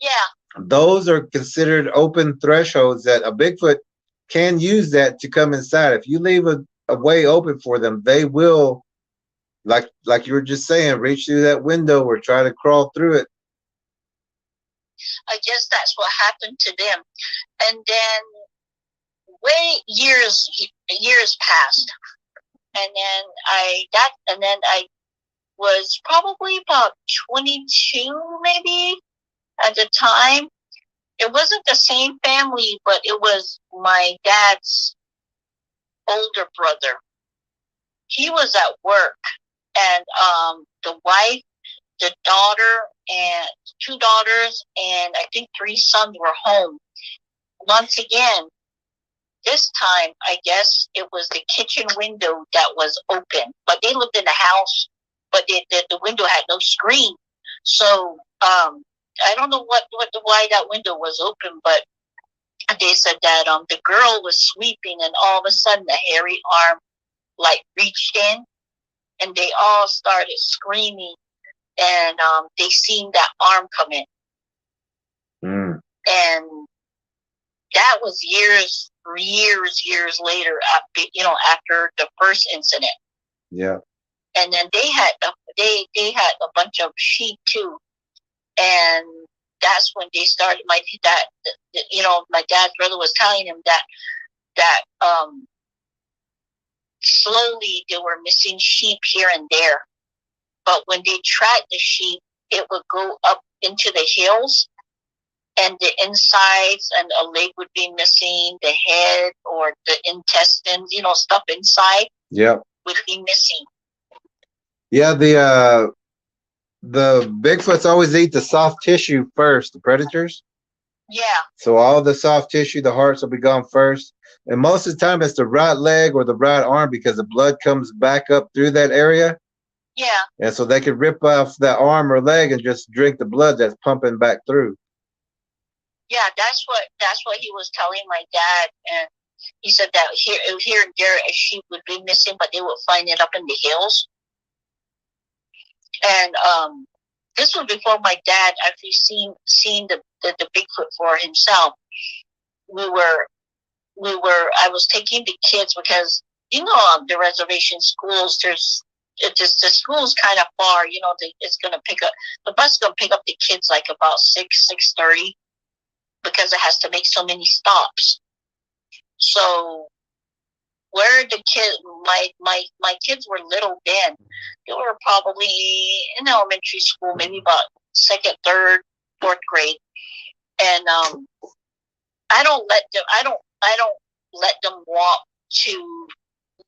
Yeah. Those are considered open thresholds that a Bigfoot can use that to come inside. If you leave a way open for them, they will, like you were just saying, reach through that window or try to crawl through it. I guess that's what happened to them. And then years passed, and then I was probably about 22 maybe at the time. It wasn't the same family, but it was my dad's older brother. He was at work, and the wife, the daughter, and 2 daughters, and I think 3 sons were home. Once again, this time, I guess it was the kitchen window that was open. But they lived in a house, but the window had no screen. So I don't know why that window was open, but they said that the girl was sweeping, and all of a sudden the hairy arm like reached in, and they all started screaming, and they seen that arm come in. And that was years later, after the first incident. Yeah. And then they had a bunch of sheep too, and that's when they started. My dad's brother was telling him that slowly they were missing sheep here and there, but when they tracked the sheep, it would go up into the hills, and the insides and a leg would be missing, the head or the intestines, stuff inside. Yeah. Would be missing. Yeah, the Bigfoots always eat the soft tissue first, the predators. Yeah. So all the soft tissue, the hearts will be gone first. And most of the time it's the right leg or the right arm, because the blood comes back up through that area. Yeah. And so they could rip off that arm or leg and just drink the blood that's pumping back through. Yeah, that's what he was telling my dad, and he said that here and there a sheep would be missing, but they would find it up in the hills. And this was before my dad actually seen the Bigfoot for himself. I was taking the kids because the reservation schools, the school's kind of far. It's gonna the bus is gonna pick up the kids like about 6:30. Because it has to make so many stops. So where the kids, my kids were little then. They were probably in elementary school, maybe about 2nd, 3rd, 4th grade. And I don't let them walk to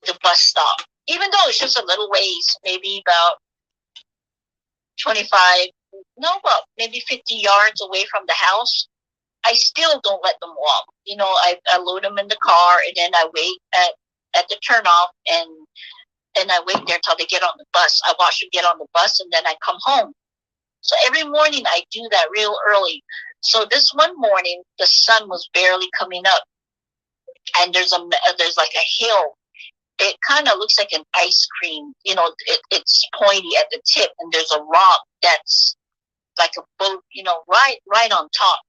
the bus stop, even though it's just a little ways, maybe about maybe 50 yards away from the house. I still don't let them walk. I load them in the car, and then I wait at the turnoff, and I wait there until they get on the bus. I watch them get on the bus, and then I come home. So every morning I do that real early. So this one morning, the sun was barely coming up, and there's like a hill. It kind of looks like an ice cream. It's pointy at the tip, and there's a rock that's like a boat, right on top.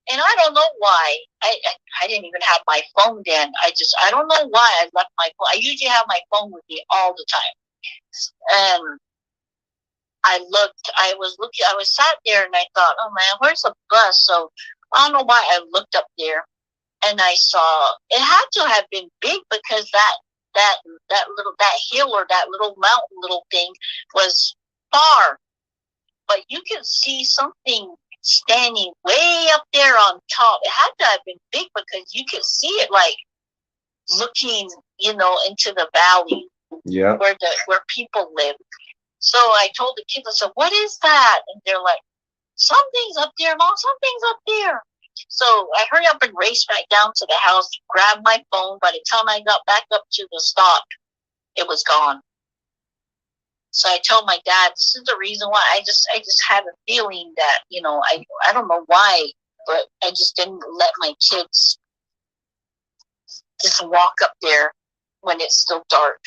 And I don't know why. I didn't even have my phone then. I don't know why I left my phone. I usually have my phone with me all the time. And I was sat there, and I thought, oh man, where's the bus? So I don't know why I looked up there, and I saw it had to have been big, because that hill or that little mountain little thing was far. But you can see something standing way up there on top. It had to have been big, because you could see it like looking, into the valley. Yeah. Where people live. So I told the kids, I said, what is that? And they're like, something's up there, Mom, something's up there. So I hurry up and race back down to the house, grab my phone. By the time I got back up to the stop, it was gone. So I told my dad, this is the reason why I just had a feeling that, I don't know why, but I just didn't let my kids just walk up there when it's still dark.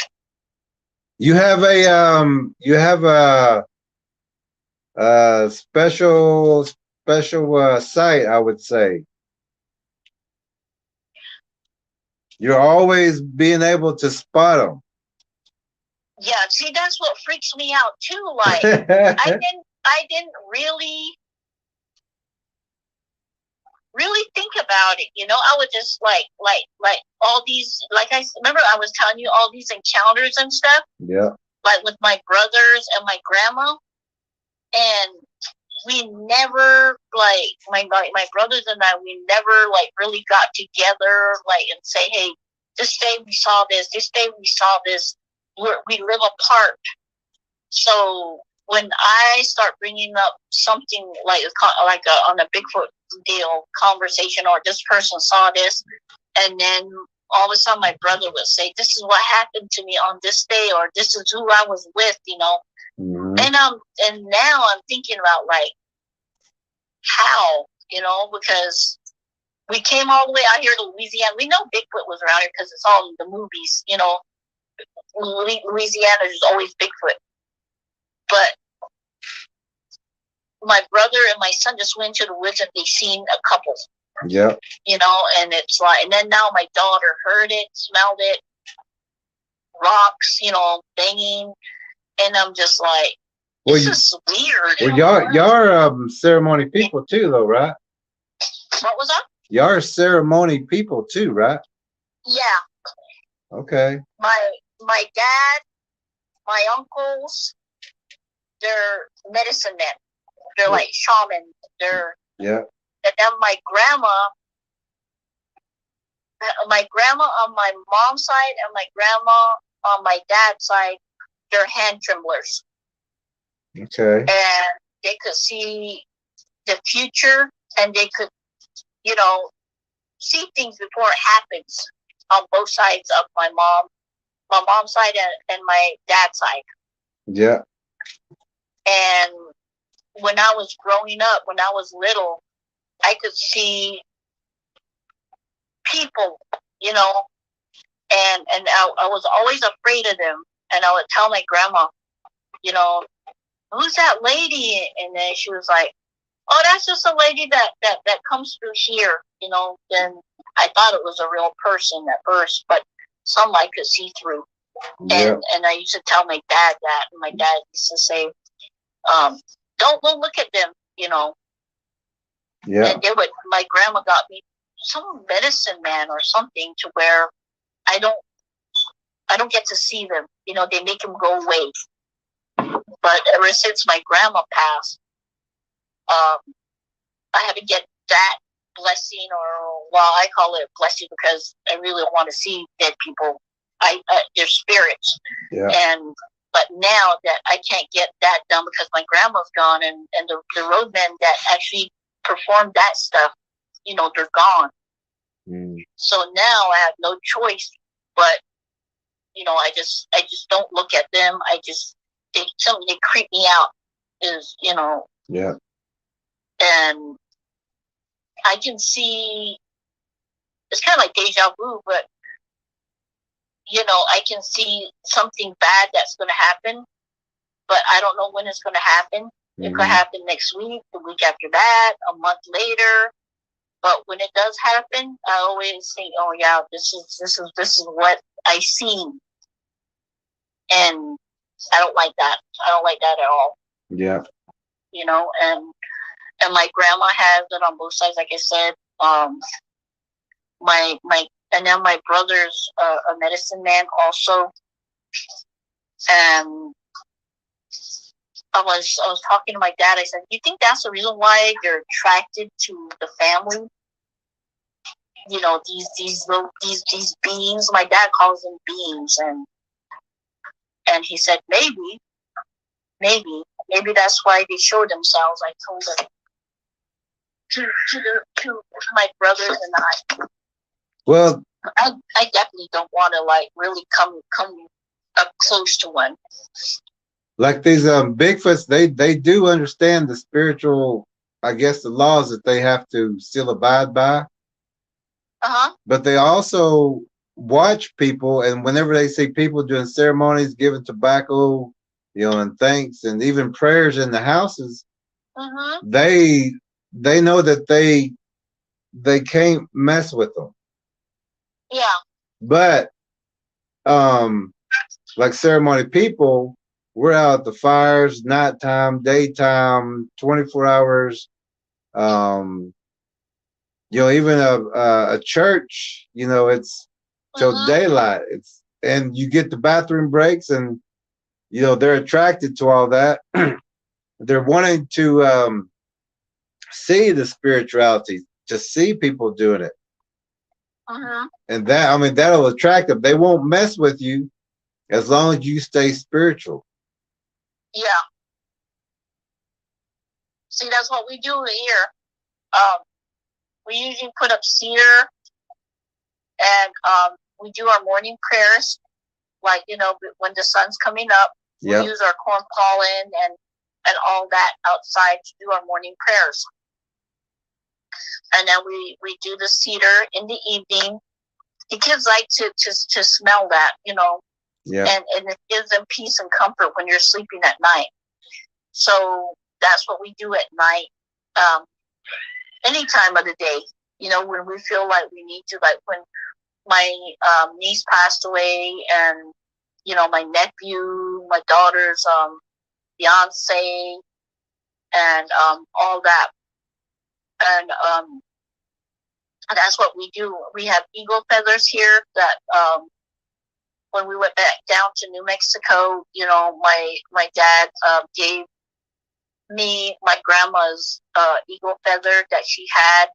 You have a special sight, I would say. You're always being able to spot them. Yeah, see, that's what freaks me out too. Like I didn't really think about about it. You know, I would just like all these, like I remember I was telling you all these encounters and stuff. Yeah. Like with my brothers and my grandma, and we never like my brothers and I, we never like really got together like and say, hey, this day we saw this, this day we saw this. We live apart. So when I start bringing up something like on a Bigfoot deal conversation, or this person saw this, and then all of a sudden my brother would say, this is what happened to me on this day, or this is who I was with, you know. And now I'm thinking about like how, you know, because we came all the way out here to Louisiana. We know Bigfoot was around here because it's all in the movies, you know. Louisiana is always Bigfoot. But my brother and my son just went to the woods and they seen a couple. Yeah. You know, and it's like, and then now my daughter heard it, smelled it, rocks, you know, banging, and I'm just like, this is weird. Well, y'all are ceremony people too, though, right? What was that? Y'all are ceremony people too, right? Yeah. Okay. My dad, my uncles, they're medicine men. They're like shamans. They're And then my grandma on my mom's side and my grandma on my dad's side, they're hand tremblers. Okay. And they could see the future, and they could, you know, see things before it happens on both sides of my mom's side and my dad's side. Yeah. And when I was growing up, when I was little, I could see people, you know, and I was always afraid of them. And I would tell my grandma, you know, who's that lady? And then she was like, oh, that's just a lady that comes through here, you know. Then I thought it was a real person at first, but some I could see through. Yeah. And I used to tell my dad that, and my dad used to say, don't look at them, you know. Yeah. And my grandma got me some medicine man or something to where I don't get to see them. You know, they make them go away. But ever since my grandma passed, I haven't get that blessing, or well, I call it a blessing because I really want to see dead people. Their spirits. Yeah. But now that I can't get that done because my grandma's gone, and the roadmen that actually performed that stuff, you know, they're gone. So now I have no choice but, you know, I just don't look at them. They creep me out, is, you know. Yeah. And I can see, it's kind of like deja vu, but, you know, I can see something bad that's going to happen, but I don't know when it's going to happen. It could happen next week, the week after that, a month later. But when it does happen, I always think, oh yeah, this is what I seen. And I don't like that. I don't like that at all. Yeah. You know, and my grandma has it on both sides, like I said. And then my brother's a medicine man also. And I was talking to my dad. I said, "You think that's the reason why you're attracted to the family? You know, these beings." My dad calls them beings, and he said, maybe that's why they show themselves. I told him to my brothers and I. Well, I definitely don't want to like really come up close to one. Like these Bigfoots, they do understand the spiritual, I guess, the laws that they have to still abide by. But they also watch people, and whenever they see people doing ceremonies, giving tobacco, you know, and thanks, and even prayers in the houses, they know that they can't mess with them. Yeah. But like ceremony people, we're out at the fires, nighttime, daytime, 24 hours. You know, even a church, you know, it's till daylight. It's and you get the bathroom breaks, and you know they're attracted to all that. They're wanting to see the spirituality, to see people doing it, and that, I mean, that'll attract them. They won't mess with you as long as you stay spiritual. Yeah. See, that's what we do here. We usually put up cedar, and we do our morning prayers. Like, you know, when the sun's coming up, we use our corn pollen and all that outside to do our morning prayers. And then we do the cedar in the evening. The kids like to smell that, you know. Yeah. And it gives them peace and comfort when you're sleeping at night. So that's what we do at night. Any time of the day, you know, when we feel like we need to, like when my niece passed away, and you know, my nephew, my daughter's fiance, and all that, and that's what we do. We have eagle feathers here that when we went back down to New Mexico, you know, my dad gave me my grandma's eagle feather that she had,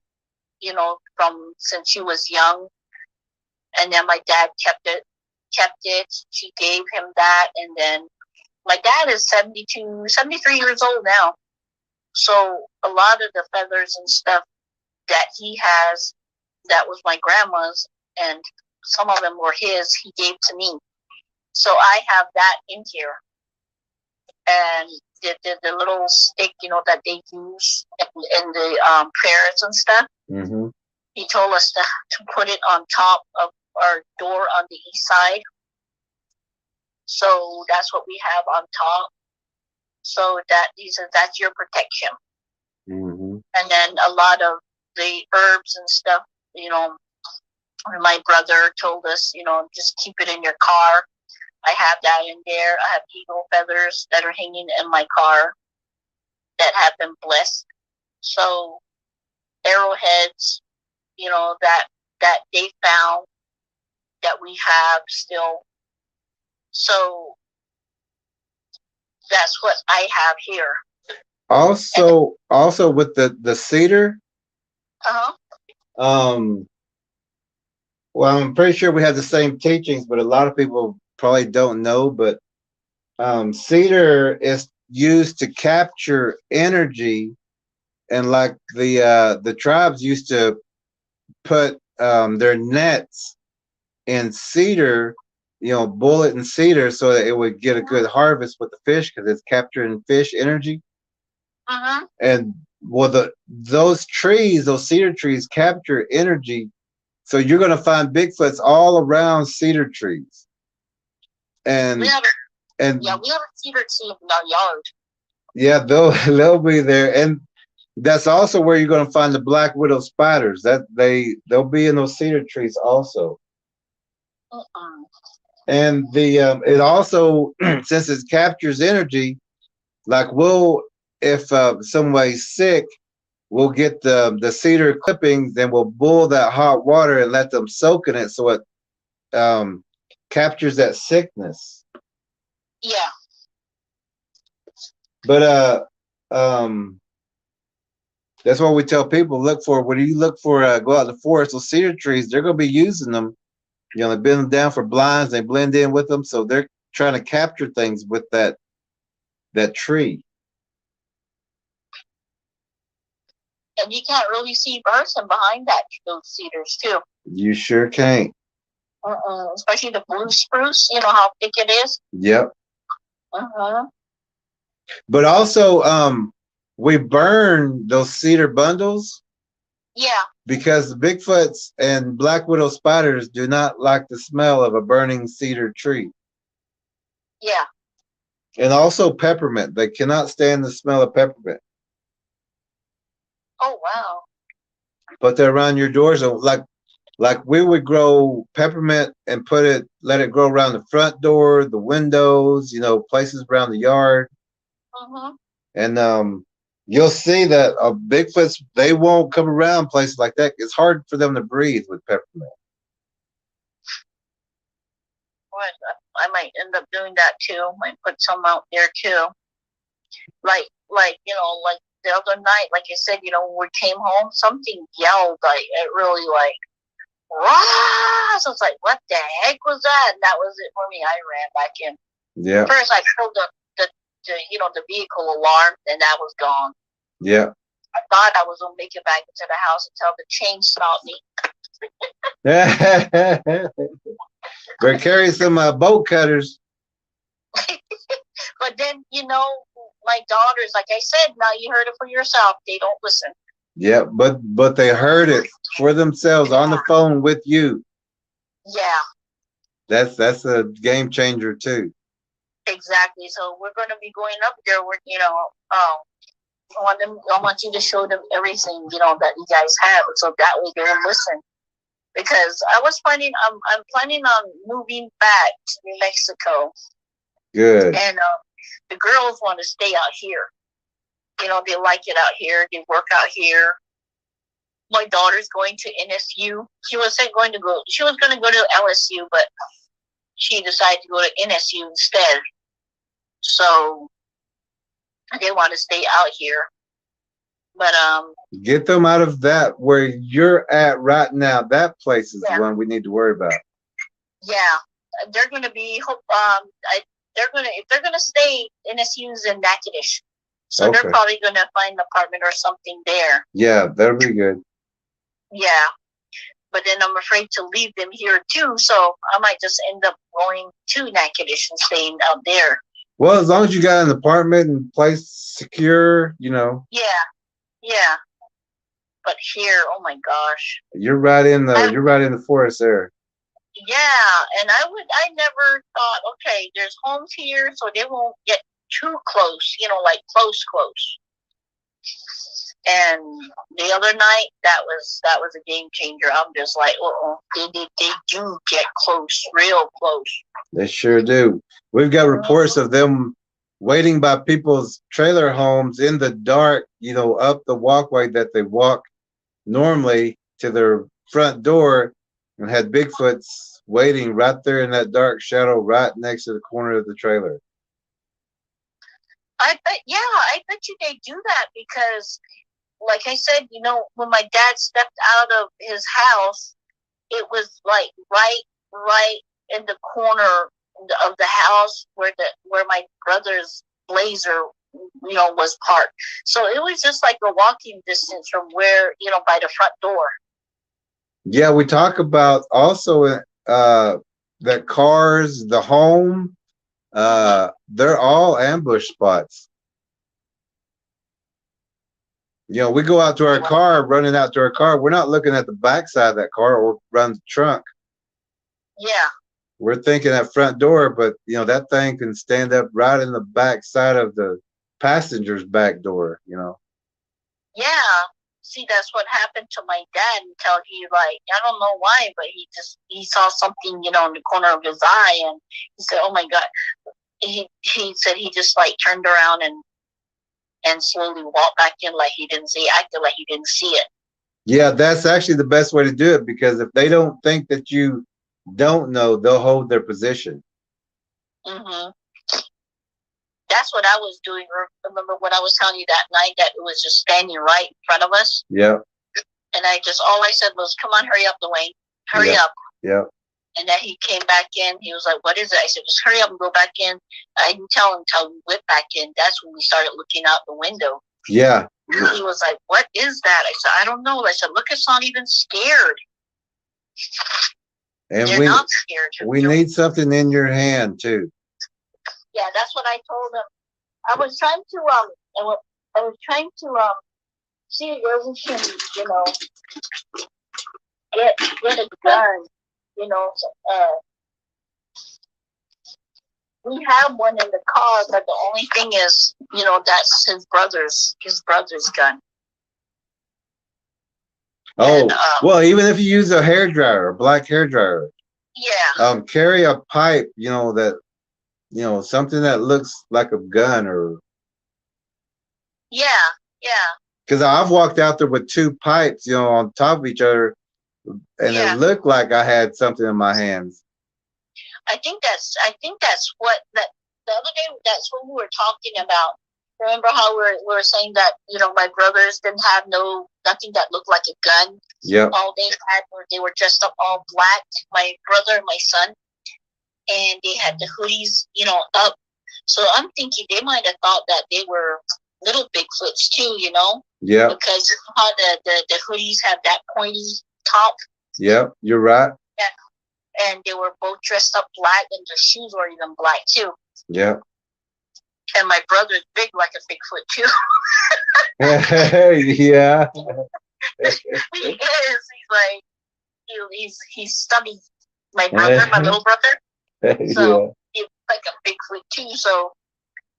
you know, from since she was young, and then my dad kept it. She gave him that, and then my dad is 73 years old now. So a lot of the feathers and stuff that he has, that was my grandma's, and some of them were his, he gave to me. So I have that in here. And the little stick, you know, that they use in the prayers and stuff. Mm-hmm. He told us to put it on top of our door on the east side. So that's what we have on top. So that's your protection. Mm-hmm. And then a lot of the herbs and stuff, you know, my brother told us, you know, just keep it in your car. I have that in there. I have eagle feathers that are hanging in my car that have been blessed. So arrowheads, you know, that they found that we have still. So that's what I have here. Also with the cedar. Well, I'm pretty sure we have the same teachings, but a lot of people probably don't know. But cedar is used to capture energy, and like the tribes used to put their nets in cedar, you know, bullet and cedar, so that it would get a good harvest with the fish, because it's capturing fish energy. And well, those cedar trees capture energy. So you're going to find Bigfoots all around cedar trees. And we have a cedar tree in our yard. Yeah, they'll be there. And that's also where you're going to find the black widow spiders. They'll be in those cedar trees also. And it also, since it captures energy, like if somebody's sick, we'll get the cedar clippings, and we'll boil that hot water and let them soak in it, so it captures that sickness. Yeah. But that's what we tell people, look for. When you look for, go out in the forest, those cedar trees, they're going to be using them. You know, they bend them down for blinds, they blend in with them, so they're trying to capture things with that tree. And you can't really see a person behind those cedars too. You sure can't. Especially the blue spruce. You know how thick it is. Yep. But also, we burn those cedar bundles. Yeah. Because the Bigfoots and black widow spiders do not like the smell of a burning cedar tree. Yeah. And also peppermint. They cannot stand the smell of peppermint. Oh, wow. Put that around your doors. Like we would grow peppermint and let it grow around the front door, the windows, you know, places around the yard. And You'll see that Bigfoots, they won't come around places like that. It's hard for them to breathe with peppermint. What? I might end up doing that too. Might put some out there too. Like like the other night, like I said, when we came home, something yelled like it really like rah! So it's like, what the heck was that? And that was it for me. I ran back in. Yeah. First, I pulled the the vehicle alarm, and that was gone. Yeah. I thought I was gonna make it back into the house until the chain stopped me. We're carrying some bolt cutters. But then, my daughters, like I said, now you heard it for yourself. They don't listen. Yeah, but they heard it for themselves on the phone with you. Yeah. That's a game changer too. Exactly. So we're gonna be going up there. I want you to show them everything that you guys have, so that way they'll listen. Because I'm planning on moving back to New Mexico. Good. And the girls want to stay out here. They like it out here. They work out here. My daughter's going to NSU. She was going to go to LSU, but she decided to go to NSU instead. So they want to stay out here. But get them out of that where you're at right now. That place is the one we need to worry about. Yeah, they're going to be. If they're gonna stay, NSU's in Natchitoches, so they're probably gonna find an apartment or something there. Yeah, that'll be good. Yeah, but then I'm afraid to leave them here too, so I might just end up going to Natchitoches and staying out there. Well, as long as you got an apartment and place secure, Yeah. But here, oh my gosh. You're right in the forest there. Yeah, and I never thought, okay, there's homes here, so they won't get too close, like close. And the other night, that was a game changer. I'm just like, they do get close, real close. They sure do. We've got reports of them waiting by people's trailer homes in the dark, up the walkway that they walk normally to their front door, and had Bigfoots waiting right there in that dark shadow right next to the corner of the trailer. I bet you they do that because, like I said, when my dad stepped out of his house, it was like right in the corner of the house where my brother's Blazer, was parked. So it was just like a walking distance from where, by the front door. Yeah, we talk about also that cars, the home, they're all ambush spots. We go out to our car, running out to our car. We're not looking at the backside of that car or run the trunk. Yeah. We're thinking that front door, but that thing can stand up right in the back side of the passenger's back door. Yeah. See, that's what happened to my dad until he I don't know why, but he saw something, in the corner of his eye, and he said, "Oh my God." He said he just turned around and slowly walked back in like he didn't see, acted like he didn't see it. Yeah, that's actually the best way to do it, because if they don't think that you don't know, they'll hold their position. Mm-hmm. That's what I was doing. Remember when I was telling you that night that it was just standing right in front of us? Yeah. And all I said was, "Come on, hurry up, Dwayne. Hurry up." Yeah. And then he came back in. He was like, "What is it?" I said, "Just hurry up and go back in." I didn't tell him until we went back in. That's when we started looking out the window. Yeah. He was like, "What is that?" I said, "I don't know." I said, "Look, it's not even scared." And They're not scared. We need something in your hand too. Yeah, that's what I told him. I was trying to see where we can, get a gun. We have one in the car, but the only thing is, that's his brother's gun. Oh, well, even if you use a hairdryer, a black hairdryer. Yeah. Carry a pipe, that, something that looks like a gun or. Yeah. Yeah. Because I've walked out there with two pipes, on top of each other, and it looked like I had something in my hands. I think that's what that the other day. That's what we were talking about. Remember how we were saying that my brothers didn't have nothing that looked like a gun. Yep. All they had they were dressed up all black. My brother and my son, and they had the hoodies, up. So I'm thinking they might have thought that they were little Bigfoots too, Yeah. Because how the hoodies have that pointy top. Yep, you're right. Yeah. And they were both dressed up black, and their shoes were even black too. Yep. And my brother's big like a Bigfoot too. Yeah. He is. He's like he's stubby. My brother, my little brother. So he's like a Bigfoot too. So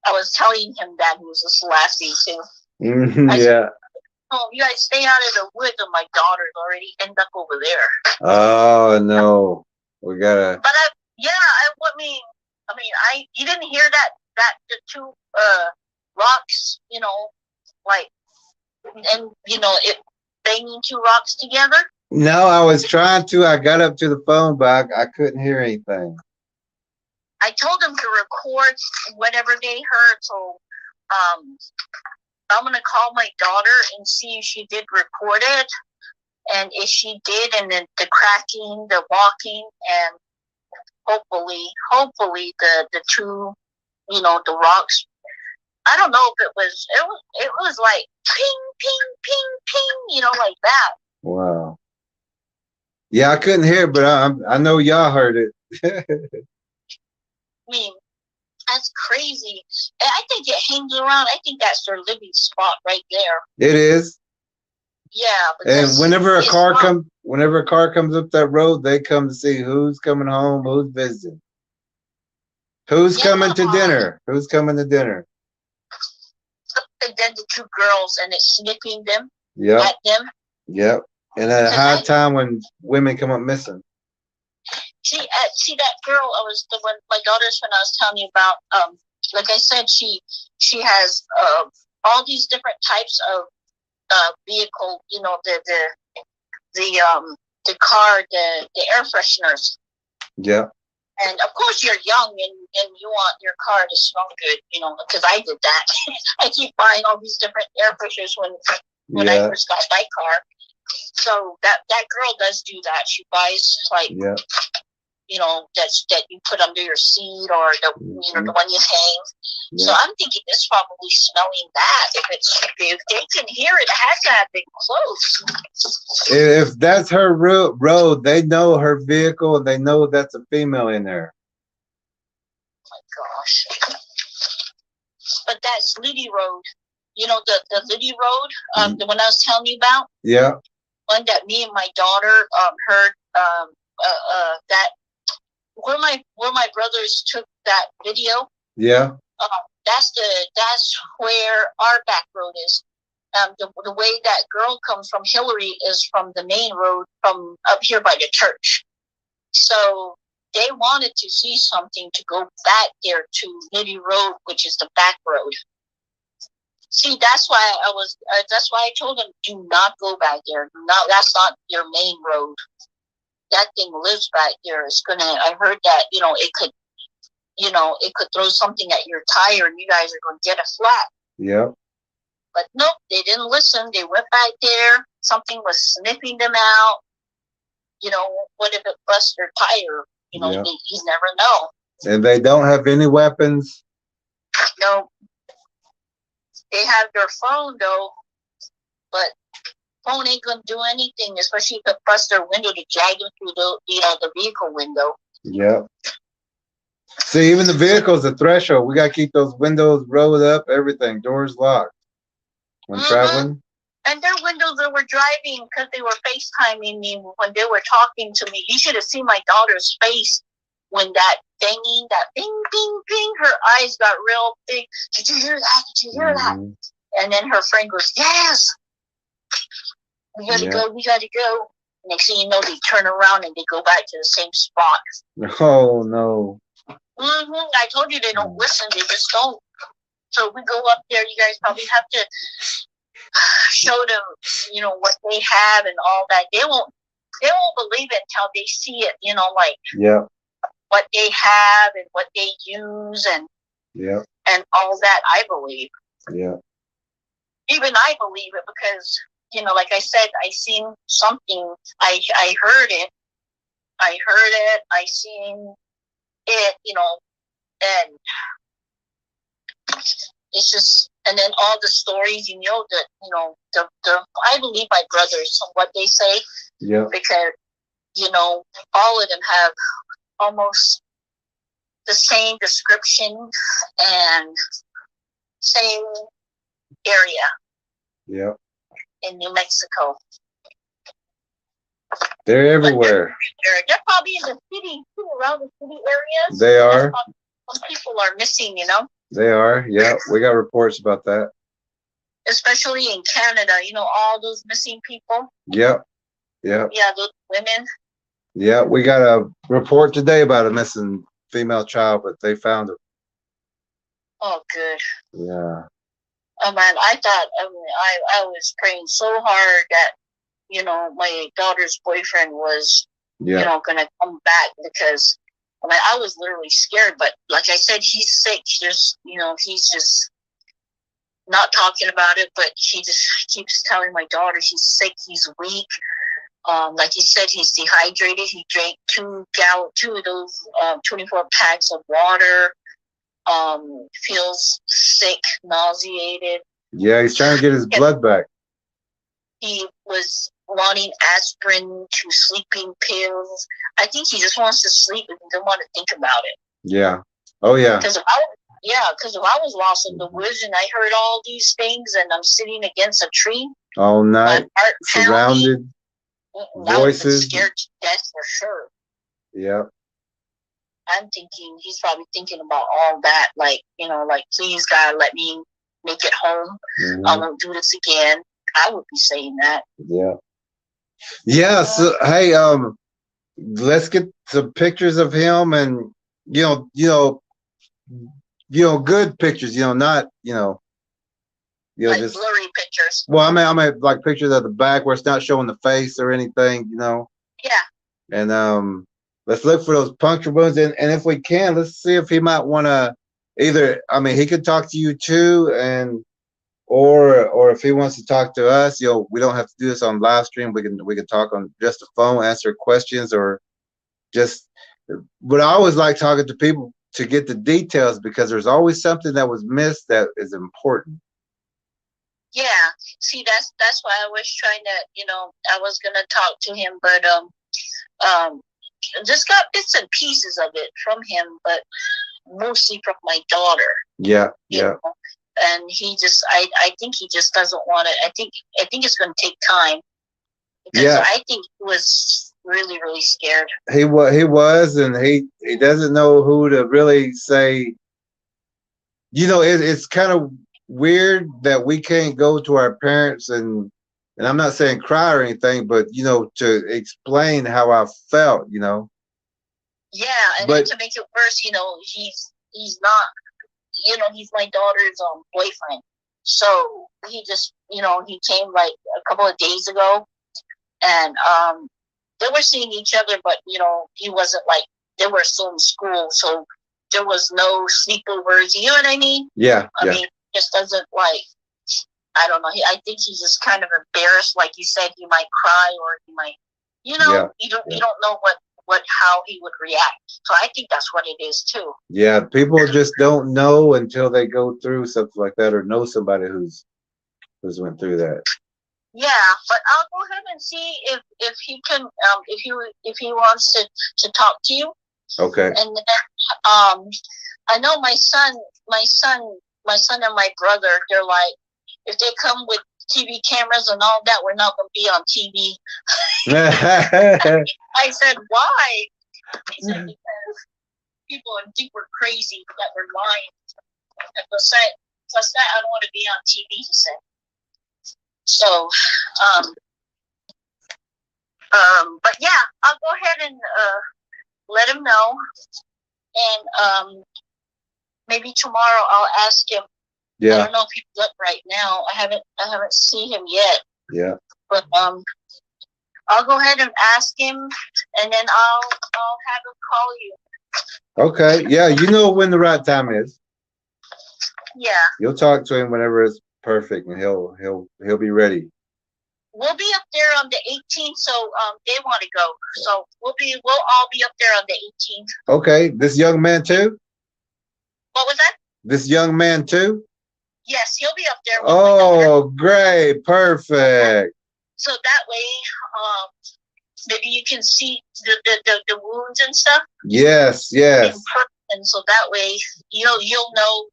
I was telling him that, he was just laughing too. I said, "Oh, you guys stay out of the woods," and my daughter's already end up over there. Oh no, we gotta. But you didn't hear that the two rocks, like, and it banging two rocks together. No, I was trying to. I got up to the phone, but I couldn't hear anything. I told them to record whatever they heard, so I'm gonna call my daughter and see if she did record it, and if she did, and then the cracking, the walking, and hopefully the two, the rocks. I don't know if it was like ping, ping, ping, ping, like that. Wow. Yeah, I couldn't hear it, but I know y'all heard it. I mean, that's crazy. And I think it hangs around. I think that's their living spot right there. It is. Yeah. And whenever a car comes up that road, they come to see who's coming home, who's visiting, who's coming to dinner, who's coming to dinner. And then the two girls, and it's sniffing them. Yep. At them. Yep. And at a high time when women come up missing. See that girl. When my daughter's when I was telling you about. Like I said, she has all these different types of vehicle. The car, the air fresheners. Yeah. And of course, you're young and you want your car to smell good, because I did that. I keep buying all these different air fresheners when I first got my car. So that girl does do that. She buys like, that you put under your seat, or the the one you hang. Yeah. So I'm thinking it's probably smelling that. If they can hear it, it has to have been close. If that's her road, they know her vehicle, and they know that's a female in there. Oh my gosh! But that's Liddy Road. The Liddy Road, the one I was telling you about. Yeah. One that me and my daughter heard that where my brothers took that video. Yeah. That's where our back road is. The way that girl comes from Hillary is from the main road from up here by the church. So they wanted to see something to go back there to Liddy Road, which is the back road. See, that's why I told them, do not go back there. That's not your main road. That thing lives back there. I heard that, it could throw something at your tire and you guys are going to get a flat. Yep. But nope, they didn't listen. They went back there. Something was sniffing them out. What if it busts their tire? You never know. And they don't have any weapons? No. They have their phone though, but phone ain't gonna do anything, especially if it busts their window to drag them through the vehicle window. Yep. See, even the vehicle's a threshold. We gotta keep those windows rolled up, everything, doors locked when traveling. And their windows that were driving because they were FaceTiming me when they were talking to me. You should have seen my daughter's face when that banging, that bing, bing, bing, her eyes got real big. Did you hear that? Did you hear that? And then her friend goes, yes. We gotta go, we gotta go. Next thing you know, they turn around and they go back to the same spot. Oh, no. I told you they don't listen. They just don't. So we go up there. You guys probably have to show them, you know, what they have and all that. They won't believe it until they see it, you know, like what they have and what they use and all that. I believe. Yeah. Even I believe it because, you know, like I said, I seen something. I heard it. I seen it, you know, and it's just, and then all the stories, you know, that, you know, I believe my brothers, what they say. Yeah. Because, you know, all of them have almost the same description and same area. Yeah. In New Mexico. They're everywhere. They're probably in the city too, around the city areas. They are. Some people are missing, you know. They are. Yeah, we got reports about that. Especially in Canada, you know, all those missing people. Yep. Yeah. Yeah, those women. Yeah, we got a report today about a missing female child, but they found her. Oh, good. Yeah. Oh man, I was praying so hard that, you know, my daughter's boyfriend was, you know, gonna come back because, I mean, I was literally scared. But like I said, he's sick. Just, you know, he's just not talking about it. But he just keeps telling my daughter he's sick, he's weak. Like he said, he's dehydrated. He drank two of those 24 packs of water. Feels sick, nauseated. Yeah, he's trying to get his blood back. He was wanting aspirin to sleeping pills. I think he just wants to sleep and doesn't want to think about it. Yeah. Oh yeah. Because if I was lost in the woods and I heard all these things and I'm sitting against a tree all night, surrounded, voices, I was scared to death for sure. Yeah. I'm thinking he's probably thinking about all that, like, you know, like, please God, let me make it home. Mm-hmm. I won't do this again. I would be saying that. Yeah. Yeah. So hey, let's get some pictures of him, and you know, good pictures. You know, not like just blurry pictures. Well, I mean, like pictures of the back where it's not showing the face or anything. You know. Yeah. And let's look for those puncture wounds, and if we can, let's see if he might want to either. I mean, he could talk to you too, or if he wants to talk to us, you know, we don't have to do this on live stream. We can talk on just the phone, answer questions, or just. But I always like talking to people to get the details because there's always something that was missed that is important. Yeah, see, that's why I was trying to, you know, I was gonna talk to him, but just got bits and pieces of it from him, but mostly from my daughter. Yeah, yeah. Know? And he just, I think he just doesn't want it. I think it's going to take time. Because I think he was really, really scared. He was, and he doesn't know who to really say. You know, it's kind of weird that we can't go to our parents and I'm not saying cry or anything, but you know, to explain how I felt, you know. Yeah, and then to make it worse, you know, he's not, you know, he's my daughter's boyfriend. So he just, you know, he came like a couple of days ago, and they were seeing each other, but you know, he wasn't like, they were still in school, so there was no sleepovers. You know what I mean? Yeah. I mean, just doesn't like. I don't know. I think he's just kind of embarrassed. Like you said, he might cry or he might, you know, you don't know how he would react. So I think that's what it is too. Yeah, people just don't know until they go through something like that or know somebody who's went through that. Yeah, but I'll go ahead and see if he can if he wants to talk to you. Okay. And then, I know my son and my brother, they're like, if they come with TV cameras and all that, we're not going to be on TV. I said, why? He said, because people think we're crazy, that we're lying. And plus that, I don't want to be on TV, he said. So, but yeah, I'll go ahead and let him know. And maybe tomorrow I'll ask him I Yeah. don't know if he's up right now. I haven't seen him yet. Yeah. But I'll go ahead and ask him, and then I'll have him call you. Okay. Yeah. You know when the right time is. Yeah. You'll talk to him whenever it's perfect, and he'll be ready. We'll be up there on the 18th, so they want to go. So we'll all be up there on the 18th. Okay. This young man too? What was that? This young man too? Yes, he'll be up there with my daughter. Oh, great. Perfect. So that way, maybe you can see the wounds and stuff. Yes, In yes. person, so that way you'll know,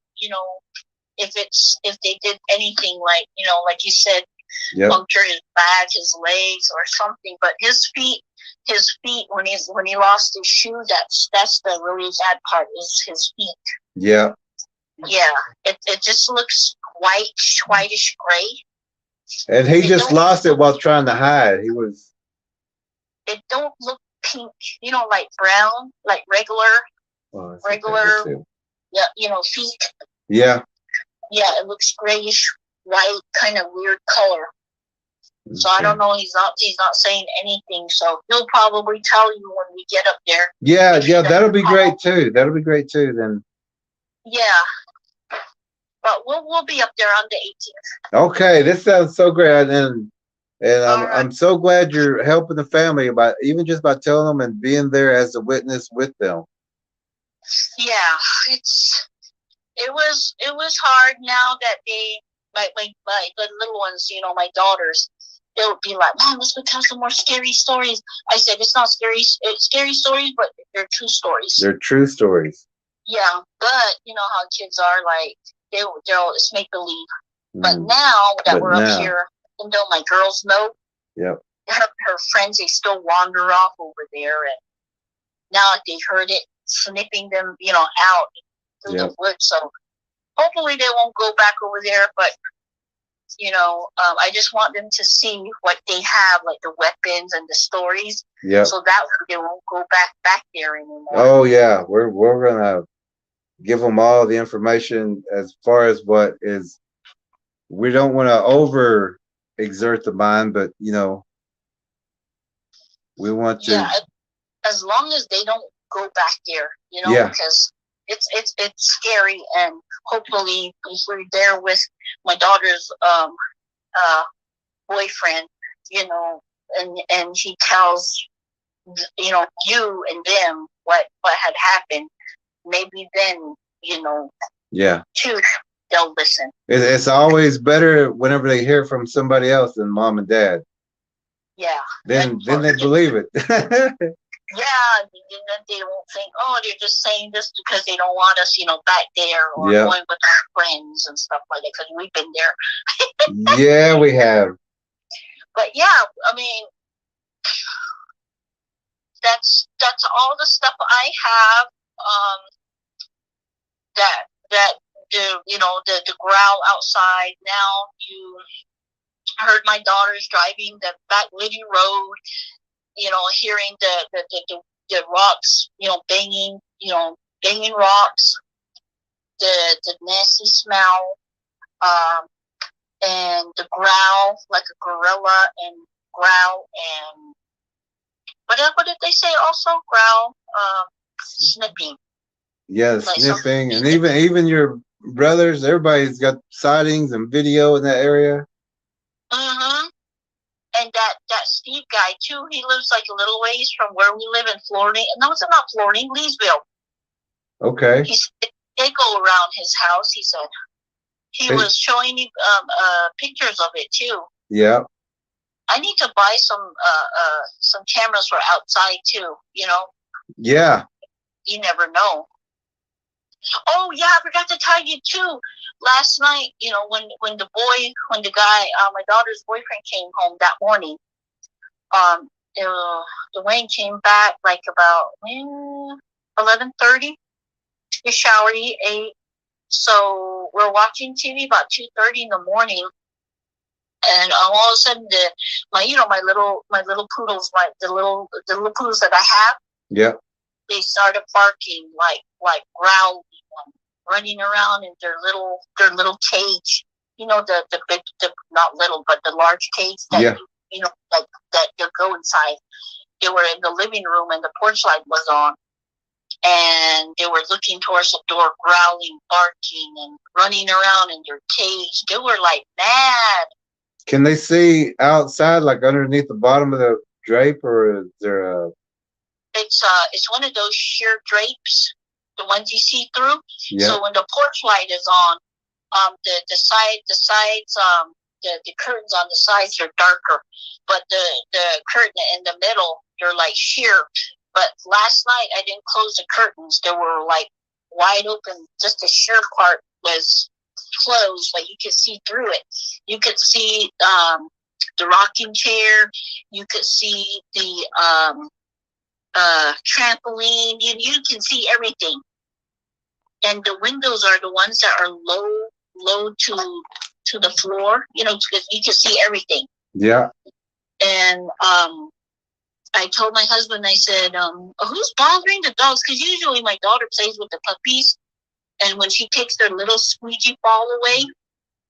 if they did anything like, like you said, Yep. puncture his back, his legs, or something. But his feet, when he lost his shoe, that's the really sad part, is his feet. Yeah. Yeah, it just looks whitish gray. And he just lost it while trying to hide. He was. It don't look pink, like brown, like regular. Oh, regular, okay, yeah, feet. yeah. Yeah, it looks grayish white, kind of weird color. Okay. So I don't know. He's not saying anything. So he'll probably tell you when we get up there. Yeah, that'll be great too. That'll be great too. Then. Yeah, but we'll be up there on the 18th. Okay, this sounds so great, and Right. I'm so glad you're helping the family about even just by telling them and being there as a witness with them. Yeah, it was hard. Now that my the little ones, my daughters, they would be like, "Mom, let's go tell some more scary stories." I said, "It's not scary. It's scary stories, but they're true stories." They're true stories. Yeah, but you know how kids are, like they'll it's make believe. But now that we're up here, even though my girls know, yep, her friends, they still wander off over there, and now they heard it snipping them, out through the woods. So hopefully they won't go back over there. But I just want them to see what they have, like the weapons and the stories. Yeah. So that they won't go back there anymore. Oh yeah, we're gonna give them all the information as far as what is. We don't want to over exert the mind, but we want to. Yeah, as long as they don't go back there, because it's scary, and hopefully if we're there with my daughter's boyfriend, and he tells you and them what had happened, maybe then too they'll listen. It's always better whenever they hear from somebody else than mom and dad. Yeah. Then they believe it. Yeah, and then they won't think, oh, they're just saying this because they don't want us, back there, or going with our friends and stuff like that, because we've been there. Yeah, we have. But yeah, I mean, that's all the stuff I have. That the growl outside. Now you heard my daughters driving the back Liddy Road. Hearing the rocks, banging rocks, the nasty smell, and the growl like a gorilla, and growl, and what did they say also? Growl, snipping. Yes, like sniffing, and even your brothers, everybody's got sightings and video in that area. Mm-hmm. And that Steve guy too, he lives like a little ways from where we live in Florida. No, it's not Florida, Leesville. Okay. They go around his house, he said. He was showing me pictures of it too. Yeah. I need to buy some cameras for outside too, Yeah. You never know. Oh yeah, I forgot to tell you too. Last night, when the guy, my daughter's boyfriend came home that morning, Dwayne came back like about 11:30. He showered, he ate. So we're watching TV about 2:30 in the morning, and all of a sudden my little poodles, the little poodles that I have, yeah, they started barking like growling. running around in their little cage. You know, the big, not little, but the large cage that you know, like that you go inside. They were in the living room and the porch light was on, and they were looking towards the door, growling, barking, and running around in their cage. They were like mad. Can they see outside, like underneath the bottom of the drape, or is there a? It's one of those sheer drapes, the ones you see through. Yeah. So when the porch light is on, the sides, the curtains on the sides are darker, but the curtain in the middle, they're like sheer. But last night I didn't close the curtains; they were like wide open. Just the sheer part was closed, but you could see through it. You could see the rocking chair. You could see the trampoline. You can see everything. And the windows are the ones that are low to the floor, you know, because you can see everything. Yeah. And I told my husband, I said, who's bothering the dogs? Because usually my daughter plays with the puppies, and when she takes their little squeegee ball away,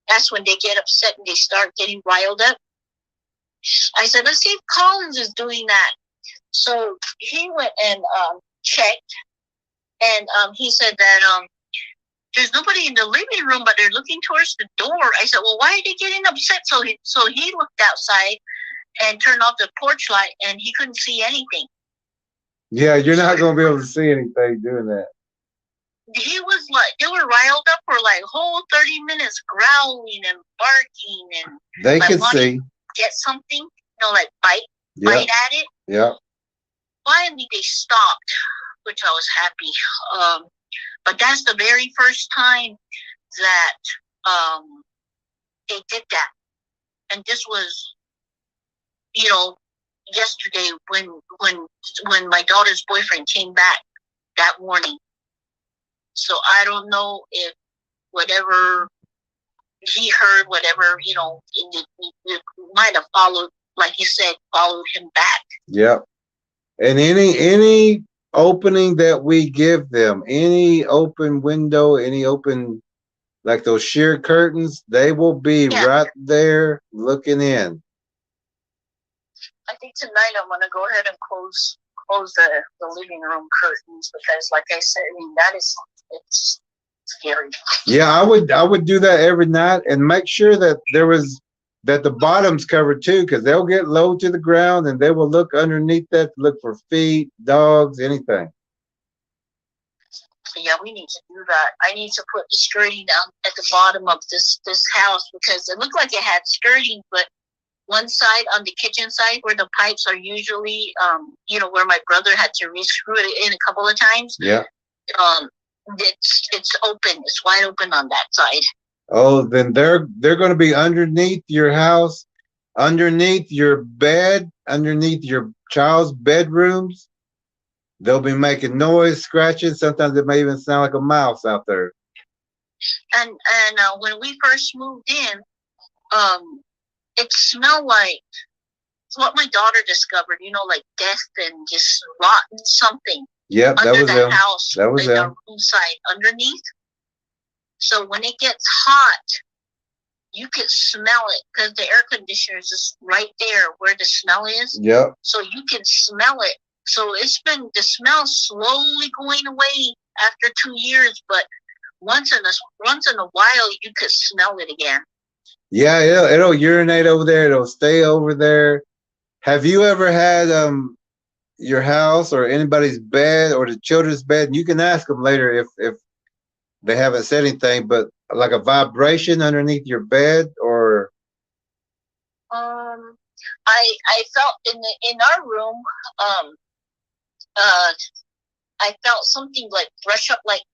that's when they get upset and they start getting riled up. I said, let's see if Collins is doing that. So he went and checked, and he said that there's nobody in the living room, but they're looking towards the door. I said, well, why are they getting upset? So he looked outside and turned off the porch light, and he couldn't see anything. Yeah, you're not going to be able to see anything doing that. He was like, they were riled up for like whole 30 minutes, growling and barking, and they could see. Get something, you know, like bite at it. Yeah. Finally, they stopped, which I was happy. But that's the very first time that they did that. And this was, you know, yesterday when my daughter's boyfriend came back that morning. So I don't know if whatever he heard, whatever, you know, it might have followed, like you said, followed him back. Yep. And any opening that we give them, any open window, any open, like those sheer curtains, they will be right there looking in. I think tonight I'm gonna go ahead and close the living room curtains, because, like I said, I mean, it's scary. Yeah, I would do that every night, and make sure that that the bottom's covered too, because they'll get low to the ground and they will look underneath that to look for feet, dogs, anything. So yeah, we need to do that. I need to put the skirting down at the bottom of this house, because it looked like it had skirting, but one side on the kitchen side where the pipes are usually, you know, where my brother had to re-screw it in a couple of times. Yeah. It's open. It's wide open on that side. Oh, then they're going to be underneath your house, underneath your bed, underneath your child's bedrooms. They'll be making noise, scratching. Sometimes it may even sound like a mouse out there. And when we first moved in, it smelled like what my daughter discovered, you know, like death and just rotten something. Yep, that was the him. house, that was in him. the room side underneath. So when it gets hot, you can smell it, because the air conditioner is just right there where the smell is. Yep. So you can smell it. So it's been, the smell slowly going away after 2 years, but once in a while you could smell it again. Yeah, it'll urinate over there. It'll stay over there. Have you ever had your house or anybody's bed or the children's bed? And you can ask them later if they haven't said anything, but like a vibration underneath your bed, or I felt in our room, I felt something like brush up like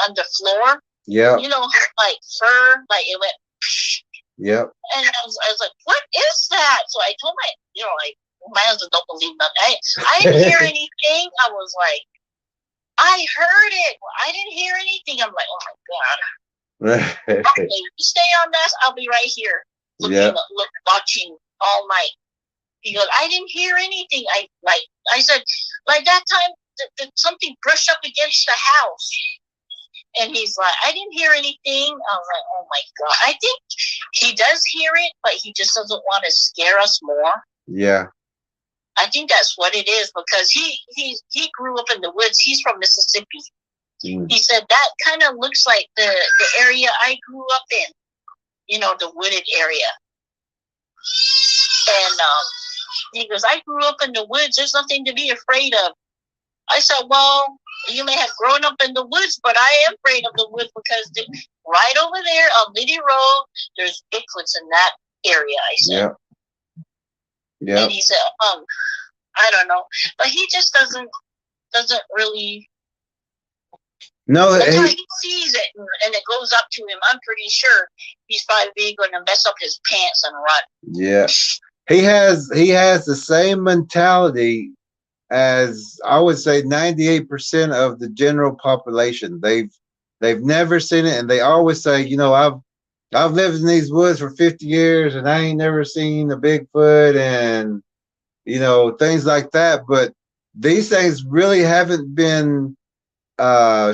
on the floor. Yeah. You know, like fur, like it went. Yep. And I was like, what is that? So I told my husband don't believe nothing. I didn't hear anything. I was like, I heard it. I didn't hear anything. I'm like, oh my God. Okay, you stay on this. I'll be right here watching all night. He goes, I didn't hear anything. I said, like that time, something brushed up against the house. And he's like, I didn't hear anything. I was like, oh my God. I think he does hear it, but he just doesn't want to scare us more. Yeah. I think that's what it is, because he grew up in the woods. He's from Mississippi. Mm. He said that kind of looks like the area I grew up in, you know, the wooded area. And he goes, I grew up in the woods. There's nothing to be afraid of. I said, well, you may have grown up in the woods, but I am afraid of the woods, because right over there on Liddy Road, there's Bigfoots in that area, I said. Yeah. Yeah. And he said, I don't know. But he just doesn't really. No, That's how he sees it, and it goes up to him. I'm pretty sure he's probably going to mess up his pants and run. yeah. He has the same mentality as, I would say, 98% of the general population. They've never seen it, and they always say, you know, I've lived in these woods for 50 years and I ain't never seen a Bigfoot, and you know, things like that. But these things really haven't been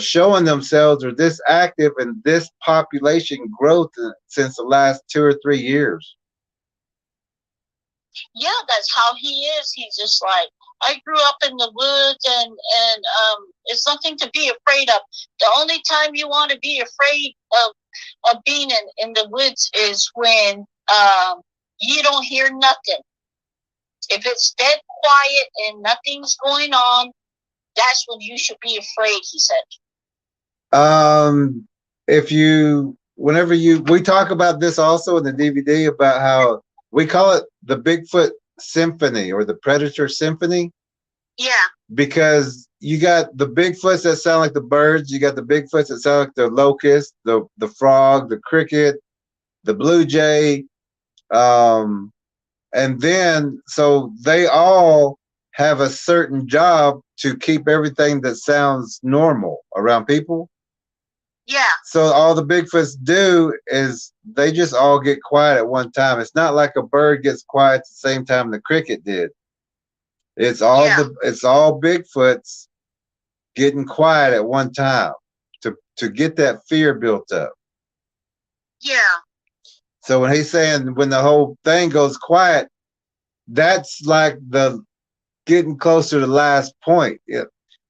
showing themselves or this active in this population growth since the last 2 or 3 years. Yeah, that's how he is. He's just like, I grew up in the woods, and it's nothing to be afraid of. The only time you want to be afraid of being in the woods is when you don't hear nothing. If it's dead quiet and nothing's going on, that's when you should be afraid, he said. We talk about this also in the DVD about how we call it the Bigfoot Symphony or the Predator Symphony. Yeah. Because you got the Bigfoots that sound like the birds, you got the Bigfoots that sound like the locust, the frog, the cricket, the blue jay, and then so they all have a certain job to keep everything that sounds normal around people. Yeah. So all the Bigfoots do is they just all get quiet at one time. It's not like a bird gets quiet at the same time the cricket did. It's all it's all Bigfoots getting quiet at one time to get that fear built up. Yeah. So when he's saying when the whole thing goes quiet, that's like the getting closer to the last point.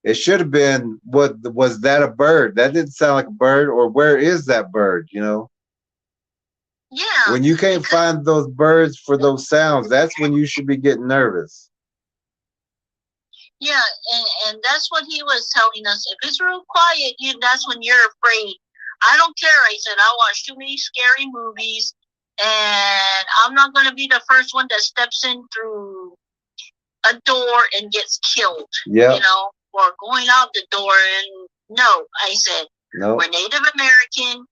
It should have been, was that a bird? That didn't sound like a bird, or where is that bird, you know? Yeah. When you can't find those birds for those sounds, that's when you should be getting nervous. Yeah, and that's what he was telling us. If it's real quiet, that's when you're afraid. I don't care. I said, I watch too many scary movies, and I'm not going to be the first one that steps in through a door and gets killed. Yeah. You know, or going out the door. And no, I said, no. We're Native American.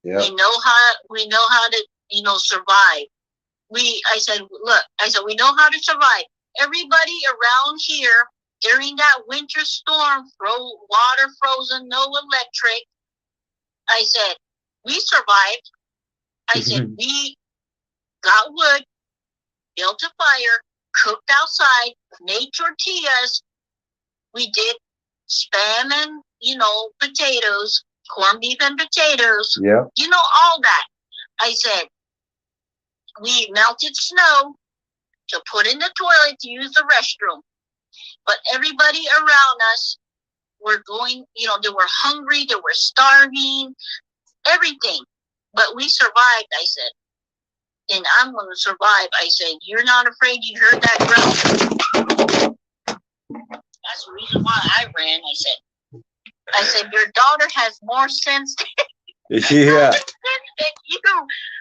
Yeah. We know how to, you know, survive. I said, we know how to survive. Everybody around here during that winter storm, water frozen, no electric. I said, we survived. I said, we got wood, built a fire, cooked outside, made tortillas. We did spam and, you know, potatoes, corned beef and potatoes. Yeah. You know, all that. I said, we melted snow to put in the toilet to use the restroom. But everybody around us were going, you know, they were hungry, they were starving, everything. But we survived, I said. And I'm going to survive. I said, you're not afraid? You heard that growl? That's the reason why I ran, I said, your daughter has more sense Yeah. than you.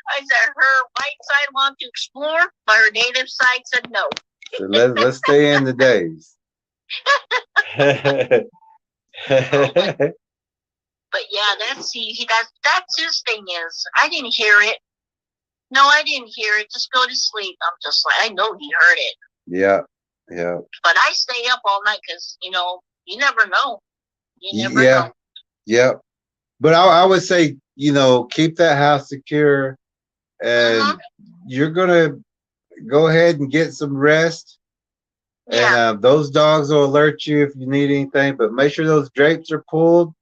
I said, her white side wanted to explore, but her native side said no. So let's stay in the days. But yeah, that's his thing is, I didn't hear it. No, I didn't hear it. Just go to sleep. I'm just like, I know he heard it. Yeah, yeah. But I stay up all night because, you know, you never know. You never know. Yeah. But I would say, you know, keep that house secure, and you're gonna go ahead and get some rest. Yeah. And those dogs will alert you if you need anything. But make sure those drapes are pulled,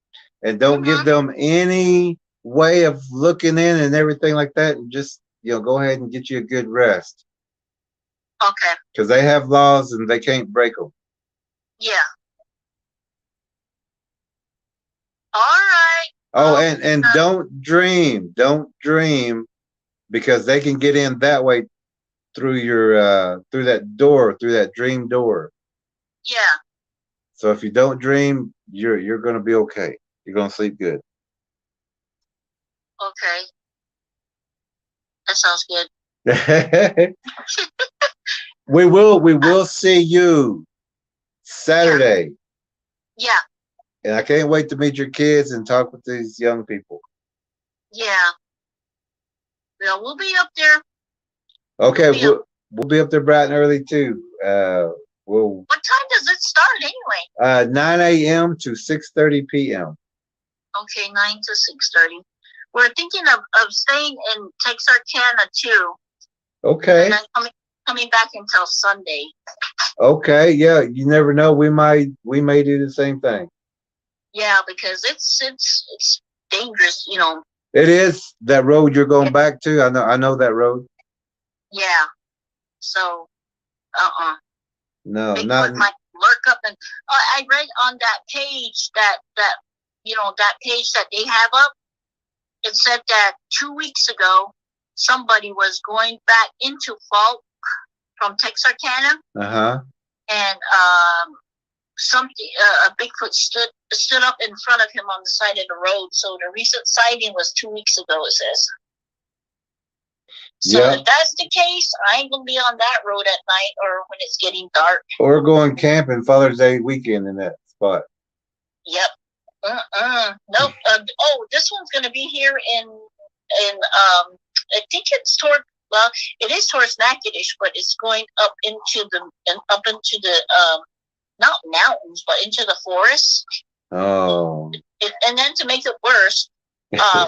and don't give them any way of looking in and everything like that, and just go ahead and get you a good rest. Okay. Because they have laws and they can't break them. Yeah. All right. Oh, and don't dream, because they can get in that way through your through that door, through that dream door. Yeah. So if you don't dream, you're gonna be okay. You're gonna sleep good. Okay. That sounds good. we will see you Saturday. Yeah. And I can't wait to meet your kids and talk with these young people. Yeah. Yeah, we'll be up there. Okay, we'll be up there bright and early too. What time does it start anyway? 9 a.m. to 6:30 p.m. Okay, 9 to 6:30. We're thinking of staying in Texarkana too. Okay. And then coming back until Sunday. Okay, yeah. You never know. We may do the same thing. Yeah, because it's dangerous, It is that road you're going back to. I know that road. Yeah. So, No, Bigfoot not. might lurk up, and I read on that page that page that they have up. It said that 2 weeks ago, somebody was going back into Falk from Texarkana. And a Bigfoot stood up in front of him on the side of the road. So the recent sighting was 2 weeks ago, it says. So if that's the case, I ain't gonna be on that road at night or when it's getting dark. Or going camping Father's Day weekend in that spot. Yep. Nope. This one's gonna be here in I think it's it is towards Natchitoches, but it's going up into the not mountains, but into the forest. Oh. And then to make it worse,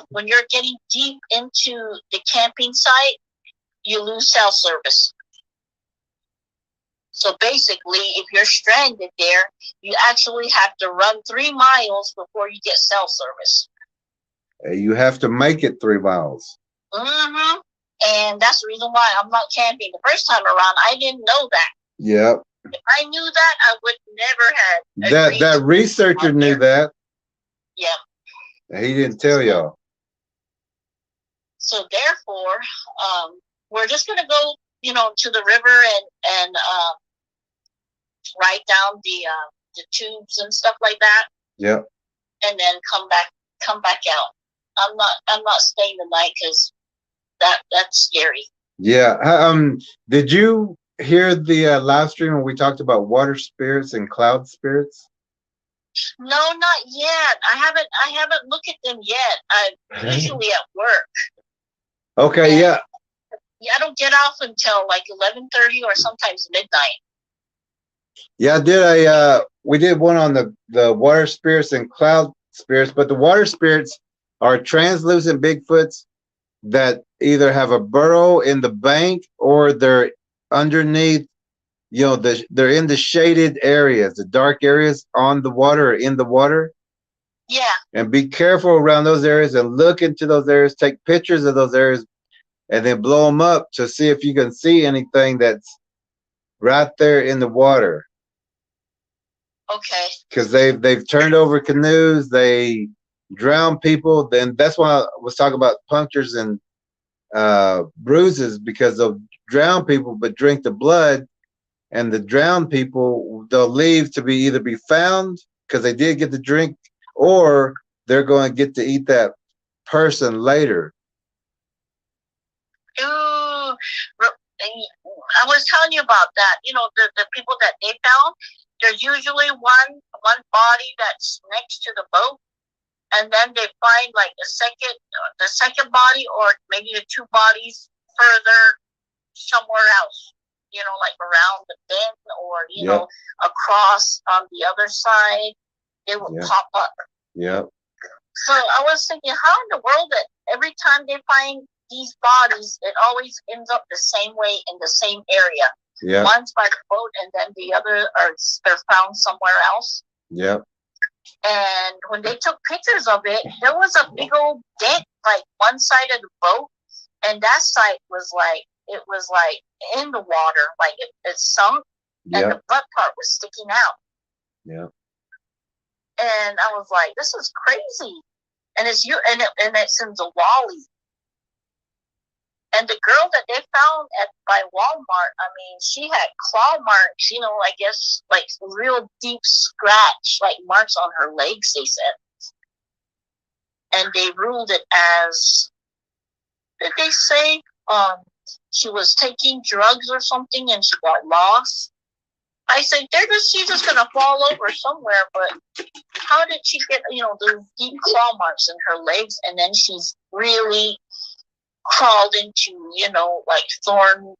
when you're getting deep into the camping site, you lose cell service. So basically, if you're stranded there, you actually have to run 3 miles before you get cell service. You have to make it 3 miles. Mm-hmm. And that's the reason why I'm not camping. The first time around, I didn't know that. Yep. If I knew that, I would never have. That researcher knew that. Yep. He didn't tell y'all. So therefore, we're just gonna go, to the river and write down the tubes and stuff like that. Yep. And then come back out. I'm not staying the night because that's scary. Yeah. Did you hear the live stream when we talked about water spirits and cloud spirits? No, not yet. I haven't looked at them yet. I'm usually at work. Okay. And, yeah. I don't get off until like 11:30 or sometimes midnight. Yeah, we did one on the water spirits and cloud spirits, but the water spirits are translucent Bigfoots that either have a burrow in the bank or they're underneath, they're in the shaded areas, the dark areas on the water or in the water. Yeah. And be careful around those areas and look into those areas, take pictures of those areas, and then blow them up to see if you can see anything that's right there in the water. Okay. Because they've turned over canoes, they drown people. Then that's why I was talking about punctures and bruises, because they'll drown people but drink the blood, and the drowned people, they'll leave to either be found because they did get the drink, or they're going to get to eat that person later. Ooh, I was telling you about that. The people that they found, there's usually one body that's next to the boat, and then they find like the second body, or maybe the 2 bodies further somewhere else. Like around the bend, or across on the other side, they will pop up. Yep. So I was thinking, how in the world that every time they find these bodies, it always ends up the same way in the same area. Yeah. One's by the boat, and then the other they're found somewhere else. Yep. And when they took pictures of it, there was a big old dent, like one side of the boat, and that side was like, it was like in the water, like it sunk, and the butt part was sticking out. Yeah. And I was like, this is crazy. And it's you, and it's in the Wally. And the girl that they found by Walmart, I mean, she had claw marks, you know, I guess like real deep scratch, like marks on her legs, they said. And they ruled it as, did they say, she was taking drugs or something and she got lost? I said, she's just going to fall over somewhere, but how did she get, you know, those deep claw marks in her legs? And then she's really crawled into, you know, like thorn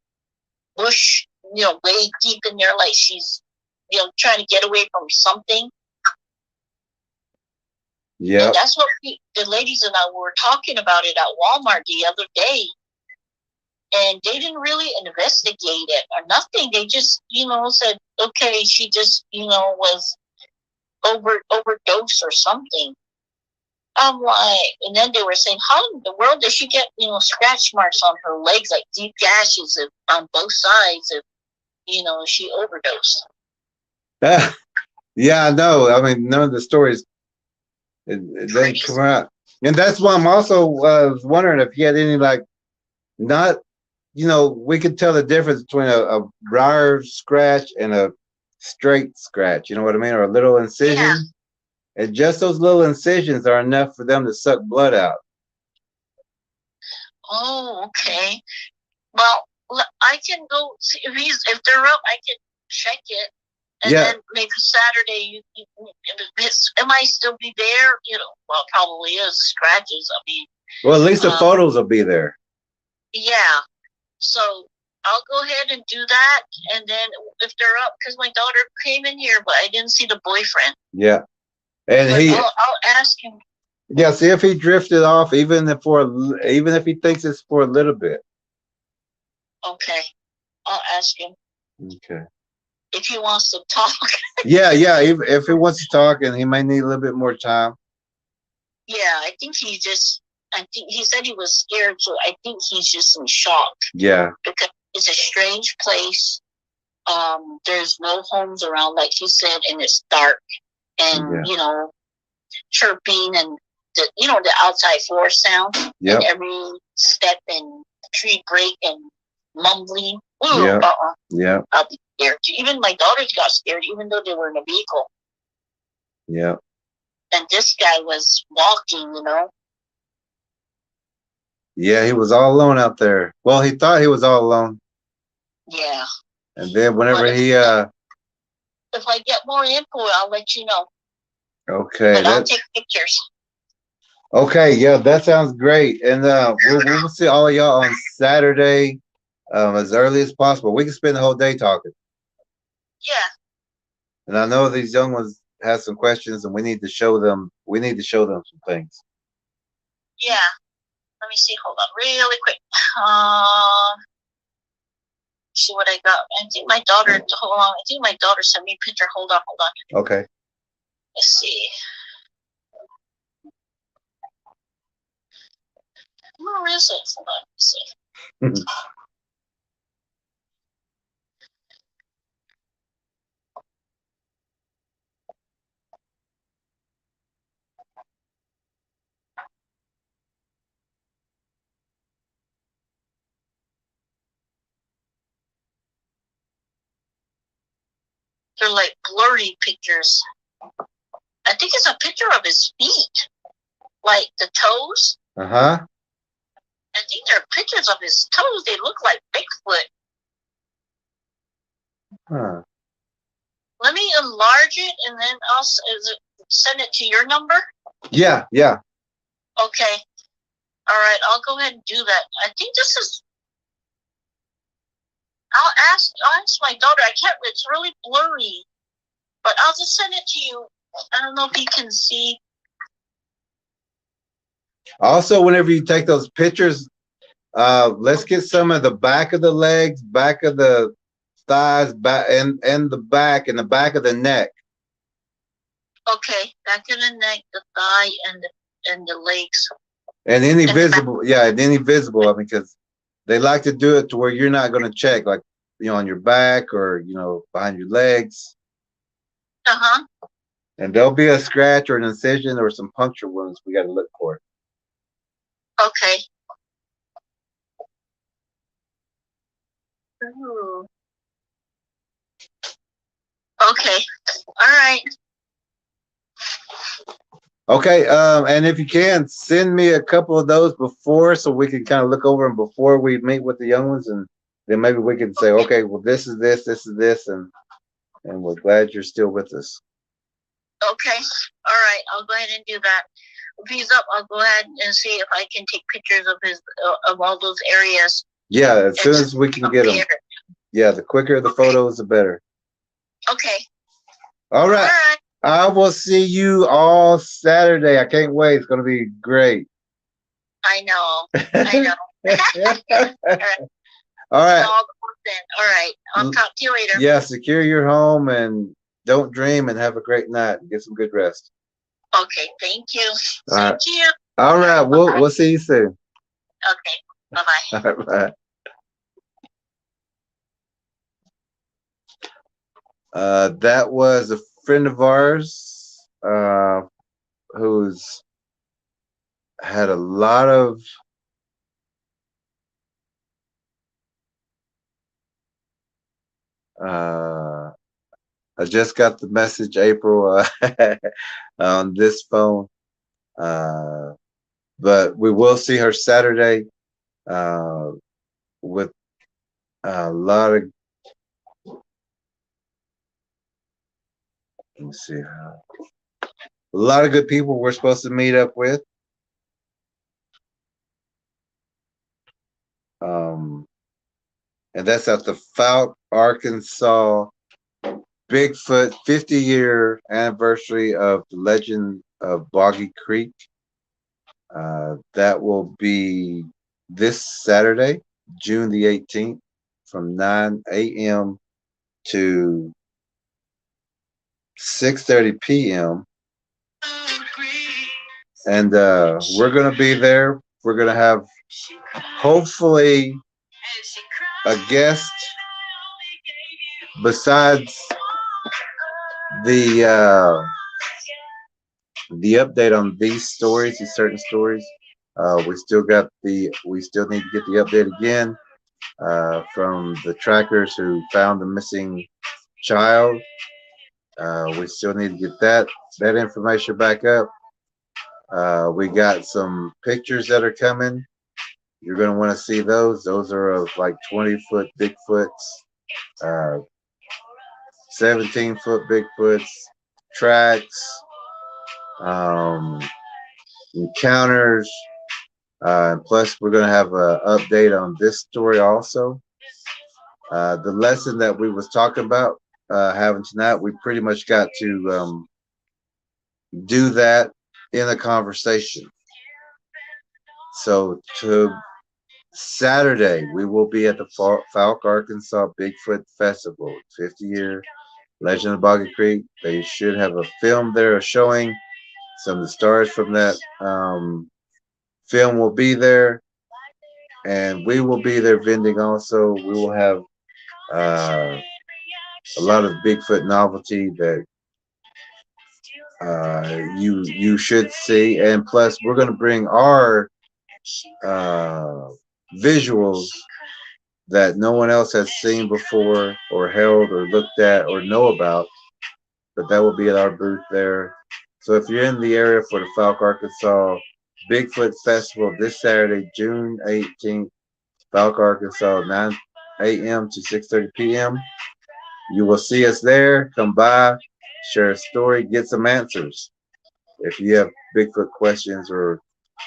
bush, you know, way deep in there, like she's, you know, trying to get away from something. Yeah. And that's what the ladies and I were talking about it at Walmart the other day. And they didn't really investigate it or nothing. They just, you know, said, okay, she just, you know, was overdose or something. I'm like, and then they were saying, how in the world did she get, you know, scratch marks on her legs, like deep gashes on both sides if, you know, she overdosed? Yeah, I know. I mean, none of the stories, it doesn't come out. And that's why I'm also was wondering if you had any, like, not, you know, we could tell the difference between a briar scratch and a straight scratch, you know what I mean? Or a little incision. Yeah. And just those little incisions are enough for them to suck blood out. Oh, okay. Well, I can go see if they're up. I can check it, and then maybe Saturday. It might still be there. You know, well, probably is scratches. I mean, well, at least the photos will be there. Yeah. So I'll go ahead and do that, and then if they're up, because my daughter came in here, but I didn't see the boyfriend. Yeah. And but I'll ask him. Yeah, see if he drifted off, even if he thinks it's for a little bit. Okay, I'll ask him. Okay. If he wants to talk. yeah. If he wants to talk, and he may need a little bit more time. Yeah, I think he said he was scared, so I think he's just in shock. Yeah. Because it's a strange place. There's no homes around, like he said, and it's dark. And you know, chirping and the outside floor sound and every step and tree break and mumbling. Ooh, yeah. I'll be scared too. Even my daughters got scared, even though they were in a vehicle. Yeah. And this guy was walking, you know. Yeah, he was all alone out there. Well, he thought he was all alone. Yeah. And then whenever if I get more info, I'll let you know. Okay. But I'll take pictures. Okay, yeah, that sounds great. And we'll see all of y'all on Saturday, as early as possible. We can spend the whole day talking. Yeah. And I know these young ones have some questions, and we need to show them. Some things. Yeah. Let me see. Hold on, really quick. See what I got. I think my daughter. Hold on. I think my daughter sent me a picture. Hold on. Okay. Let's see. Where is it? Hold on. Let's see. They're like blurry pictures. I think it's a picture of his feet, like the toes. Uh-huh. I think they're pictures of his toes. They look like Bigfoot. Huh. Let me enlarge it, and then I'll send it to your number. Yeah. Okay. All right. I'll go ahead and do that. I think this is. I'll ask my daughter. I can't. It's really blurry, but I'll just send it to you. I don't know if you can see. Also, whenever you take those pictures, let's get some of the back of the legs, back of the thighs, back and the back of the neck. Okay, back of the neck, the thigh, and the legs. And any visible, yeah, and any visible, I mean, because they like to do it to where you're not going to check, like, on your back or, behind your legs. Uh-huh. And there'll be a scratch or an incision or some puncture wounds we got to look for. Okay. Ooh. Okay. All right. Okay, and if you can, send me a couple of those before so we can kind of look over them before we meet with the young ones, and then maybe we can say, okay, well, this is this, and we're glad you're still with us. Okay. All right. I'll go ahead and do that. If he's up, I'll go ahead and see if I can take pictures of all those areas. Yeah, as soon as we can get them. Yeah, the quicker the photos, the better. Okay. All right. I will see you all Saturday. I can't wait. It's going to be great. I know. I know. All right. All right. I'll talk to you later. Yeah, secure your home and don't dream, and have a great night. Get some good rest. Okay. Thank you. Thank you. All right. We'll see you soon. Okay. Bye-bye. All right, bye. That was a friend of ours who's had a lot of I just got the message, April, on this phone, but we will see her Saturday with a lot of, let me see, a lot of good people we're supposed to meet up with. And that's at the Fouke, Arkansas Bigfoot 50-year anniversary of the legend of Boggy Creek. That will be this Saturday, June the 18th, from 9 a.m. to 6:30 p.m. And we're going to be there. We're going to have, hopefully, a guest besides the update on these stories, these certain stories. We still need to get the update again from the trackers who found the missing child. We still need to get that information back up. We got some pictures that are coming. You're going to want to see those. Those are of like 20-foot Bigfoots, 17-foot Bigfoots, tracks, encounters, and plus we're going to have an update on this story also. The lesson that we was talking about having tonight, we pretty much got to do that in a conversation. So Saturday, we will be at the Fouke, Arkansas Bigfoot Festival, 50-year Legend of Boggy Creek. They should have a film there showing some of the stars from that film will be there, and we will be there vending also. We will have a lot of Bigfoot novelty that you should see, and plus we're going to bring our visuals that no one else has seen before or held or looked at or know about, but that will be at our booth there. So if you're in the area for the Fouke, Arkansas Bigfoot Festival this Saturday, June 18th, Fouke, Arkansas, 9 a.m. to 6:30 p.m., you will see us there. Come by, share a story, get some answers. If you have Bigfoot questions or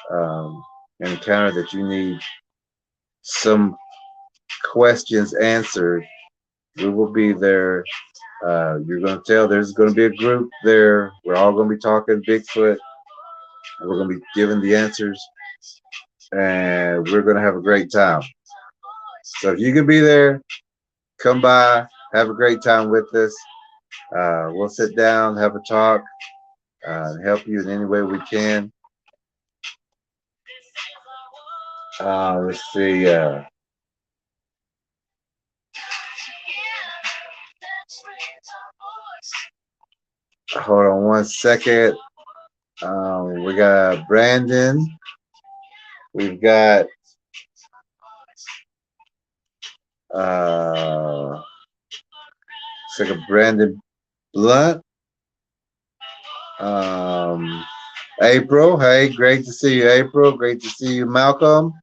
an encounter that you need some questions answered, we will be there. You're going to tell there's going to be a group there. We're all going to be talking Bigfoot. We're going to be giving the answers, and we're going to have a great time. So if you can be there, come by, have a great time with us. We'll sit down, have a talk, help you in any way we can. Let's see. Hold on one second. We got Brandon. We've got it's like a Brandon Blunt. April. Hey, great to see you, April. Great to see you, Malcolm.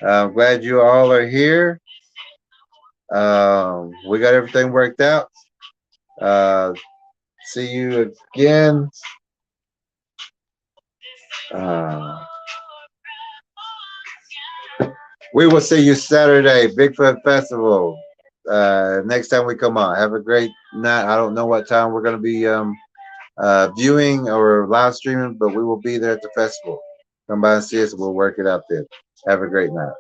I'm glad you all are here. We got everything worked out. See you again. We will see you Saturday, Bigfoot Festival. Next time we come on. Have a great night. I don't know what time we're going to be viewing or live streaming, but we will be there at the festival. Come by and see us. We'll work it out then. Have a great night.